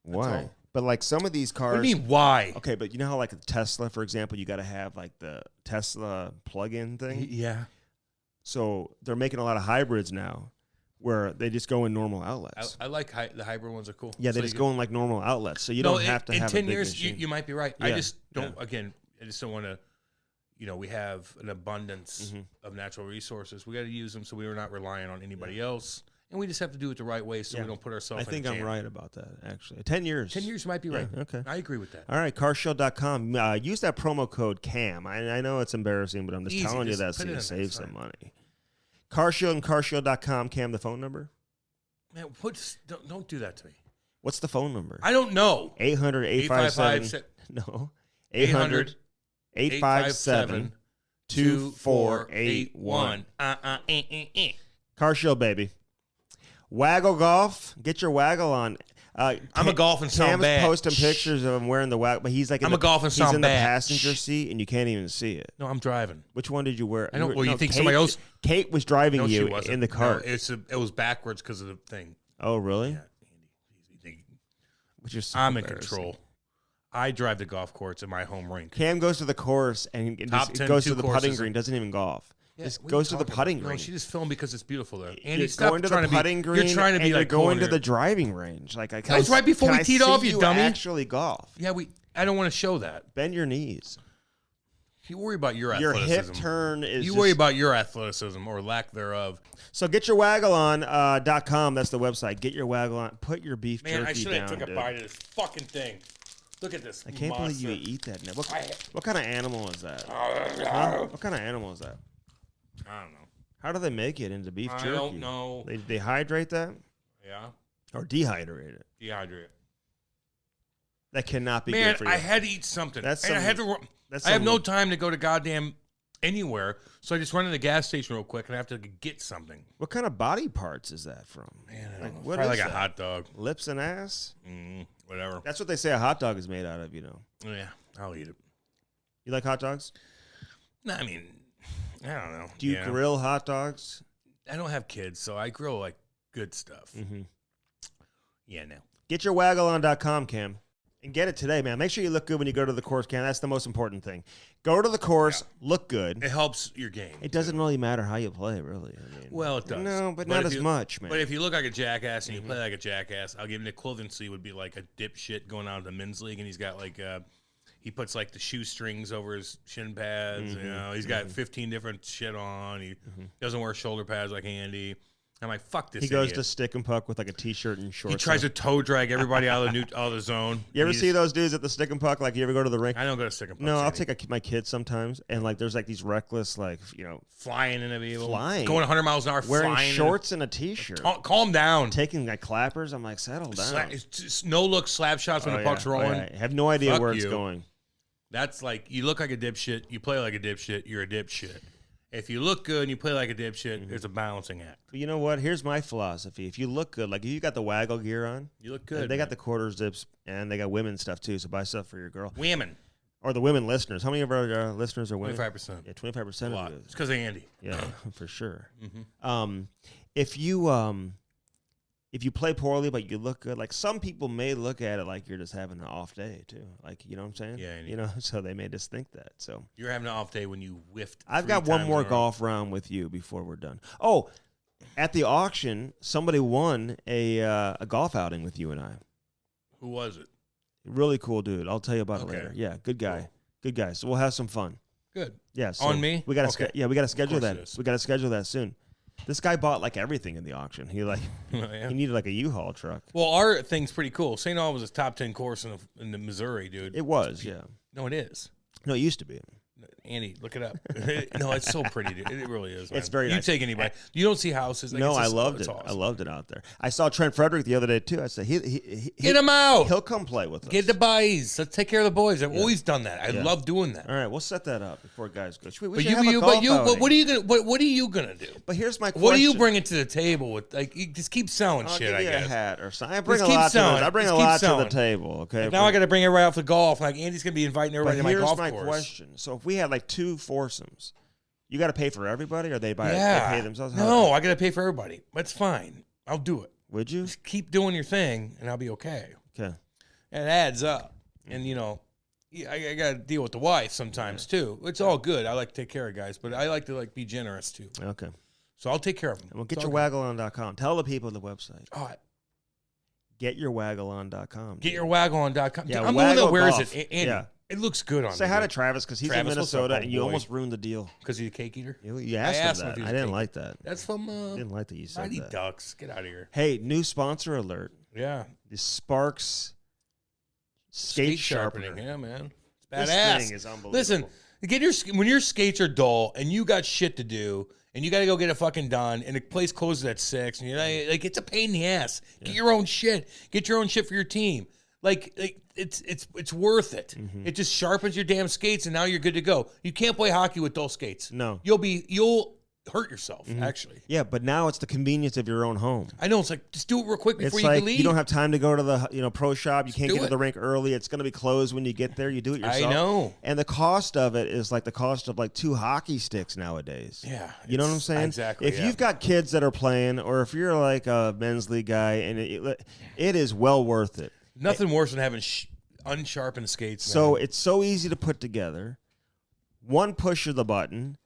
Speaker 1: Why? But like some of these cars.
Speaker 2: What do you mean, why?
Speaker 1: Okay, but you know how like a Tesla, for example, you got to have like the Tesla plug-in thing?
Speaker 2: Yeah.
Speaker 1: So they're making a lot of hybrids now where they just go in normal outlets.
Speaker 2: I like the hybrid ones are cool.
Speaker 1: Yeah, they just go in like normal outlets. So you don't have to have a big
Speaker 2: in 10 years,
Speaker 1: machine.
Speaker 2: you might be right. Yeah. I just don't, again, I just don't want to, we have an abundance of natural resources. We got to use them so we're not relying on anybody else. And we just have to do it the right way so we don't put ourselves in a jam.
Speaker 1: I think I'm right about that, actually. 10 years.
Speaker 2: 10 years might be right.
Speaker 1: Okay.
Speaker 2: I agree with that.
Speaker 1: All right, carshield.com. Use that promo code CAM. I know it's embarrassing, but I'm just telling you that so you save some money. CarShield and carshield.com. Cam, the phone number?
Speaker 2: Man, don't do that to me.
Speaker 1: What's the phone number?
Speaker 2: I don't know.
Speaker 1: 800-857. No. 800-857-2481. CarShield, baby. Waggle golf. Get your waggle on.
Speaker 2: I'm a golf and sound bad.
Speaker 1: Cam's posting pictures of him wearing the waggle, but he's like
Speaker 2: I'm a golf and sound
Speaker 1: he's in the
Speaker 2: bad.
Speaker 1: passenger seat, and you can't even see it.
Speaker 2: No, I'm driving.
Speaker 1: Which one did you wear?
Speaker 2: I don't. Well, you think somebody else?
Speaker 1: Kate was driving you
Speaker 2: she
Speaker 1: in the car.
Speaker 2: No, it was backwards because of the thing.
Speaker 1: Oh, really?
Speaker 2: Yeah, Andy.
Speaker 1: Which is so
Speaker 2: I'm in control. I drive the golf course in my home rink.
Speaker 1: Cam goes to the course and goes to the putting green. Doesn't even golf.
Speaker 2: Yeah,
Speaker 1: just goes to the putting green.
Speaker 2: No, she just filmed because it's beautiful there.
Speaker 1: Andy, you're going to the putting green.
Speaker 2: You're trying to be like
Speaker 1: going to the driving range. Like that
Speaker 2: was right before we teed off, you dummy.
Speaker 1: Actually, golf.
Speaker 2: Yeah, I don't want to show that.
Speaker 1: Bend your knees.
Speaker 2: You worry about your
Speaker 1: athleticism.
Speaker 2: Your
Speaker 1: hip turn is.
Speaker 2: You worry about your athleticism or lack thereof.
Speaker 1: So get your waggle on .com. That's the website. Get your waggle on. Put your beef jerky down.
Speaker 2: Man, I should have took a bite of this fucking thing. Look at this.
Speaker 1: I can't believe you eat that now. What kind of animal is that? Huh? What kind of animal is that?
Speaker 2: I don't know.
Speaker 1: How do they make it into beef jerky?
Speaker 2: I don't know.
Speaker 1: They hydrate that?
Speaker 2: Yeah.
Speaker 1: Or dehydrate it?
Speaker 2: Dehydrate it.
Speaker 1: That cannot be good for you.
Speaker 2: Man, I had to eat something.
Speaker 1: I
Speaker 2: have no time to go to goddamn anywhere, so I just run to the gas station real quick, and I have to get something.
Speaker 1: What kind of body parts is that from?
Speaker 2: Man, I don't know. Probably like a hot dog.
Speaker 1: Lips and ass?
Speaker 2: Whatever.
Speaker 1: That's what they say a hot dog is made out of,
Speaker 2: Yeah, I'll eat it.
Speaker 1: You like hot dogs?
Speaker 2: No, I mean, I don't know.
Speaker 1: Do you grill hot dogs?
Speaker 2: I don't have kids, so I grill like good stuff. Yeah, no.
Speaker 1: Get your waggleon.com, Cam, and get it today, man. Make sure you look good when you go to the course, Cam. That's the most important thing. Go to the course, look good.
Speaker 2: It helps your game.
Speaker 1: It doesn't really matter how you play, really.
Speaker 2: Well, it does.
Speaker 1: No, but not as much, man.
Speaker 2: But if you look like a jackass and you play like a jackass, I'll give him the equivalency would be like a dipshit going out of the men's league, and he's got like he puts like the shoestrings over his shin pads. He's got 15 different shit on. He doesn't wear shoulder pads like Andy. I'm like, fuck this.
Speaker 1: He goes to stick and puck with like a t-shirt and shorts.
Speaker 2: He tries to toe drag everybody out of the zone.
Speaker 1: You ever see those dudes at the stick and puck? Like, you ever go to the rink?
Speaker 2: I don't go to stick and puck.
Speaker 1: No, I'll take my kids sometimes, and like, there's like these reckless, like,
Speaker 2: flying in a vehicle,
Speaker 1: going
Speaker 2: 100 miles an hour,
Speaker 1: wearing
Speaker 2: flying
Speaker 1: shorts and a t-shirt.
Speaker 2: Calm down.
Speaker 1: Taking like clappers. I'm like, settle down.
Speaker 2: It's just no look slap shots when the puck's rolling.
Speaker 1: I have no idea where it's going.
Speaker 2: That's like, you look like a dipshit, you play like a dipshit, you're a dipshit. If you look good and you play like a dipshit, there's a balancing act.
Speaker 1: But you know what? Here's my philosophy. If you look good, like if you got the waggle gear on,
Speaker 2: you look good.
Speaker 1: They got the quarter zips, and they got women's stuff too, so buy stuff for your girl.
Speaker 2: Women.
Speaker 1: Or the women listeners. How many of our listeners are women?
Speaker 2: 25%.
Speaker 1: Yeah, 25% of it.
Speaker 2: It's because of Andy.
Speaker 1: Yeah, for sure. If you play poorly but you look good, like some people may look at it like you're just having an off day too. Like, you know what I'm saying?
Speaker 2: Yeah.
Speaker 1: So they may just think that. So
Speaker 2: you're having an off day when you whiffed.
Speaker 1: I've got one more golf round with you before we're done. Oh, at the auction, somebody won a golf outing with you and I.
Speaker 2: Who was it?
Speaker 1: Really cool dude. I'll tell you about it later. Yeah, good guy. Cool. Good guy. So we'll have some fun.
Speaker 2: Good.
Speaker 1: Yeah. So
Speaker 2: on me?
Speaker 1: We got to we got to schedule that. We got to schedule that soon. This guy bought like everything in the auction. He he needed like a U-Haul truck.
Speaker 2: Well, our thing's pretty cool. St. Aug was a top 10 course in the Missouri, dude.
Speaker 1: It was, yeah.
Speaker 2: No, it is.
Speaker 1: No, it used to be.
Speaker 2: Andy, look it up. No, it's so pretty, dude. It really is. Man.
Speaker 1: It's very nice.
Speaker 2: You take anybody. You don't see houses. Like,
Speaker 1: No,
Speaker 2: I
Speaker 1: loved it.
Speaker 2: Awesome.
Speaker 1: I loved it out there. I saw Trent Frederick the other day too. I said,
Speaker 2: get him out.
Speaker 1: He'll come play with us.
Speaker 2: Get the boys. Let's take care of the boys. I've always done that. I love doing that.
Speaker 1: All right, we'll set that up before guys go.
Speaker 2: What are you gonna do?
Speaker 1: But here's my question.
Speaker 2: What are you bringing to the table with? Like, you just keep selling shit.
Speaker 1: I'll give you
Speaker 2: I guess.
Speaker 1: a hat or something. I bring a lot to the table. Okay.
Speaker 2: Like, now I got to bring everybody out for golf. Like, Andy's gonna be inviting everybody to my golf course.
Speaker 1: Here's my question. So if we had like 2 foursomes. You got to pay for everybody, or they pay themselves?
Speaker 2: No, I got to pay for everybody. That's fine. I'll do it.
Speaker 1: Would you?
Speaker 2: Just keep doing your thing, and I'll be okay.
Speaker 1: Okay.
Speaker 2: And it adds up. And, I got to deal with the wife sometimes, too. It's all good. I like to take care of guys, but I like to be generous, too.
Speaker 1: Okay.
Speaker 2: So I'll take care of them.
Speaker 1: Well, getyourwaggleon.com. Tell the people the website.
Speaker 2: All right.
Speaker 1: Getyourwaggleon.com.
Speaker 2: Getyourwaggleon.com.
Speaker 1: Yeah,
Speaker 2: I'm the one that wears
Speaker 1: golf.
Speaker 2: it. Andy,
Speaker 1: yeah.
Speaker 2: It looks good on me.
Speaker 1: Say hi to Travis because he's in Minnesota and you almost ruined the deal.
Speaker 2: Because he's a cake eater?
Speaker 1: You asked him that. I didn't like that.
Speaker 2: That's from...
Speaker 1: didn't like that you said
Speaker 2: Mighty
Speaker 1: that.
Speaker 2: Ducks. Get out of here.
Speaker 1: Hey, new sponsor alert.
Speaker 2: Yeah.
Speaker 1: The Sparks Skate Sharpener.
Speaker 2: Yeah, man. It's badass.
Speaker 1: This thing is unbelievable.
Speaker 2: Listen, when your skates are dull and you got shit to do and you got to go get it fucking done and the place closes at 6 and you're like, it's a pain in the ass. Get your own shit. Get your own shit for your team. Like it's worth it. Mm-hmm. It just sharpens your damn skates and now you're good to go. You can't play hockey with dull skates.
Speaker 1: No.
Speaker 2: You'll hurt yourself, actually.
Speaker 1: Yeah, but now it's the convenience of your own home.
Speaker 2: I know. It's like, just do it real quick before you can leave.
Speaker 1: You don't have time to go to the pro shop. You can't get to the rink early. It's going to be closed when you get there. You do it yourself.
Speaker 2: I know.
Speaker 1: And the cost of it is like the cost of like 2 hockey sticks nowadays.
Speaker 2: Yeah.
Speaker 1: You know what I'm saying?
Speaker 2: Exactly.
Speaker 1: If you've got kids that are playing or if you're like a men's league guy, and it is well worth it.
Speaker 2: Nothing worse than having unsharpened skates. Man.
Speaker 1: So it's so easy to put together. One push of the button.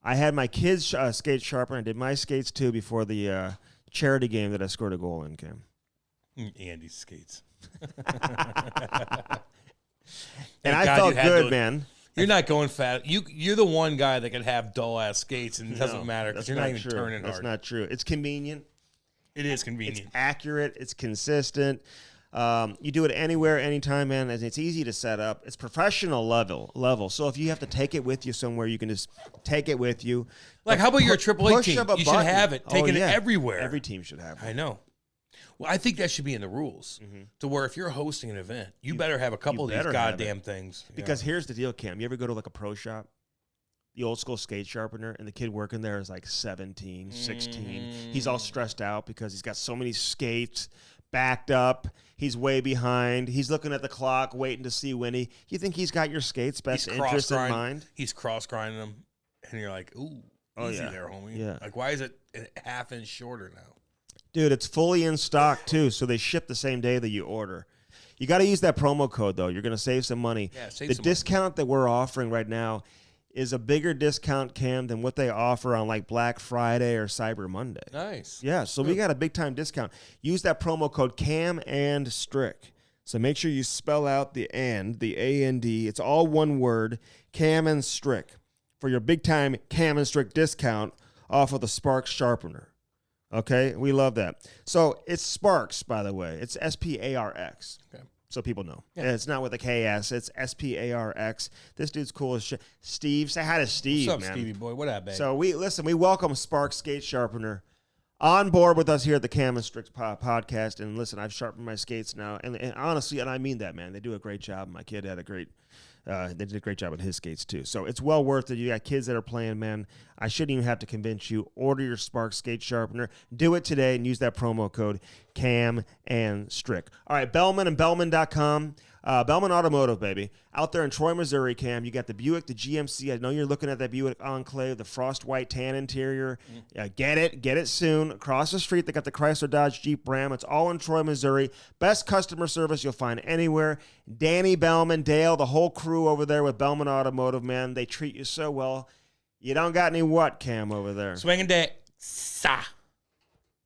Speaker 1: I had my kids' skate sharpened. I did my skates, too, before the charity game that I scored a goal in, Cam.
Speaker 2: Andy's skates.
Speaker 1: And I felt good, man.
Speaker 2: You're not going fat. You're the one guy that can have dull-ass skates, and it doesn't matter because you're not even turning hard.
Speaker 1: That's not true. It's convenient.
Speaker 2: It is convenient.
Speaker 1: It's accurate. It's consistent. You do it anywhere, anytime, man. And it's easy to set up. It's professional level. So if you have to take it with you somewhere, you can just take it with you.
Speaker 2: Like, how about your AAA team? You should have it. Taking it everywhere.
Speaker 1: Every team should have it.
Speaker 2: I know. Well, I think that should be in the rules to where if you're hosting an event, you better have a couple of these goddamn things.
Speaker 1: Because here's the deal, Cam. You ever go to like a pro shop? The old school skate sharpener, and the kid working there is like 17, 16. He's all stressed out because he's got so many skates backed up. He's way behind. He's looking at the clock, waiting to see when you think he's got your skates' best interest in mind?
Speaker 2: He's cross-grinding them, and you're like, ooh, easy there, homie.
Speaker 1: Yeah.
Speaker 2: Like, why is it a half inch shorter now?
Speaker 1: Dude, it's fully in stock, too, so they ship the same day that you order. You got to use that promo code, though. You're going to save some money.
Speaker 2: Yeah,
Speaker 1: the discount that we're offering right now is a bigger discount, Cam, than what they offer on like Black Friday or Cyber Monday.
Speaker 2: Nice.
Speaker 1: Yeah, so we got a big time discount. Use that promo code Cam and Strick. So make sure you spell out the A-N-D. It's all one word, Cam and Strick, for your big time Cam and Strick discount off of the Sparks Sharpener. Okay, we love that. So it's Sparks, by the way. It's S-P-A-R-X. Okay. So people know. Yeah. It's not with a K-S. It's S-P-A-R-X. This dude's cool as shit. Steve. Say hi to Steve,
Speaker 2: What's up,
Speaker 1: man.
Speaker 2: Stevie boy? What up, babe?
Speaker 1: So we welcome Sparks Skate Sharpener on board with us here at the Cam Strick Podcast. And listen, I've sharpened my skates now. And honestly, and I mean that, man. They do a great job. My kid had a great... they did a great job with his skates, too. So it's well worth it. You got kids that are playing, man. I shouldn't even have to convince you. Order your Spark Skate Sharpener. Do it today and use that promo code CAM and Strick. All right, Bellman and Bellman.com. Bellman Automotive, baby. Out there in Troy, Missouri, Cam, you got the Buick, the GMC. I know you're looking at that Buick Enclave, the frost white tan interior. Get it soon. Across the street, they got the Chrysler Dodge Jeep Ram. It's all in Troy, Missouri. Best customer service you'll find anywhere. Danny Bellman, Dale, the whole crew over there with Bellman Automotive, man. They treat you so well. You don't got any what, Cam, over there?
Speaker 2: Swinging dick. Sa.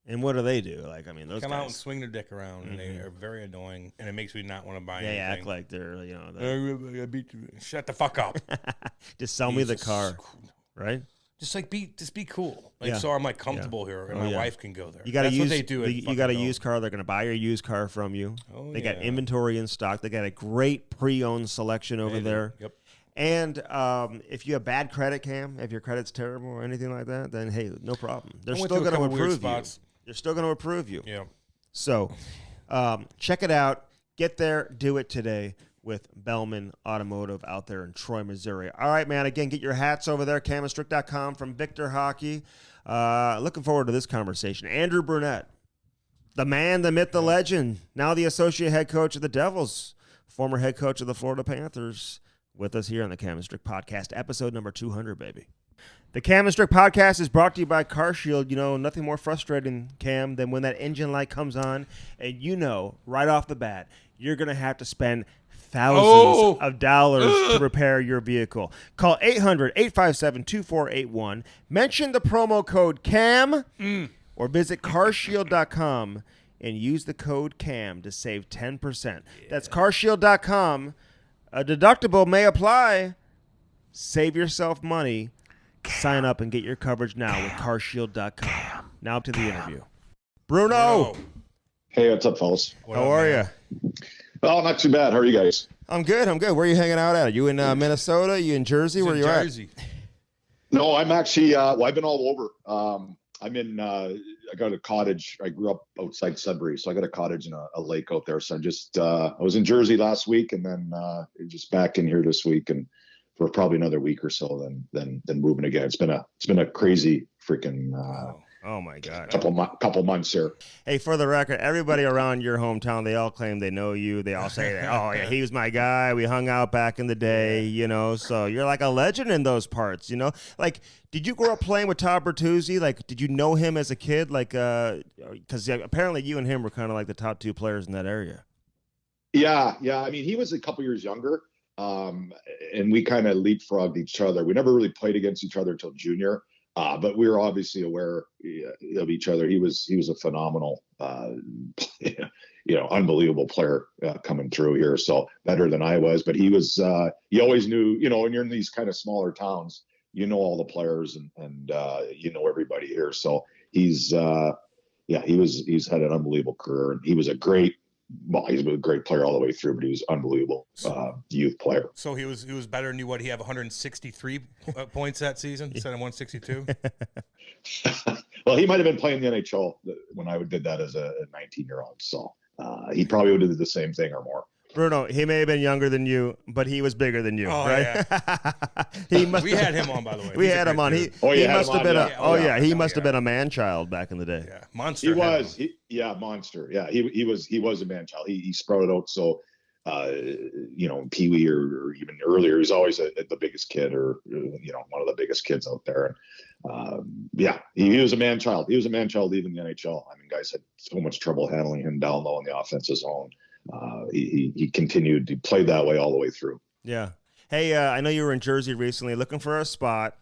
Speaker 1: And what do they do? Like, I mean, those
Speaker 2: come
Speaker 1: guys
Speaker 2: out and swing their dick around, and they are very annoying, and it makes me not want to buy
Speaker 1: they
Speaker 2: anything.
Speaker 1: They act like they're, you know.
Speaker 2: I beat you. Shut the fuck up.
Speaker 1: Just sell me the car, right?
Speaker 2: Just be cool. So I'm like comfortable here, and my wife can go there.
Speaker 1: You got to use.
Speaker 2: What they do.
Speaker 1: You got a used car. They're going to buy your used car from you. They got inventory in stock. They got a great pre-owned selection over there.
Speaker 2: Yep.
Speaker 1: And if you have bad credit, Cam, if your credit's terrible or anything like that, then hey, no problem. They're still going to approve you. They're still going to approve you.
Speaker 2: Yeah.
Speaker 1: So check it out. Get there. Do it today with Bellman Automotive out there in Troy, Missouri. All right, man. Again, get your hats over there. CamAndStrick.com from Victor Hockey. Looking forward to this conversation. Andrew Brunette, the man, the myth, the legend, now the associate head coach of the Devils, former head coach of the Florida Panthers, with us here on the Cam Strick Podcast, episode number 200, baby. The Cam Strick Podcast is brought to you by CarShield. You know, nothing more frustrating, Cam, than when that engine light comes on and you know right off the bat you're going to have to spend thousands of dollars to repair your vehicle. Call 800-857-2481. Mention the promo code CAM or visit carshield.com and use the code CAM to save 10%. Yeah. That's carshield.com. A deductible may apply. Save yourself money. Sign up and get your coverage now with carshield.com. Now up to the interview. Bruno.
Speaker 3: Hey, what's up, fellas?
Speaker 1: How are you?
Speaker 3: Oh, not too bad. How are you guys?
Speaker 1: I'm good. Where are you hanging out at? Are you in Minnesota? Are you in Jersey? Where are you at?
Speaker 3: No, I'm actually, I've been all over. I'm in, I got a cottage. I grew up outside Sudbury, so I got a cottage in a lake out there. So I was in Jersey last week and then just back in here this week and for probably another week or so, then moving again. It's been a crazy freaking,
Speaker 1: oh my God.
Speaker 3: Couple months here.
Speaker 1: Hey, for the record, everybody around your hometown, they all claim they know you. They all say that, oh yeah, he was my guy. We hung out back in the day, you know. So you're like a legend in those parts, you know. Like, did you grow up playing with Todd Bertuzzi? Like, did you know him as a kid? Like, because apparently you and him were kind of like the top two players in that area.
Speaker 3: Yeah. I mean, he was a couple years younger, and we kind of leapfrogged each other. We never really played against each other until junior. But we were obviously aware of each other. He was a phenomenal, unbelievable player coming through here. So better than I was, but he was. You always knew, when you're in these kind of smaller towns, you know all the players and you know everybody here. So he's had an unbelievable career, and he was a great player all the way through, but he was unbelievable youth player.
Speaker 2: So he was better than you. What, he have 163 points that season instead of 162?
Speaker 3: Well, he might have been playing the NHL when I did that as a 19-year-old. So he probably would have did the same thing or more.
Speaker 1: Bruno, he may have been younger than you, but he was bigger than you, right?
Speaker 2: Yeah. We had him on, by the way.
Speaker 1: We had him on. He must have been he must have been a man-child back in the day.
Speaker 2: Yeah, monster.
Speaker 3: He was. Monster. Yeah, he was a man-child. He sprouted out so, Pee-wee or even earlier. He's always the biggest kid, or one of the biggest kids out there. And he was a man-child. He was a man-child even in the NHL. I mean, guys had so much trouble handling him down low in the offensive zone. He continued to play that way all the way through.
Speaker 1: Yeah. Hey, I know you were in Jersey recently looking for a spot.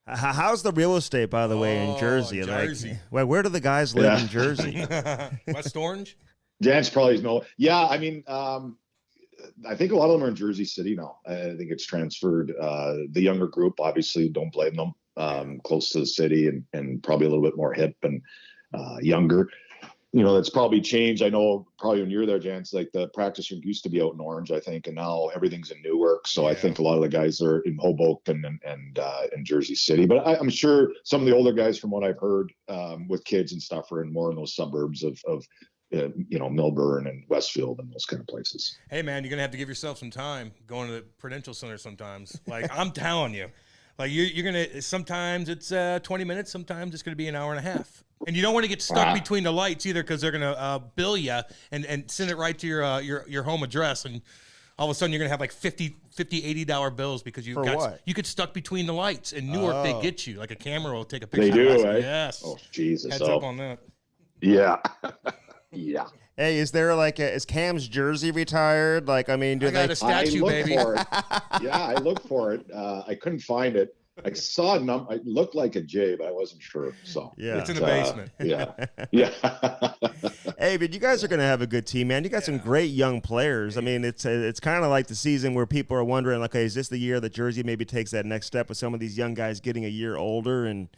Speaker 1: How's the real estate, by the way, in Jersey?
Speaker 2: Jersey.
Speaker 1: Like, where do the guys live in Jersey?
Speaker 2: West Orange?
Speaker 3: Dan's probably no. Yeah, I mean, I think a lot of them are in Jersey City now. I think it's transferred. The younger group, obviously, don't blame them. Close to the city and probably a little bit more hip and younger. That's probably changed. I know probably when you were there, Jan, it's like the practice room used to be out in Orange, I think, and now everything's in Newark. So I think a lot of the guys are in Hoboken and in Jersey City. But I'm sure some of the older guys, from what I've heard, with kids and stuff, are in more in those suburbs of Millburn and Westfield and those kind of places.
Speaker 2: Hey, man, you're going to have to give yourself some time going to the Prudential Center sometimes. Like, I'm telling you. Like, you're going to – sometimes it's 20 minutes. Sometimes it's going to be an hour and a half. And you don't want to get stuck between the lights either, because they're going to bill you and send it right to your home address. And all of a sudden you're going to have like $50, $80 bills because you get stuck between the lights. In Newark, they get you. Like a camera will take a picture.
Speaker 3: They do, right?
Speaker 2: Yes.
Speaker 3: Oh, Jesus.
Speaker 2: Heads up on that.
Speaker 3: Yeah. Yeah.
Speaker 1: Hey, is there is Cam's jersey retired? Like, I mean,
Speaker 2: I got a statue, baby.
Speaker 3: For it. Yeah, I looked for it. I couldn't find it. I saw I looked like a J, but I wasn't sure. So
Speaker 1: yeah,
Speaker 2: it's in the basement.
Speaker 3: Yeah.
Speaker 1: Hey, but you guys are going to have a good team, man. You got some great young players. I mean, it's kind of like the season where people are wondering, like, okay, is this the year that Jersey maybe takes that next step with some of these young guys getting a year older and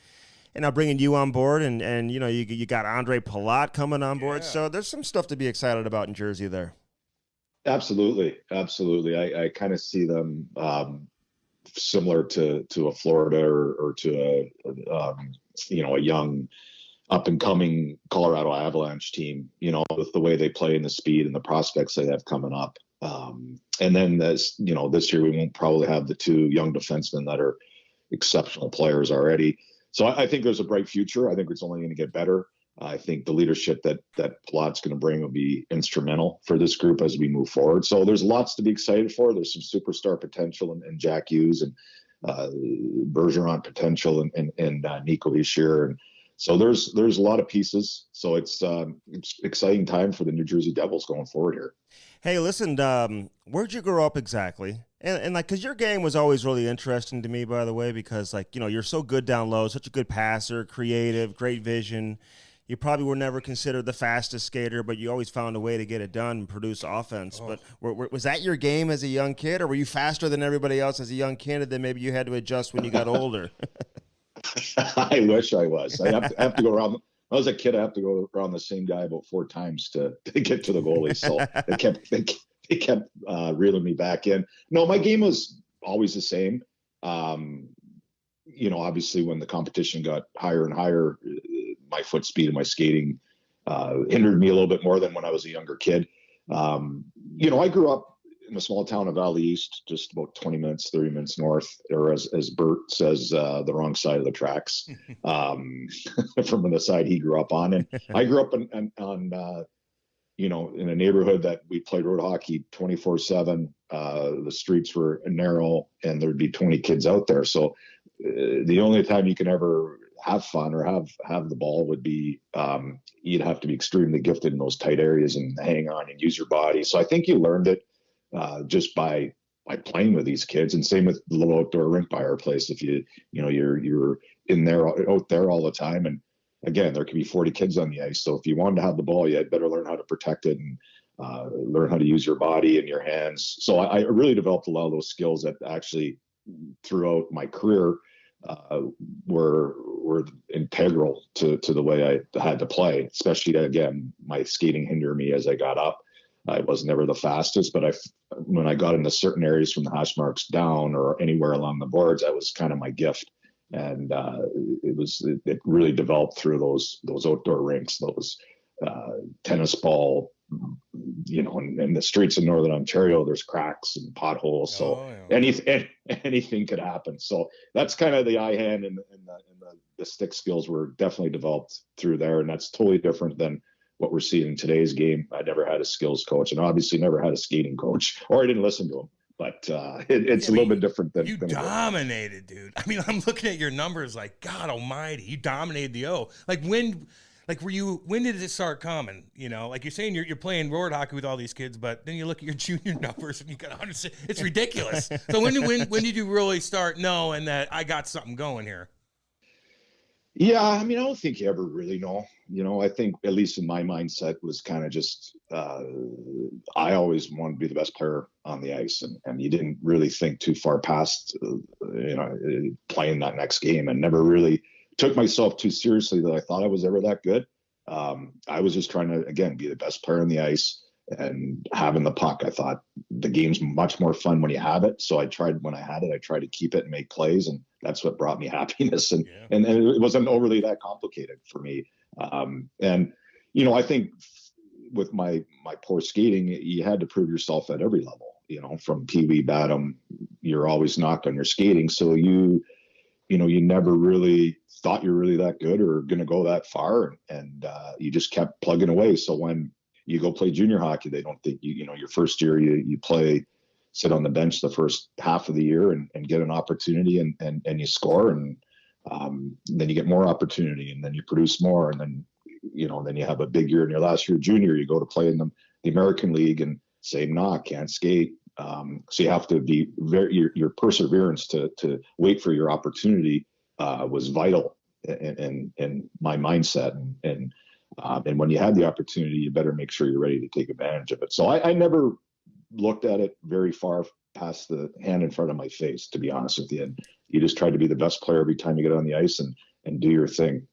Speaker 1: now bringing you on board, and you know, you got Andre Palat coming on board.
Speaker 2: Yeah.
Speaker 1: So there's some stuff to be excited about in Jersey there.
Speaker 3: Absolutely. I kind of see them similar to a Florida or to a young up and coming Colorado Avalanche team, you know, with the way they play and the speed and the prospects they have coming up. And then this year we won't probably have the two young defensemen that are exceptional players already. So I think there's a bright future. I think it's only going to get better. I think the leadership that Palat's going to bring will be instrumental for this group as we move forward. So there's lots to be excited for. There's some superstar potential in Jack Hughes and Bergeron potential and Nico Hischier. And so there's a lot of pieces. So it's exciting time for the New Jersey Devils going forward here.
Speaker 1: Hey, listen, where'd you grow up exactly? And like, because your game was always really interesting to me, by the way, because, like, you know, you're so good down low, such a good passer, creative, great vision. You probably were never considered the fastest skater, but you always found a way to get it done and produce offense.
Speaker 2: Oh.
Speaker 1: But was that your game as a young kid, or were you faster than everybody else as a young kid, and then maybe you had to adjust when you got older?
Speaker 3: I wish I was. I have to go around. When I was a kid, I have to go around the same guy about 4 times to get to the goalie. So they kept reeling me back in. No, my game was always the same. You know, obviously when the competition got higher and higher, my foot speed and my skating hindered me a little bit more than when I was a younger kid. You know, I grew up in a small town of Valley East, just about 30 minutes north, or as Bert says, the wrong side of the tracks, from the side he grew up on. And I grew up on you know, in a neighborhood that we played road hockey 24/7. The streets were narrow and there'd be 20 kids out there. So the only time you can ever have fun or have the ball would be, you'd have to be extremely gifted in those tight areas and hang on and use your body. So I think you learned it just by playing with these kids, and same with the little outdoor rink by our place. If you're in there out there all the time, and again, there could be 40 kids on the ice. So if you wanted to have the ball, you had better learn how to protect it and learn how to use your body and your hands. So I really developed a lot of those skills that actually throughout my career were integral to the way I had to play, especially again, my skating hindered me as I got up. I was never the fastest, but when I got into certain areas from the hash marks down or anywhere along the boards, that was kind of my gift. And it really developed through those outdoor rinks, those tennis ball, you know, in the streets of Northern Ontario, there's cracks and potholes. So anything could happen. So that's kind of the eye hand and the stick skills were definitely developed through there. And that's totally different than what we're seeing in today's game. I never had a skills coach, and obviously never had a skating coach, or I didn't listen to him. But it's a little bit different than
Speaker 2: you dominated, dude. I mean, I'm looking at your numbers like, God almighty, you dominated the O. Like when did it start coming? You know, like you're saying you're playing road hockey with all these kids, but then you look at your junior numbers and you got 100. It's ridiculous. So when did you really start knowing that I got something going here?
Speaker 3: Yeah, I mean, I don't think you ever really know. You know, I think at least in my mindset was kind of just I always wanted to be the best player on the ice, and you didn't really think too far past playing that next game, and never really took myself too seriously that I thought I was ever that good. I was just trying to, again, be the best player on the ice and having the puck. I thought the game's much more fun when you have it. So when I had it, I tried to keep it and make plays, and that's what brought me happiness. And it wasn't overly that complicated for me. And, you know, I think with my poor skating, you had to prove yourself at every level, you know, from Pee Wee Batum, you're always knocked on your skating. So you never really thought you're really that good or going to go that far. And you just kept plugging away. So when you go play junior hockey, they don't think your first year you sit on the bench the first half of the year and get an opportunity and you score, and then you get more opportunity, and then you produce more, and then you have a big year in your last year junior, you go to play in the American League and say, can't skate, So you have to be your perseverance to wait for your opportunity was vital in my mindset. And when you had the opportunity, you better make sure you're ready to take advantage of it. So I never looked at it very far past the hand in front of my face, to be honest with you. And you just try to be the best player every time you get on the ice and do your thing.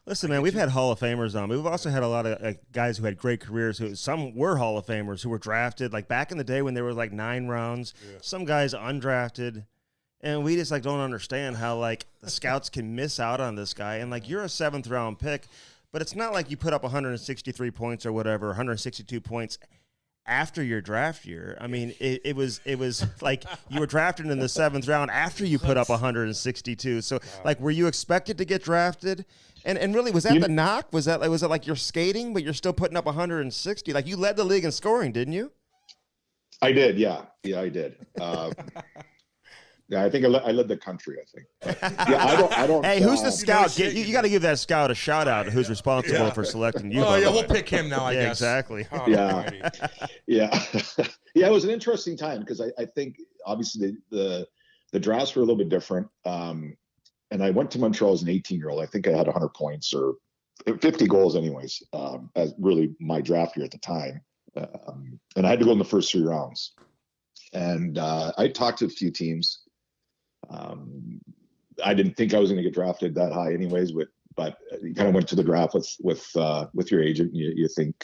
Speaker 1: Listen, man, we've had Hall of Famers on. We've also had a lot of guys who had great careers. Some were Hall of Famers who were drafted, like back in the day when there were like 9 rounds. Yeah. Some guys undrafted, and we just like don't understand how like the scouts can miss out on this guy. And like you're a 7th round pick, but it's not like you put up 163 points or whatever, 162 points after your draft year. I mean, it was like you were drafted in the 7th round after you put up 162. So like, were you expected to get drafted? And really, was that the knock? Was it like you're skating, but you're still putting up 160? Like you led the league in scoring, didn't you?
Speaker 3: I did. Yeah, I did. Yeah, I think I led the country. I think. Yeah, I don't.
Speaker 1: Hey, who's the scout? You got to give that scout a shout out. Who's responsible for selecting you?
Speaker 2: Oh yeah, we'll pick him now. I guess
Speaker 1: exactly.
Speaker 3: Oh, yeah, yeah. It was an interesting time because I think obviously the drafts were a little bit different. And I went to Montreal as an 18-year-old. I think I had 100 points or 50 goals, anyways. As really my draft year at the time, and I had to go in the first 3 rounds. And I talked to a few teams. I didn't think I was going to get drafted that high, anyways. But you kind of went to the draft with your agent. You think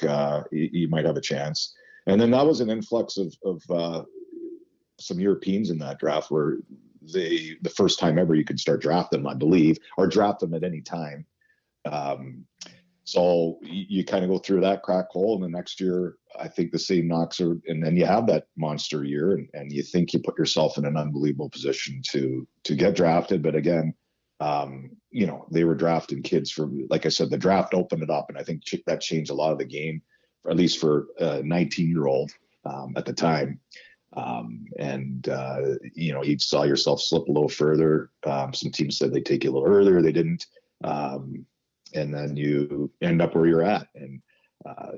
Speaker 3: you might have a chance, and then that was an influx of some Europeans in that draft where the first time ever you could start draft them, I believe, or draft them at any time. So you kind of go through that crack hole, and the next year, I think the same knocks are, and then you have that monster year, and you think you put yourself in an unbelievable position to get drafted. But again, they were drafting kids from, like I said, the draft opened it up, and I think that changed a lot of the game, at least for a 19-year-old at the time. You saw yourself slip a little further. Some teams said they'd take you a little earlier. They didn't. And then you end up where you're at. And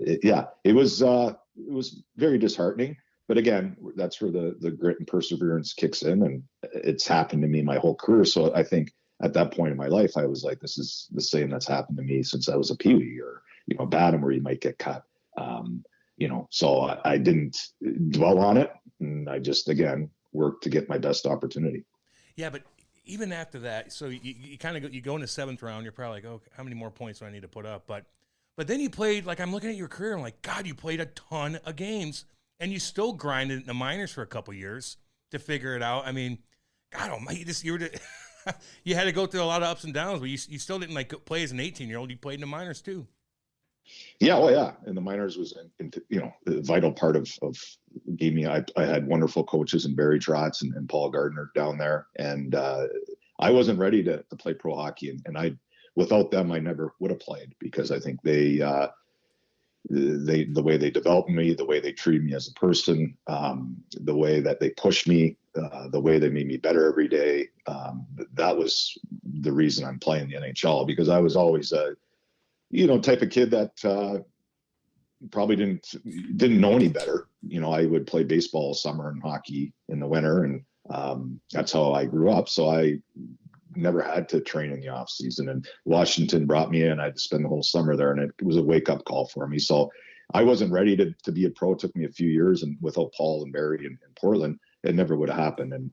Speaker 3: it was very disheartening. But again, that's where the grit and perseverance kicks in. And it's happened to me my whole career. So I think at that point in my life, I was like, this is the same that's happened to me since I was a peewee or, Batham, where you might get cut. So I didn't dwell on it. And I just, again, worked to get my best opportunity.
Speaker 2: Yeah, but even after that, so you kind of go in the 7th round, you're probably like, oh, how many more points do I need to put up? But then you played, like I'm looking at your career, I'm like, God, you played a ton of games, and you still grinded in the minors for a couple years to figure it out. I mean, God almighty, you had to go through a lot of ups and downs, but you still didn't like play as an 18-year-old. You played in the minors too.
Speaker 3: Yeah, well, yeah, and the minors was, a vital part of gave me. I had wonderful coaches in Barry Trotz and Paul Gardner down there, and I wasn't ready to play pro hockey, and without them I never would have played, because I think the way they developed me, the way they treated me as a person, the way that they pushed me, the way they made me better every day. That was the reason I'm playing the NHL, because I was always a type of kid that probably didn't know any better. I would play baseball summer and hockey in the winter, and that's how I grew up. So I never had to train in the off season, and Washington brought me in. I had to spend the whole summer there, and it was a wake up call for me. So I wasn't ready to be a pro. It took me a few years, and without Paul and Barry and Portland, it never would have happened.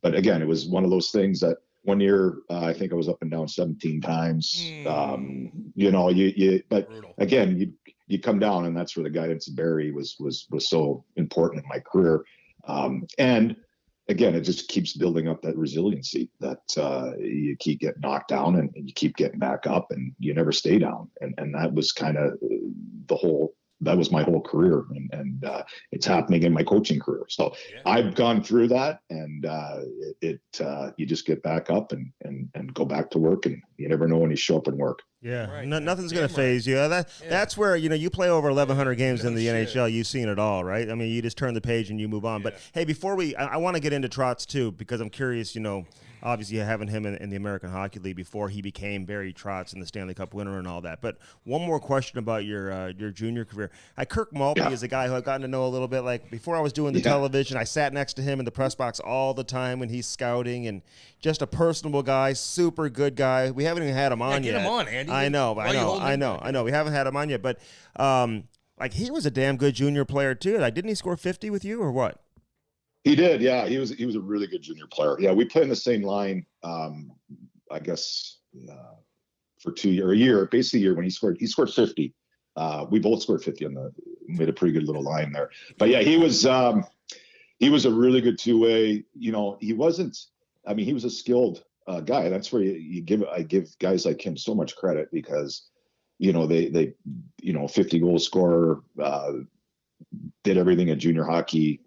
Speaker 3: But again, it was one of those things that, one year, I think I was up and down 17 times. But brutal. Again, you come down, and that's where the guidance of Barry was so important in my career. And again, it just keeps building up that resiliency that you keep getting knocked down and you keep getting back up, and you never stay down. And that was kind of that was my whole career, and it's happening in my coaching career. So yeah. I've gone through that, and you just get back up and go back to work, and you never know when you show up and work.
Speaker 1: Yeah, right. Nothing's going to phase you. That's where, you play over 1,100 games in the NHL. You've seen it all, right? I mean, you just turn the page and you move on. Yeah. But, hey, before I want to get into Trotz, too, because I'm curious, obviously having him in the American Hockey League before he became Barry Trotz and the Stanley Cup winner and all that. But one more question about your junior career. Kirk Maltby is a guy who I've gotten to know a little bit. Like before I was doing the television, I sat next to him in the press box all the time when he's scouting, and just a personable guy, super good guy. We haven't even had him on yet.
Speaker 2: Get him on, Andy.
Speaker 1: I know. We haven't had him on yet, but like he was a damn good junior player too. Like, didn't he score 50 with you or what?
Speaker 3: He did, yeah. He was a really good junior player. Yeah, we played in the same line. I guess for a year, basically a year when he scored 50. We both scored 50 made a pretty good little line there. But yeah, he was a really good two-way. You know, he was a skilled guy. That's where I give guys like him so much credit because, you know, they 50 goal scorer, did everything in junior hockey,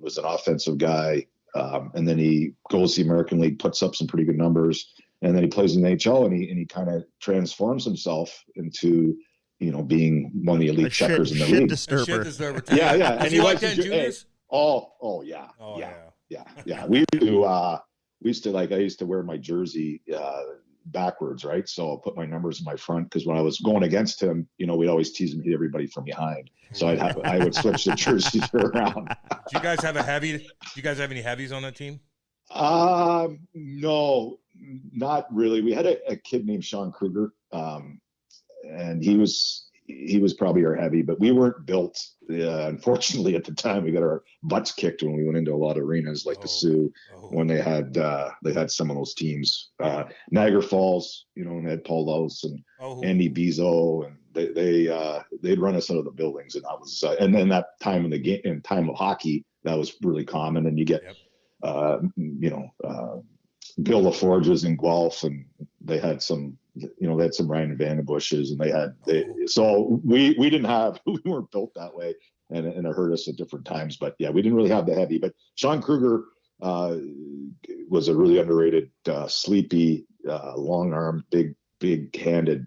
Speaker 3: was an offensive guy. And then he goes to the American League, puts up some pretty good numbers, and then he plays in the NHL and he kind of transforms himself into, you know, being one of the elite checkers in the league.
Speaker 1: Disturber.
Speaker 3: Yeah.
Speaker 2: And he like that in juniors?
Speaker 3: Yeah. We used to I used to wear my jersey backwards, right? So I'll put my numbers in my front because when I was going against him, you know, we'd always tease him, hit everybody from behind. So I would switch the jerseys around.
Speaker 2: Do you guys have Do you guys have any heavies on that team?
Speaker 3: No, not really. We had a kid named Sean Kruger, and he was probably our heavy, but we weren't built. Unfortunately, at the time, we got our butts kicked when we went into a lot of arenas like the Sioux when they had some of those teams. Niagara Falls, you know, and they had Paul Louse and Andy Bizzo, and they'd run us out of the buildings, and that was and then that time in the game, in time of hockey, that was really common, and you get Bill LaForges in Guelph, and they had some Ryan Van Bushes, and so we weren't built that way, and it hurt us at different times. But yeah, we didn't really have the heavy. But Sean Kruger was a really underrated, sleepy, long armed, big handed,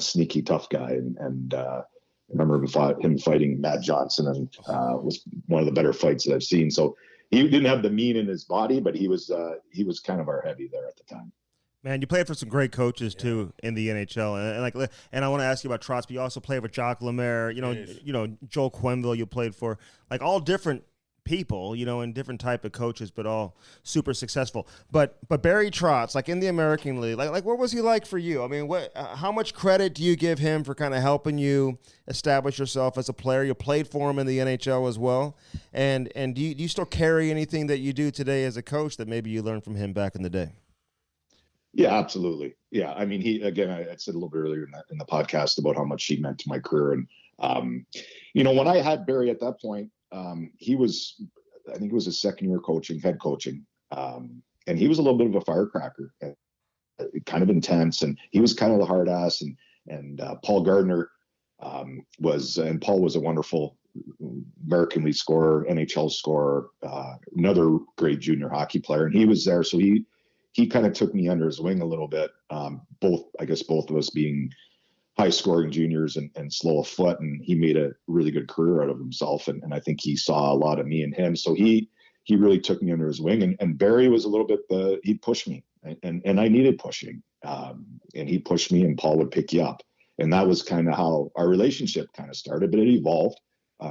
Speaker 3: sneaky, tough guy, and I remember him fighting Matt Johnson, and was one of the better fights that I've seen. So he didn't have the mean in his body, but he was kind of our heavy there at the time.
Speaker 1: Man, you played for some great coaches too in the NHL, and I want to ask you about Trotz, but you also played with Jacques Lemaire. You know, Joel Quenneville. You played for like all different people, you know, and different type of coaches, but all super successful. But Barry Trotz, like in the American League, like what was he like for you? I mean, how much credit do you give him for kind of helping you establish yourself as a player? You played for him in the NHL as well, and do you still carry anything that you do today as a coach that maybe you learned from him back in the day?
Speaker 3: Yeah, absolutely. Yeah. I mean, I said a little bit earlier in the podcast about how much he meant to my career. And, you know, when I had Barry at that point, I think he was his second year head coaching. And he was a little bit of a firecracker, kind of intense. And he was kind of the hard ass. And Paul Gardner Paul was a wonderful American League scorer, NHL scorer, another great junior hockey player. And he was there. So he kind of took me under his wing a little bit. Both of us being high scoring juniors and slow of foot. And he made a really good career out of himself. And I think he saw a lot of me in him. So he really took me under his wing, and Barry was a little bit, he pushed me and I needed pushing. And he pushed me, and Paul would pick you up. And that was kind of how our relationship kind of started, but it evolved.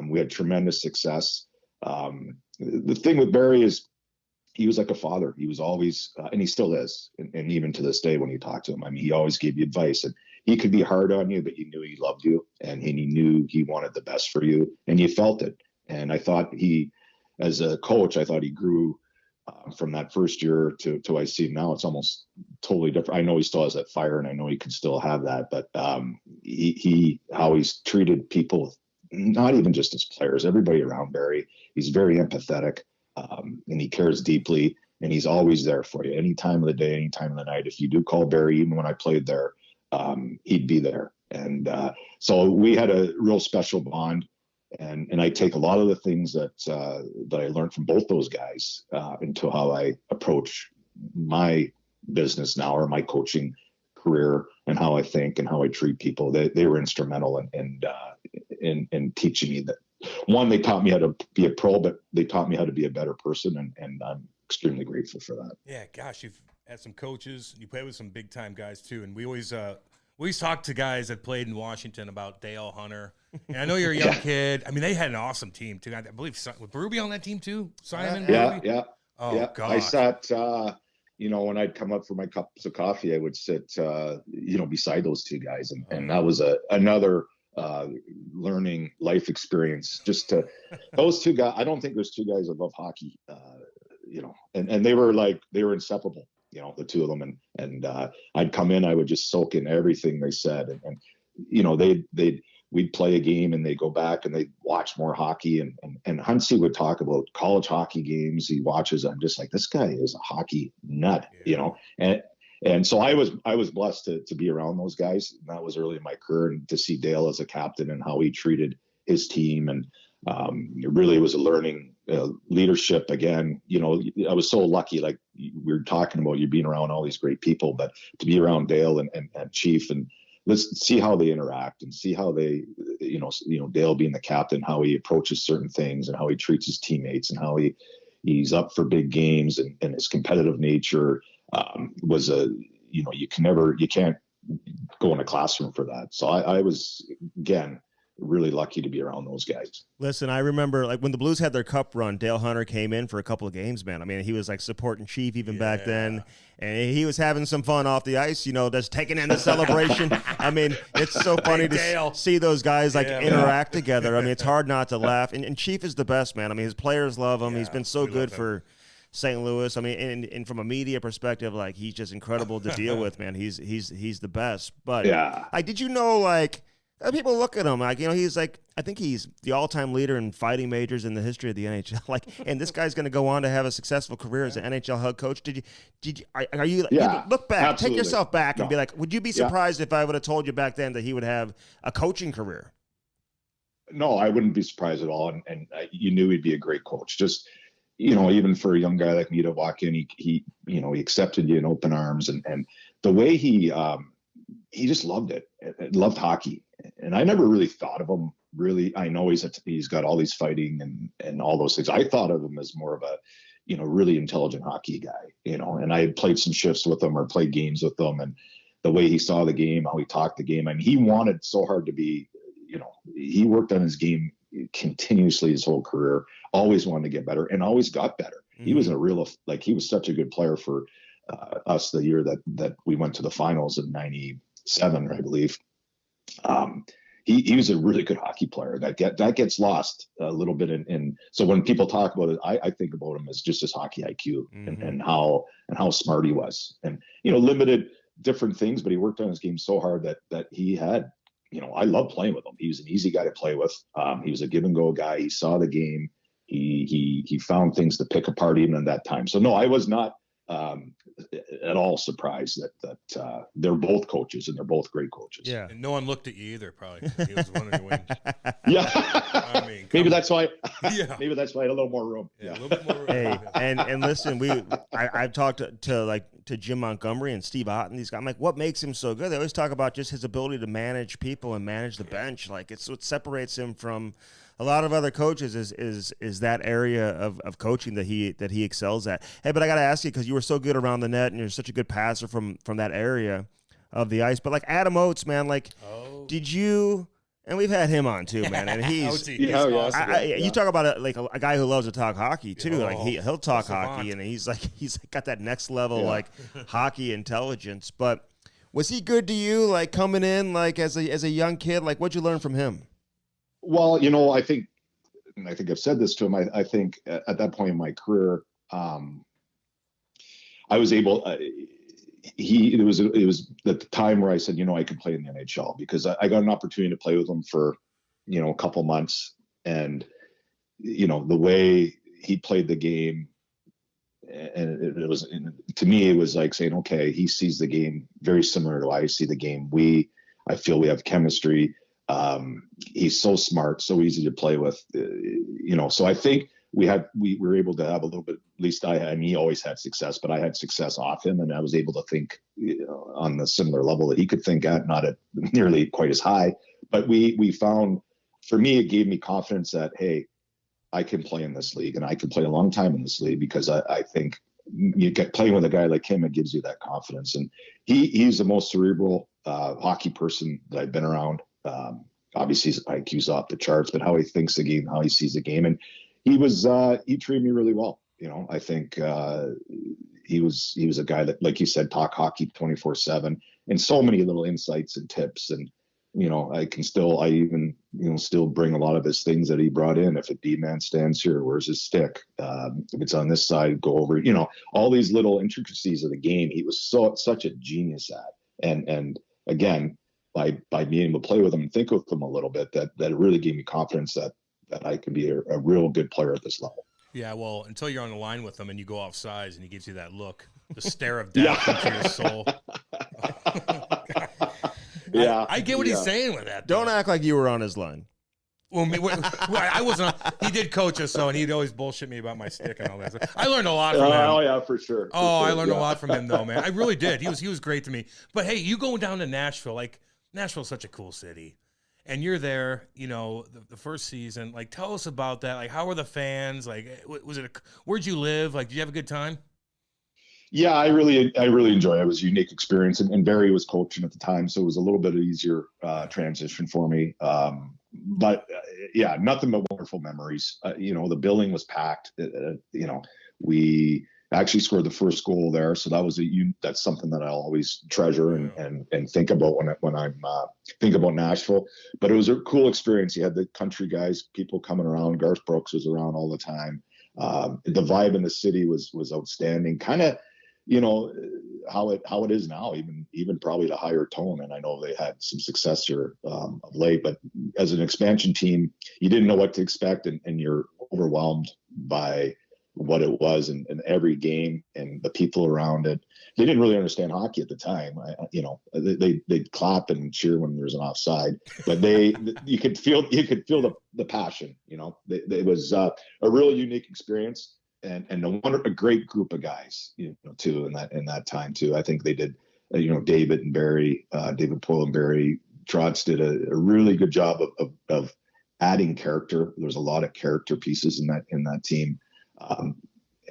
Speaker 3: We had tremendous success. The thing with Barry is, he was like a father. He was always, and he still is. And even to this day, when you talk to him, I mean, he always gave you advice, and he could be hard on you, but you knew he loved you, and he knew he wanted the best for you, and you felt it. And I thought as a coach, I thought he grew from that first year to I see now. It's almost totally different. I know he still has that fire, and I know he can still have that, but how he's treated people, not even just his players, everybody around Barry. He's very empathetic. And he cares deeply, and he's always there for you any time of the day, any time of the night. If you do call Barry, even when I played there, he'd be there. And so we had a real special bond, and I take a lot of the things that I learned from both those guys into how I approach my business now, or my coaching career, and how I think and how I treat people. They were instrumental in teaching me that. One, they taught me how to be a pro, but they taught me how to be a better person, and I'm extremely grateful for that.
Speaker 2: Yeah, gosh, you've had some coaches. You played with some big time guys too, and we always talk to guys that played in Washington about Dale Hunter. And I know you're a young kid. I mean, they had an awesome team too. I believe was Berube on that team too. Simon.
Speaker 3: Yeah.
Speaker 2: Oh
Speaker 3: yeah.
Speaker 2: God.
Speaker 3: I sat. When I'd come up for my cups of coffee, I would sit, beside those two guys, and that was another learning life experience. Just to those two guys. I don't think there's two guys that love hockey. And they were inseparable. The two of them, and I'd come in, I would just soak in everything they said, and we'd play a game and they'd go back and they'd watch more hockey, and Huntsy would talk about college hockey games he watches. I'm just like, this guy is a hockey nut, and so I was blessed to be around those guys. And that was early in my career, and to see Dale as a captain and how he treated his team, and it really was a learning leadership again. I was so lucky, like we were talking about, you being around all these great people, but to be around Dale and Chief, and let's see how they interact and see how they, Dale being the captain, how he approaches certain things and how he treats his teammates and how he's up for big games, and his competitive nature was you can't go in a classroom for that. So I was, again, really lucky to be around those guys.
Speaker 1: Listen, I remember like when the Blues had their cup run, Dale Hunter came in for a couple of games, man. I mean, he was like supporting Chief even back then, and he was having some fun off the ice, just taking in the celebration. I mean, it's so funny to see those guys interact together. I mean, it's hard not to laugh. And Chief is the best, man. I mean, his players love him. He's been so good for St. Louis. I mean, and from a media perspective, like, he's just incredible to deal with, man. He's the best. But did you know, like, people look at him like, he's like, I think he's the all-time leader in fighting majors in the history of the NHL. Like, and this guy's going to go on to have a successful career as an NHL head coach. Are you look back,
Speaker 3: absolutely.
Speaker 1: Take yourself back and be like, would you be surprised if I would have told you back then that he would have a coaching career?
Speaker 3: No, I wouldn't be surprised at all. And you knew he'd be a great coach. Just, even for a young guy like me to walk in, he accepted you in open arms, and the way he just loved it, loved hockey. And I never really thought of him really. I know he's got all these fighting and all those things. I thought of him as more of a, really intelligent hockey guy, and I had played some shifts with him or played games with him, and the way he saw the game, how he talked the game. And he wanted so hard to be, he worked on his game continuously his whole career, always wanted to get better and always got better. Mm-hmm. He was he was such a good player for us the year that we went to the finals in 97, I believe. He was a really good hockey player. That gets lost a little bit in so when people talk about it, I think about him as just his hockey IQ, mm-hmm. and how smart he was, and limited different things, but he worked on his game so hard that he had, I love playing with him. He was an easy guy to play with. He was a give and go guy. He saw the game. He found things to pick apart even at that time. So no, I was not at all surprised that they're both coaches, and they're both great coaches.
Speaker 2: Yeah, and no one looked at you either, probably. He was one of your wings.
Speaker 3: Yeah, I mean, maybe that's why. Yeah, maybe that's why I had a little more room.
Speaker 2: Yeah, a little bit more room.
Speaker 1: Hey, and listen, I've talked to Jim Montgomery and Steve Otten. These guys, I'm like, what makes him so good? They always talk about just his ability to manage people and manage the bench. Like, it's what separates him from a lot of other coaches is that area of coaching that he excels at. Hey, but I got to ask you, because you were so good around the net and you're such a good passer from that area of the ice. But like Adam Oates, man, did you? And we've had him on too, man. And he's awesome. You talk about a guy who loves to talk hockey too. Like he'll talk hockey, and he's got that next level hockey intelligence. But was he good to you? Like coming in as a young kid, like what'd you learn from him?
Speaker 3: Well, I think I've said this to him. I think at that point in my career, I was able. It was at the time where I said, I could play in the NHL, because I got an opportunity to play with him for, a couple months, and the way he played the game, and it was, to me, it was like saying, okay, he sees the game very similar to I see the game. I feel we have chemistry. He's so smart, so easy to play with, so I think we were able to have a little bit, at least I had, and he always had success, but I had success off him, and I was able to think on the similar level that he could think at, not at nearly quite as high, but we found, for me, it gave me confidence that, hey, I can play in this league, and I can play a long time in this league, because I think you get playing with a guy like him, it gives you that confidence. And he's the most cerebral hockey person that I've been around. Obviously his IQ's off the charts, but how he thinks the game, how he sees the game. And he treated me really well. I think he was a guy that, like you said, talk hockey 24/7, and so many little insights and tips. And I even still bring a lot of his things that he brought in. If a D-man stands here, where's his stick? If it's on this side, go over. All these little intricacies of the game. He was such a genius at. And again, by being able to play with him and think with him a little bit, that really gave me confidence that I could be a real good player at this level.
Speaker 2: Yeah, well, until you're on the line with him and you go off sides and he gives you that look, the stare of death into your soul.
Speaker 3: Yeah,
Speaker 2: I get what he's saying with that.
Speaker 1: Don't act like you were on his line.
Speaker 2: Well, I wasn't. He did coach us, and he'd always bullshit me about my stick and all that stuff. I learned a lot from him.
Speaker 3: Oh yeah, for sure.
Speaker 2: I learned a lot from him, though, man. I really did. He was great to me. But hey, you going down to Nashville? Like, Nashville's such a cool city, and you're there. The first season. Like, tell us about that. Like, how were the fans? Like, where'd you live? Like, did you have a good time?
Speaker 3: Yeah, I really enjoy it. It was a unique experience, and Barry was coaching at the time, so it was a little bit easier transition for me. But yeah, nothing but wonderful memories. The building was packed. We actually scored the first goal there, so that's something that I'll always treasure and think about when I'm think about Nashville. But it was a cool experience. You had the country guys, people coming around. Garth Brooks was around all the time. The vibe in the city was outstanding. Kind of. How it is now, even probably the higher tone. And I know they had some success here of late, but as an expansion team, you didn't know what to expect, and you're overwhelmed by what it was, and every game and the people around it. They didn't really understand hockey at the time. They'd clap and cheer when there was an offside, but you could feel the passion. It was a really unique experience. And a great group of guys, too, in that time too. I think they did, David and Barry, David Poyle and Barry Trotz did a really good job of adding character. There's a lot of character pieces in that team,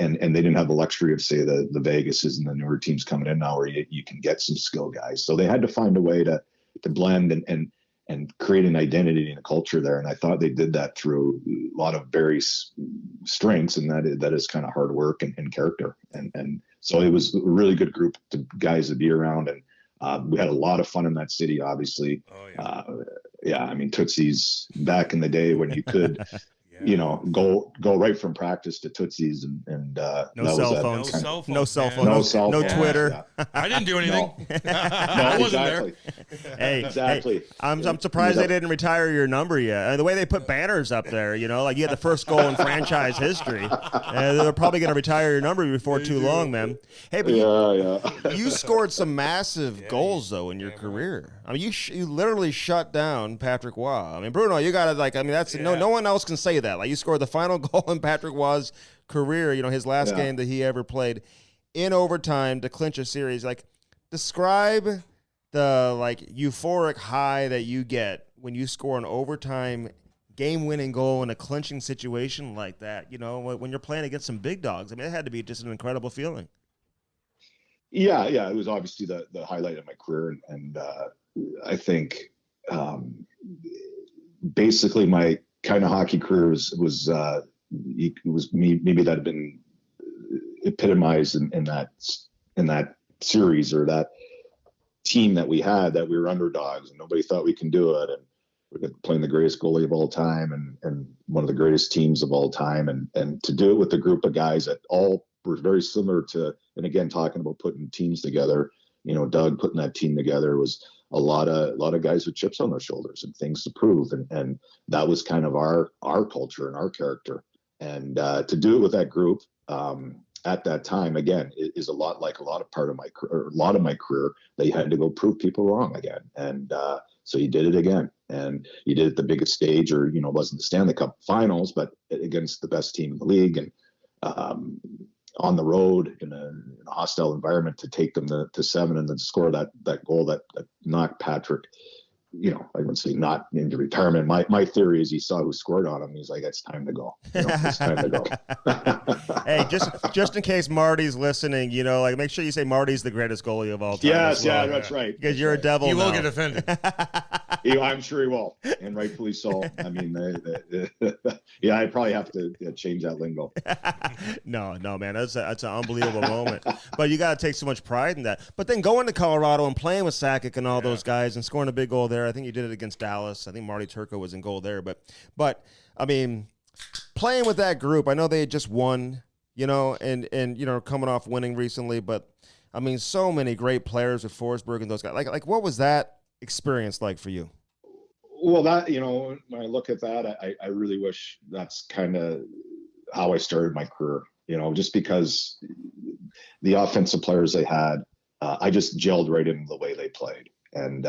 Speaker 3: and they didn't have the luxury of, say, the Vegases and the newer teams coming in now, where you can get some skill guys. So they had to find a way to blend and create an identity and a culture there. And I thought they did that through a lot of Barry's strengths, and that is kind of hard work and character. And so it was a really good group of guys to be around. And we had a lot of fun in that city, obviously. Oh, yeah. I mean, Tootsie's back in the day when you could, go right from practice to Tootsie's and
Speaker 1: no cell phones, no Twitter.
Speaker 2: Yeah. I didn't do anything. I wasn't
Speaker 3: exactly.
Speaker 2: there.
Speaker 1: Hey,
Speaker 3: exactly.
Speaker 1: Hey, I'm surprised they didn't retire your number yet. The way they put banners up there, like you had the first goal in franchise history. They're probably going to retire your number before too long, man. Hey, but you scored some massive goals though in your career. I mean, you literally shut down Patrick Roy. I mean, Bruno, you got to that's no one else can say that. Like, you scored the final goal in Patrick Roy's career, his last game that he ever played in overtime to clinch a series. Like, describe the euphoric high that you get when you score an overtime game-winning goal in a clinching situation like that. When you're playing against some big dogs. I mean, it had to be just an incredible feeling.
Speaker 3: Yeah, it was obviously the highlight of my career, and I think basically my kind of hockey career was maybe that had been epitomized in that series, or that team that we had, that we were underdogs and nobody thought we can do it, and we're playing the greatest goalie of all time and one of the greatest teams of all time, and to do it with a group of guys that all were very similar to, and again, talking about putting teams together, Doug putting that team together was a lot of guys with chips on their shoulders and things to prove. And that was kind of our culture and our character. And to do it with that group at that time, again, is a lot like a lot of my career that you had to go prove people wrong again. And so you did it again, and you did it the biggest stage, or, it wasn't the Stanley Cup finals, but against the best team in the league, and on the road in a hostile environment, to take them to 7 and then score that goal that knocked Patrick I would say not into retirement. My theory is he saw who scored on him. He's like, it's time to go. It's time to go.
Speaker 1: Hey, just in case Marty's listening, like make sure you say Marty's the greatest goalie of all time.
Speaker 3: Yes, yeah, that's right.
Speaker 1: Because you're a devil.
Speaker 2: He will
Speaker 1: now.
Speaker 2: get offended.
Speaker 3: I'm sure he will, and rightfully so. I mean, I probably have to change that lingo.
Speaker 1: No, man, that's an unbelievable moment. But you got to take so much pride in that. But then going to Colorado and playing with Sakic and all those guys and scoring a big goal there. I think you did it against Dallas. I think Marty Turco was in goal there. But I mean, playing with that group, I know they had just won, and coming off winning recently. But I mean, so many great players with Forsberg and those guys. Like what was that experience like for you?
Speaker 3: Well, that, when I look at that, I really wish that's kind of how I started my career, just because the offensive players they had, I just gelled right into the way they played and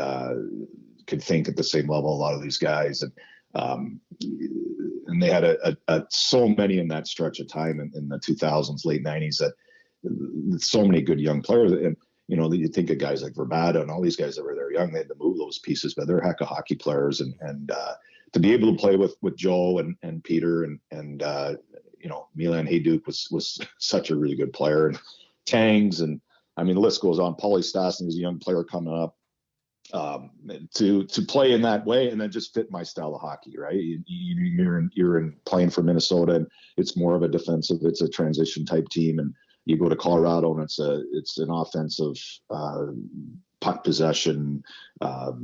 Speaker 3: could think at the same level, a lot of these guys. And they had so many in that stretch of time in the 2000s, late 90s, that so many good young players. And, you think of guys like Verbata and all these guys that were there young, they had to move those pieces, but they're a heck of hockey players. And to be able to play with Joe and Peter and Milan Hajduk was such a really good player, and Tangs, and I mean, the list goes on. Paulie Stastny was a young player coming up, to play in that way and then just fit my style of hockey, right? You're in playing for Minnesota, and it's more of a defensive, it's a transition type team, and you go to Colorado and it's an offensive puck possession,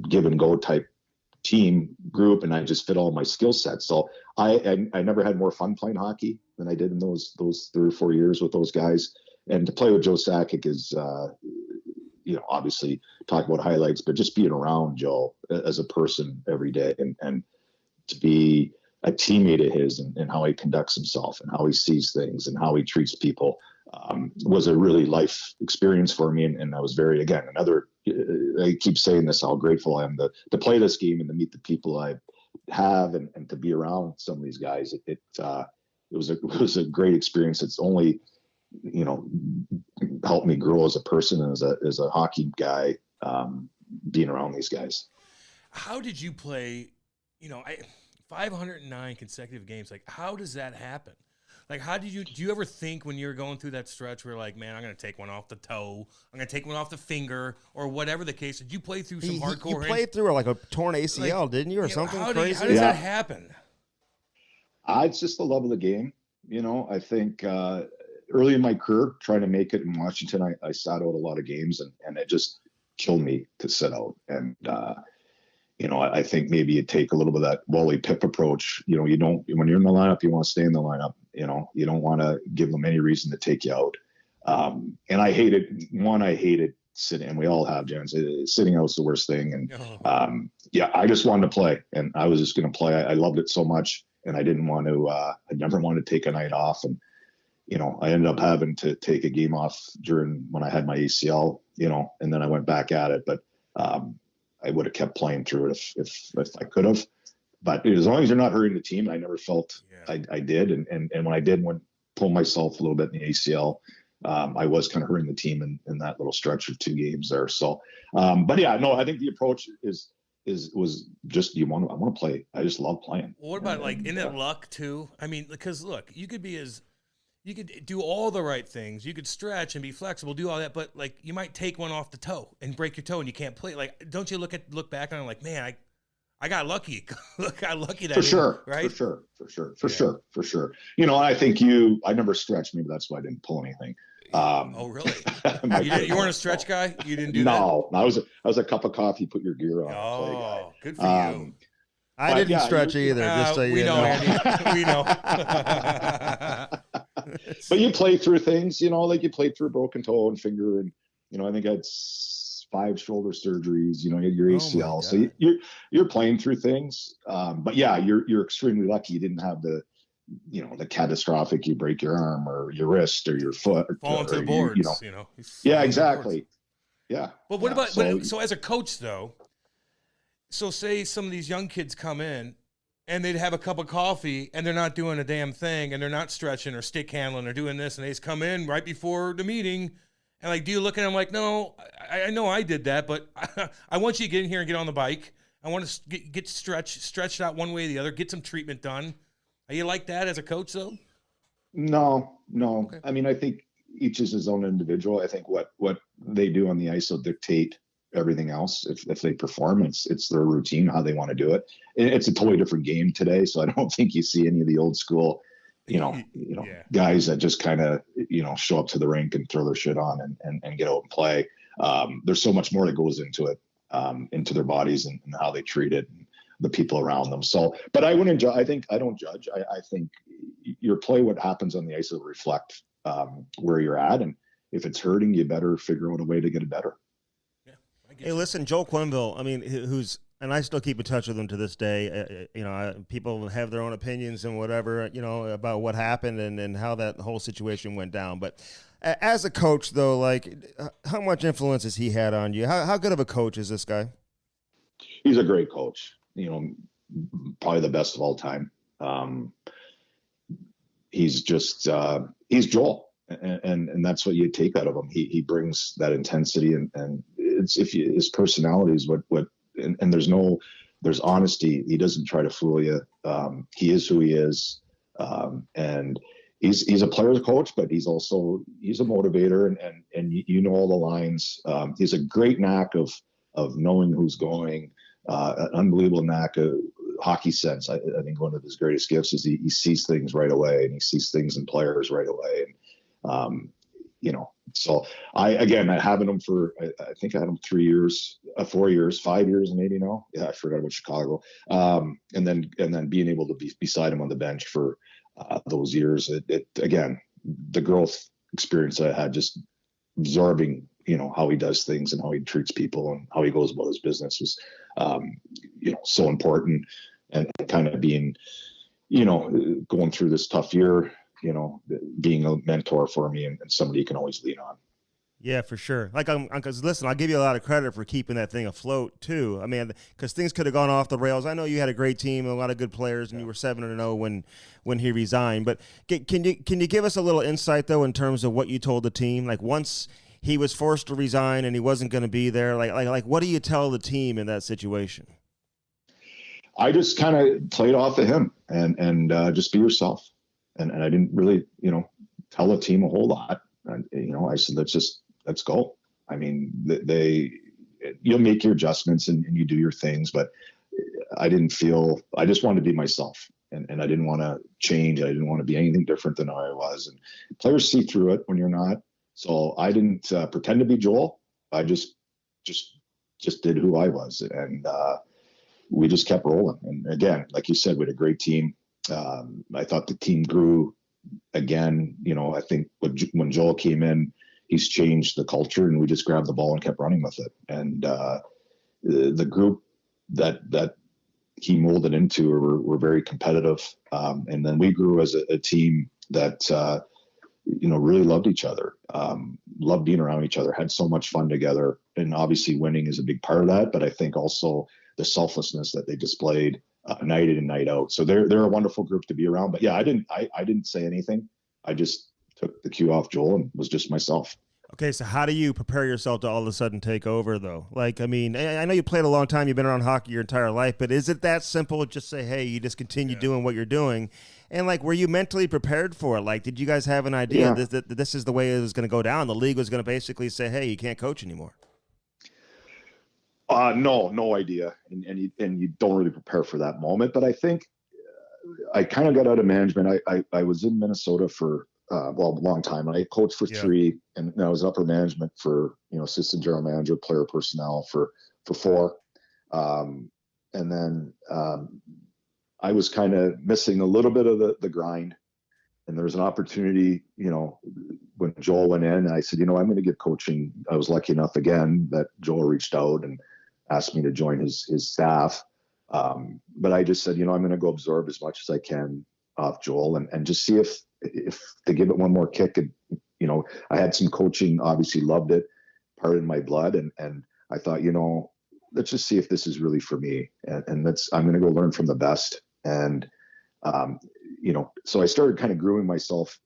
Speaker 3: give and go type team group, and I just fit all my skill sets. So I never had more fun playing hockey than I did in those 3 or 4 years with those guys. And to play with Joe Sakic is, obviously talk about highlights, but just being around Joe as a person every day and to be a teammate of his and how he conducts himself and how he sees things and how he treats people was a really life experience for me. And I was very, again, I keep saying this, how grateful I am to play this game and to meet the people I have and to be around some of these guys. It was a great experience. It's only, helped me grow as a person and as a hockey guy, being around these guys.
Speaker 2: How did you play, 509 consecutive games? Like, how does that happen? Like, do you ever think when you're going through that stretch where like, man, I'm going to take one off the toe, I'm going to take one off the finger, or whatever the case? Did you play through some hardcore? You
Speaker 1: played through like a torn ACL, didn't you, or something crazy?
Speaker 2: How does that happen?
Speaker 3: It's just the love of the game. I think early in my career, trying to make it in Washington, I sat out a lot of games, and it just killed me to sit out. And I think maybe you take a little bit of that Wally Pip approach. You don't, when you're in the lineup, you want to stay in the lineup. You don't want to give them any reason to take you out. And I hated sitting, and we all have, Jen, sitting out's the worst thing. And I just wanted to play, and I was just going to play. I loved it so much, and I didn't want to, I never wanted to take a night off. And, I ended up having to take a game off when I had my ACL, and then I went back at it. But I would have kept playing through it if I could have. But as long as you're not hurting the team, I never felt I did. And when I did pull myself a little bit in the ACL, I was kind of hurting the team in that little stretch of 2 games there. So, I think the approach was just, I want to play. I just love playing.
Speaker 2: Well, what about isn't it luck too? I mean, because look, you could do all the right things. You could stretch and be flexible, do all that, but like you might take one off the toe and break your toe and you can't play. Like, don't you look back on it like, man, I got lucky. Got lucky that
Speaker 3: for sure,
Speaker 2: right?
Speaker 3: For sure. I think I never stretched. Maybe that's why I didn't pull anything.
Speaker 2: Oh, really? You weren't a stretch guy? You didn't do that?
Speaker 3: No, I was a cup of coffee, put your gear on.
Speaker 2: Oh, good for you.
Speaker 1: I didn't stretch either. Just so you know.
Speaker 2: Andy. We know.
Speaker 3: But you play through things, like you played through a broken toe and finger, and I think I had 5 shoulder surgeries. You had your ACL, so you're playing through things. But you're extremely lucky you didn't have the catastrophic. You break your arm or your wrist or your foot,
Speaker 2: fall into the boards.
Speaker 3: Yeah, exactly. Yeah.
Speaker 2: But what about so as a coach though? So say some of these young kids come in and they'd have a cup of coffee and they're not doing a damn thing and they're not stretching or stick handling or doing this, and they just come in right before the meeting and like, do you look at them like, no, I know I did that, but I want you to get in here and get on the bike I want to get stretched out one way or the other, get some treatment done. Are you like that as a coach, though?
Speaker 3: No.
Speaker 2: Okay.
Speaker 3: I mean, I think each is his own individual. I think what they do on the ice will dictate everything else. If they perform, it's their routine, how they want to do it. It's a totally different game today, so I don't think you see any of the old school, guys that just kind of, show up to the rink and throw their shit on and get out and play. There's so much more that goes into it, into their bodies and how they treat it and the people around them. So, but I wouldn't judge. I don't judge. I think your play, what happens on the ice will reflect where you're at. And if it's hurting, you better figure out a way to get it better.
Speaker 1: Yeah. Hey, listen, Joel Quenneville, I mean, and I still keep in touch with him to this day. People have their own opinions and whatever, about what happened and how that whole situation went down. But as a coach, though, like, how much influence has he had on you? How good of a coach is this guy?
Speaker 3: He's a great coach. Probably the best of all time. He's just he's Joel, and that's what you take out of him. He brings that intensity, and it's his personality is what and there's honesty. He doesn't try to fool you. He is who he is, and he's a player's coach, but he's a motivator, and all the lines. He's a great knack of knowing who's going. An unbelievable knack of hockey sense. I think one of his greatest gifts is he sees things right away, and he sees things in players right away. And, so I having him for, I think I had him 3 years, 4 years, 5 years, maybe now. Yeah, I forgot about Chicago. And then being able to be beside him on the bench for those years, again, the growth experience that I had, just absorbing, how he does things and how he treats people and how he goes about his business was, so important. And kind of being, going through this tough year, being a mentor for me and somebody you can always lean on.
Speaker 1: Yeah, for sure. Like, because listen, I'll give you a lot of credit for keeping that thing afloat too. I mean, because things could have gone off the rails. I know you had a great team, a lot of good players, and you were 7-0 when he resigned. But can you give us a little insight though in terms of what you told the team? Like, once he was forced to resign and he wasn't going to be there, like what do you tell the team in that situation?
Speaker 3: I just kind of played off of him and just be yourself. And I didn't really, tell the team a whole lot. And, I said, let's go. I mean, you'll make your adjustments and you do your things, but I just wanted to be myself and I didn't want to change. I didn't want to be anything different than how I was. And players see through it when you're not. So I didn't pretend to be Joel. I just did who I was. And we just kept rolling. And again, like you said, we had a great team. I thought the team grew again. I think when Joel came in, he's changed the culture, and we just grabbed the ball and kept running with it. And the group that he molded into were very competitive. And then we grew as a team that really loved each other, loved being around each other, had so much fun together. And obviously winning is a big part of that, but I think also the selflessness that they displayed night in and night out. So they're a wonderful group to be around. But yeah, I didn't say anything. I just took the cue off Joel and was just myself.
Speaker 1: Okay, so how do you prepare yourself to all of a sudden take over, though? Like, I mean, I know you played a long time. You've been around hockey your entire life, but is it that simple? Just say, hey, you just continue doing what you're doing. And, like, were you mentally prepared for it? Like, did you guys have an idea that this is the way it was going to go down? The league was going to basically say, hey, you can't coach anymore.
Speaker 3: No idea. And you don't really prepare for that moment. But I think I kind of got out of management. I was in Minnesota for a long time. I coached for 3, and I was upper management for, assistant general manager, player personnel for 4. And then I was kind of missing a little bit of the grind. And there was an opportunity, when Joel went in, and I said, I'm going to get coaching. I was lucky enough again that Joel reached out and asked me to join his staff. But I just said, I'm going to go absorb as much as I can off Joel and just see if to give it one more kick. And, I had some coaching, obviously loved it, part in my blood. And I thought, let's just see if this is really for me. And I'm going to go learn from the best. And, so I started kind of grooming myself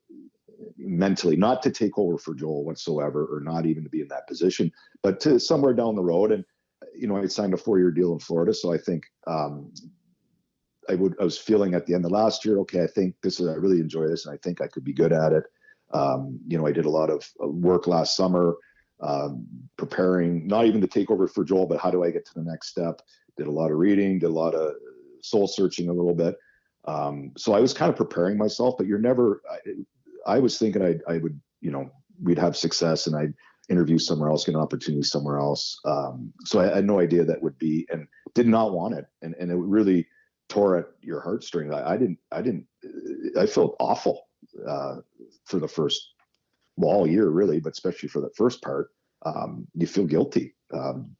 Speaker 3: mentally, not to take over for Joel whatsoever, or not even to be in that position, but to somewhere down the road. And I signed a 4-year deal in Florida. So I think I was feeling at the end of last year, okay, I think I really enjoy this and I think I could be good at it. I did a lot of work last summer, preparing, not even to take over for Joel, but how do I get to the next step? Did a lot of reading, did a lot of soul searching a little bit. So I was kind of preparing myself, but I was thinking I would, we'd have success and I'd interview somewhere else, get an opportunity somewhere else. So I had no idea that would be, and did not want it. And it really tore at your heartstrings. I felt awful for the first, all year really, but especially for the first part. You feel guilty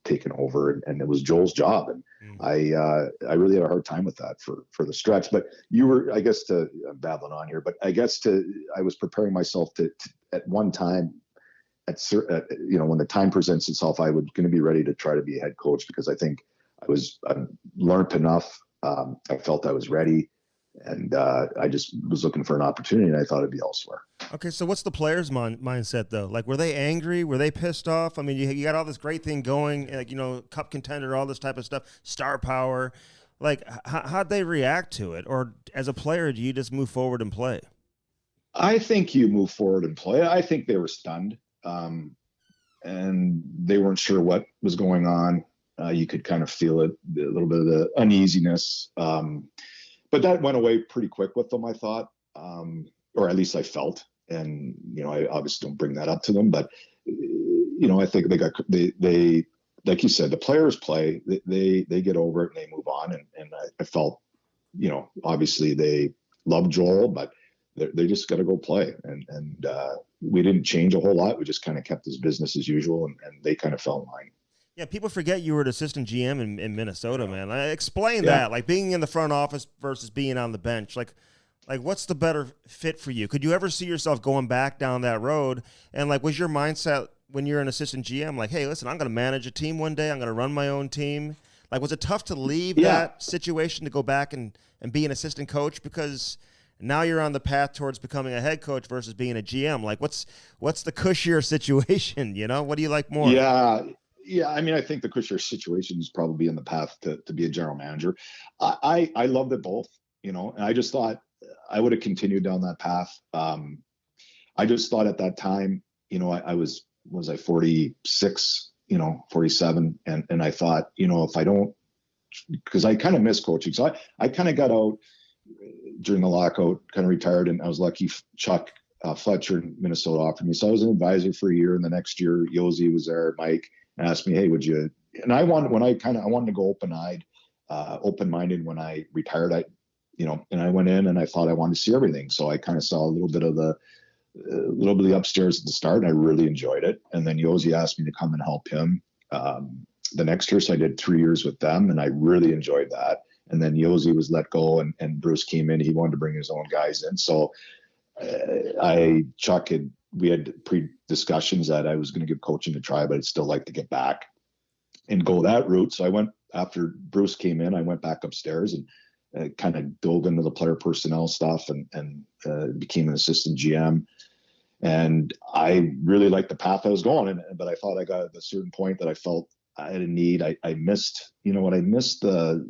Speaker 3: taking over, and it was Joel's job, and I really had a hard time with that for the stretch. But you were, I guess, I'm babbling on here, but I guess I was preparing myself to at one time, when the time presents itself, I was going to be ready to try to be a head coach, because I think I learned enough. I felt I was ready. And I just was looking for an opportunity, and I thought it'd be elsewhere.
Speaker 1: Okay, so what's the players' mindset, though? Like, were they angry? Were they pissed off? I mean, you got all this great thing going, like, cup contender, all this type of stuff, star power. Like, how'd they react to it? Or as a player, do you just move forward and play?
Speaker 3: I think you move forward and play. I think they were stunned, and they weren't sure what was going on. You could kind of feel it, a little bit of the uneasiness. But that went away pretty quick with them, I thought, or at least I felt. And I obviously don't bring that up to them, but I think they like you said, the players play, they get over it and they move on. And I felt, obviously they love Joel, but they just got to go play. And we didn't change a whole lot. We just kind of kept his business as usual, and they kind of fell in line.
Speaker 1: Yeah, people forget you were an assistant GM in Minnesota, man. Explain that, like being in the front office versus being on the bench. Like what's the better fit for you? Could you ever see yourself going back down that road? And was your mindset when you're an assistant GM, like, hey, listen, I'm going to manage a team one day. I'm going to run my own team. Like, was it tough to leave that situation to go back and be an assistant coach? Because now you're on the path towards becoming a head coach versus being a GM. Like, what's the cushier situation? What do you like more?
Speaker 3: Yeah, I mean, I think the cushier situation is probably in the path to be a general manager. I loved it both, and I just thought I would have continued down that path. I just thought at that time, I was I 46, 47, and I thought, if I don't, because I kind of miss coaching, so I kind of got out during the lockout, kind of retired, and I was lucky. Chuck Fletcher in Minnesota offered me, so I was an advisor for a year, and the next year Yossi was there, Mike. Asked me, hey, would you? And I wanted to go open-minded when I retired. And I went in and I thought I wanted to see everything. So I kind of saw a little bit of the upstairs at the start, and I really enjoyed it. And then Yossi asked me to come and help him the next year. So I did 3 years with them, and I really enjoyed that. And then Yossi was let go, and Bruce came in. He wanted to bring his own guys in. So we had pre-discussions that I was going to give coaching a try, but I'd still like to get back and go that route. So I went, after Bruce came in, I went back upstairs and kind of dove into the player personnel stuff and became an assistant GM. And I really liked the path I was going, but I thought I got at a certain point that I felt I had a need. I missed, because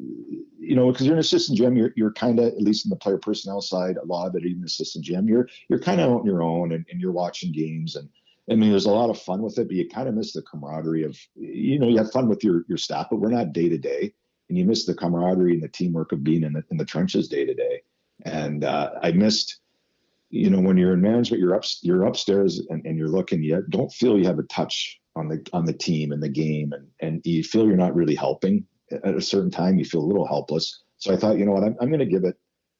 Speaker 3: you're an assistant GM, you're kind of, at least in the player personnel side, a lot of it, even assistant GM, you're kind of on your own and you're watching games. And I mean, there's a lot of fun with it, but you kind of miss the camaraderie of, you have fun with your staff, but we're not day to day. And you miss the camaraderie and the teamwork of being in the trenches day to day. And I missed, when you're in management, you're upstairs and you're looking, you don't feel you have a touch on the team and the game, and you feel you're not really helping. At a certain time, you feel a little helpless. So I thought, you know what, I'm going to give it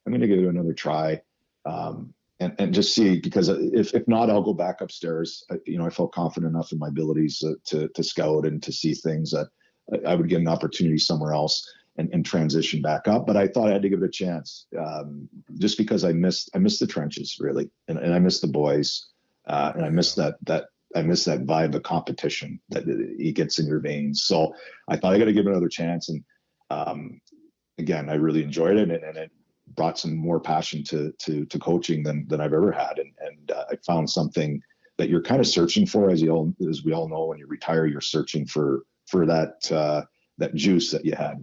Speaker 3: another try, and just see, because if not, I'll go back upstairs. I felt confident enough in my abilities to scout and to see things that I would get an opportunity somewhere else and transition back up. But I thought I had to give it a chance, just because I missed the trenches really, and I missed the boys, and I missed that vibe of competition that it gets in your veins. So I thought I got to give it another chance. And again, I really enjoyed it, and it brought some more passion to coaching than I've ever had. And I found something that you're kind of searching for, as we all know, when you retire, you're searching for that that juice that you had,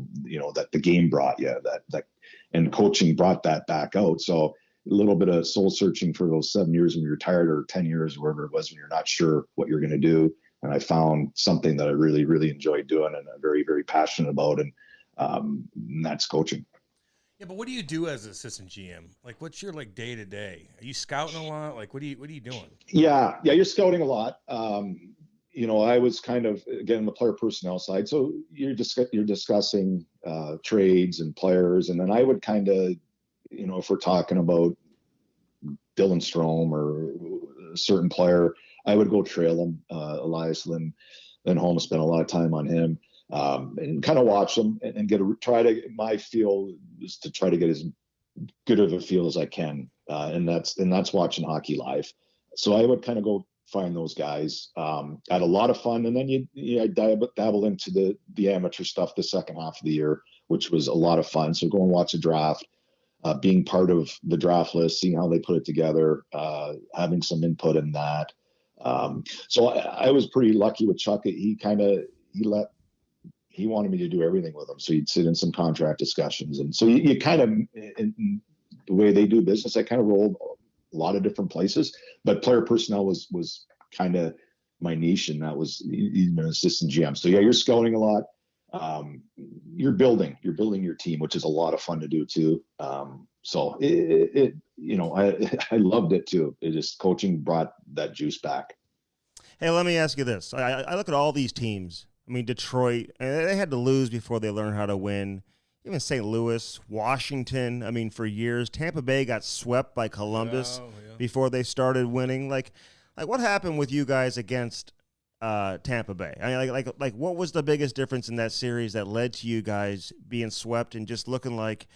Speaker 3: that the game brought you, that and coaching brought that back out. So a little bit of soul searching for those 7 years when you're tired, or 10 years, wherever it was, when you're not sure what you're going to do. And I found something that I really, really enjoyed doing and I'm very, very passionate about. And that's coaching.
Speaker 2: Yeah, but what do you do as an assistant GM? Like, what's your day to day? Are you scouting a lot? Like, what are you doing?
Speaker 3: Yeah, you're scouting a lot. I was kind of, again, the player personnel side. So you're discussing trades and players, and then I would kind of, if we're talking about Dylan Strome or a certain player, I would go trail him, Elias Lindholm, spend a lot of time on him. And kind of watch them and my feel is to try to get as good of a feel as I can. And that's watching hockey live. So I would kind of go find those guys. I had a lot of fun. And then you dabble into the amateur stuff the second half of the year, which was a lot of fun. So go and watch a draft, being part of the draft list, seeing how they put it together, having some input in that. So I was pretty lucky with Chuck. He wanted me to do everything with him. So he'd sit in some contract discussions. And so you kind of, in the way they do business, I kind of rolled a lot of different places, but player personnel was kind of my niche. And that was even an assistant GM. So yeah, you're scouting a lot. You're building your team, which is a lot of fun to do too. So I loved it too. It just, coaching brought that juice back.
Speaker 1: Hey, let me ask you this. I look at all these teams. I mean, Detroit, they had to lose before they learned how to win. Even St. Louis, Washington, I mean, for years. Tampa Bay got swept by Columbus before they started winning. Like what happened with you guys against Tampa Bay? I mean, like what was the biggest difference in that series that led to you guys being swept and just looking like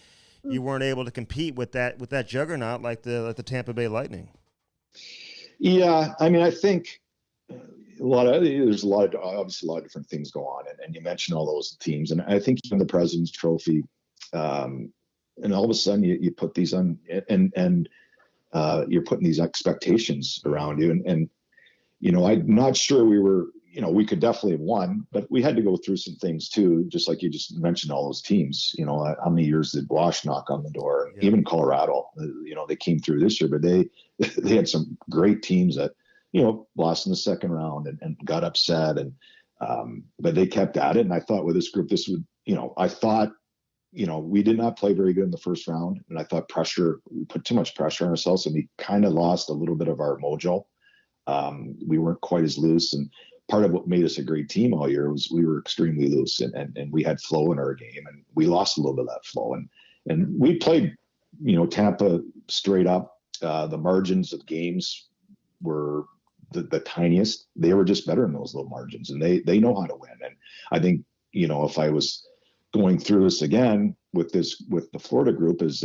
Speaker 1: you weren't able to compete with that juggernaut like the Tampa Bay Lightning?
Speaker 3: Yeah, I mean, I think there's obviously a lot of different things go on, and you mentioned all those teams, and I think even the President's Trophy, and all of a sudden you put these on, and you're putting these expectations around you, and I'm not sure we could definitely have won, but we had to go through some things too, just like you just mentioned all those teams. How many years did Wash knock on the door? Yeah. Even Colorado, they came through this year, but they had some great teams that lost in the second round and got upset, but they kept at it. And I thought with this group, this would, we did not play very good in the first round, and I thought we put too much pressure on ourselves, and we kind of lost a little bit of our mojo. We weren't quite as loose, and part of what made us a great team all year was we were extremely loose, and we had flow in our game, and we lost a little bit of that flow. And we played, Tampa straight up. The margins of games were the tiniest. They were just better in those little margins, and they know how to win. And I think, if I was going through this again with the Florida group, is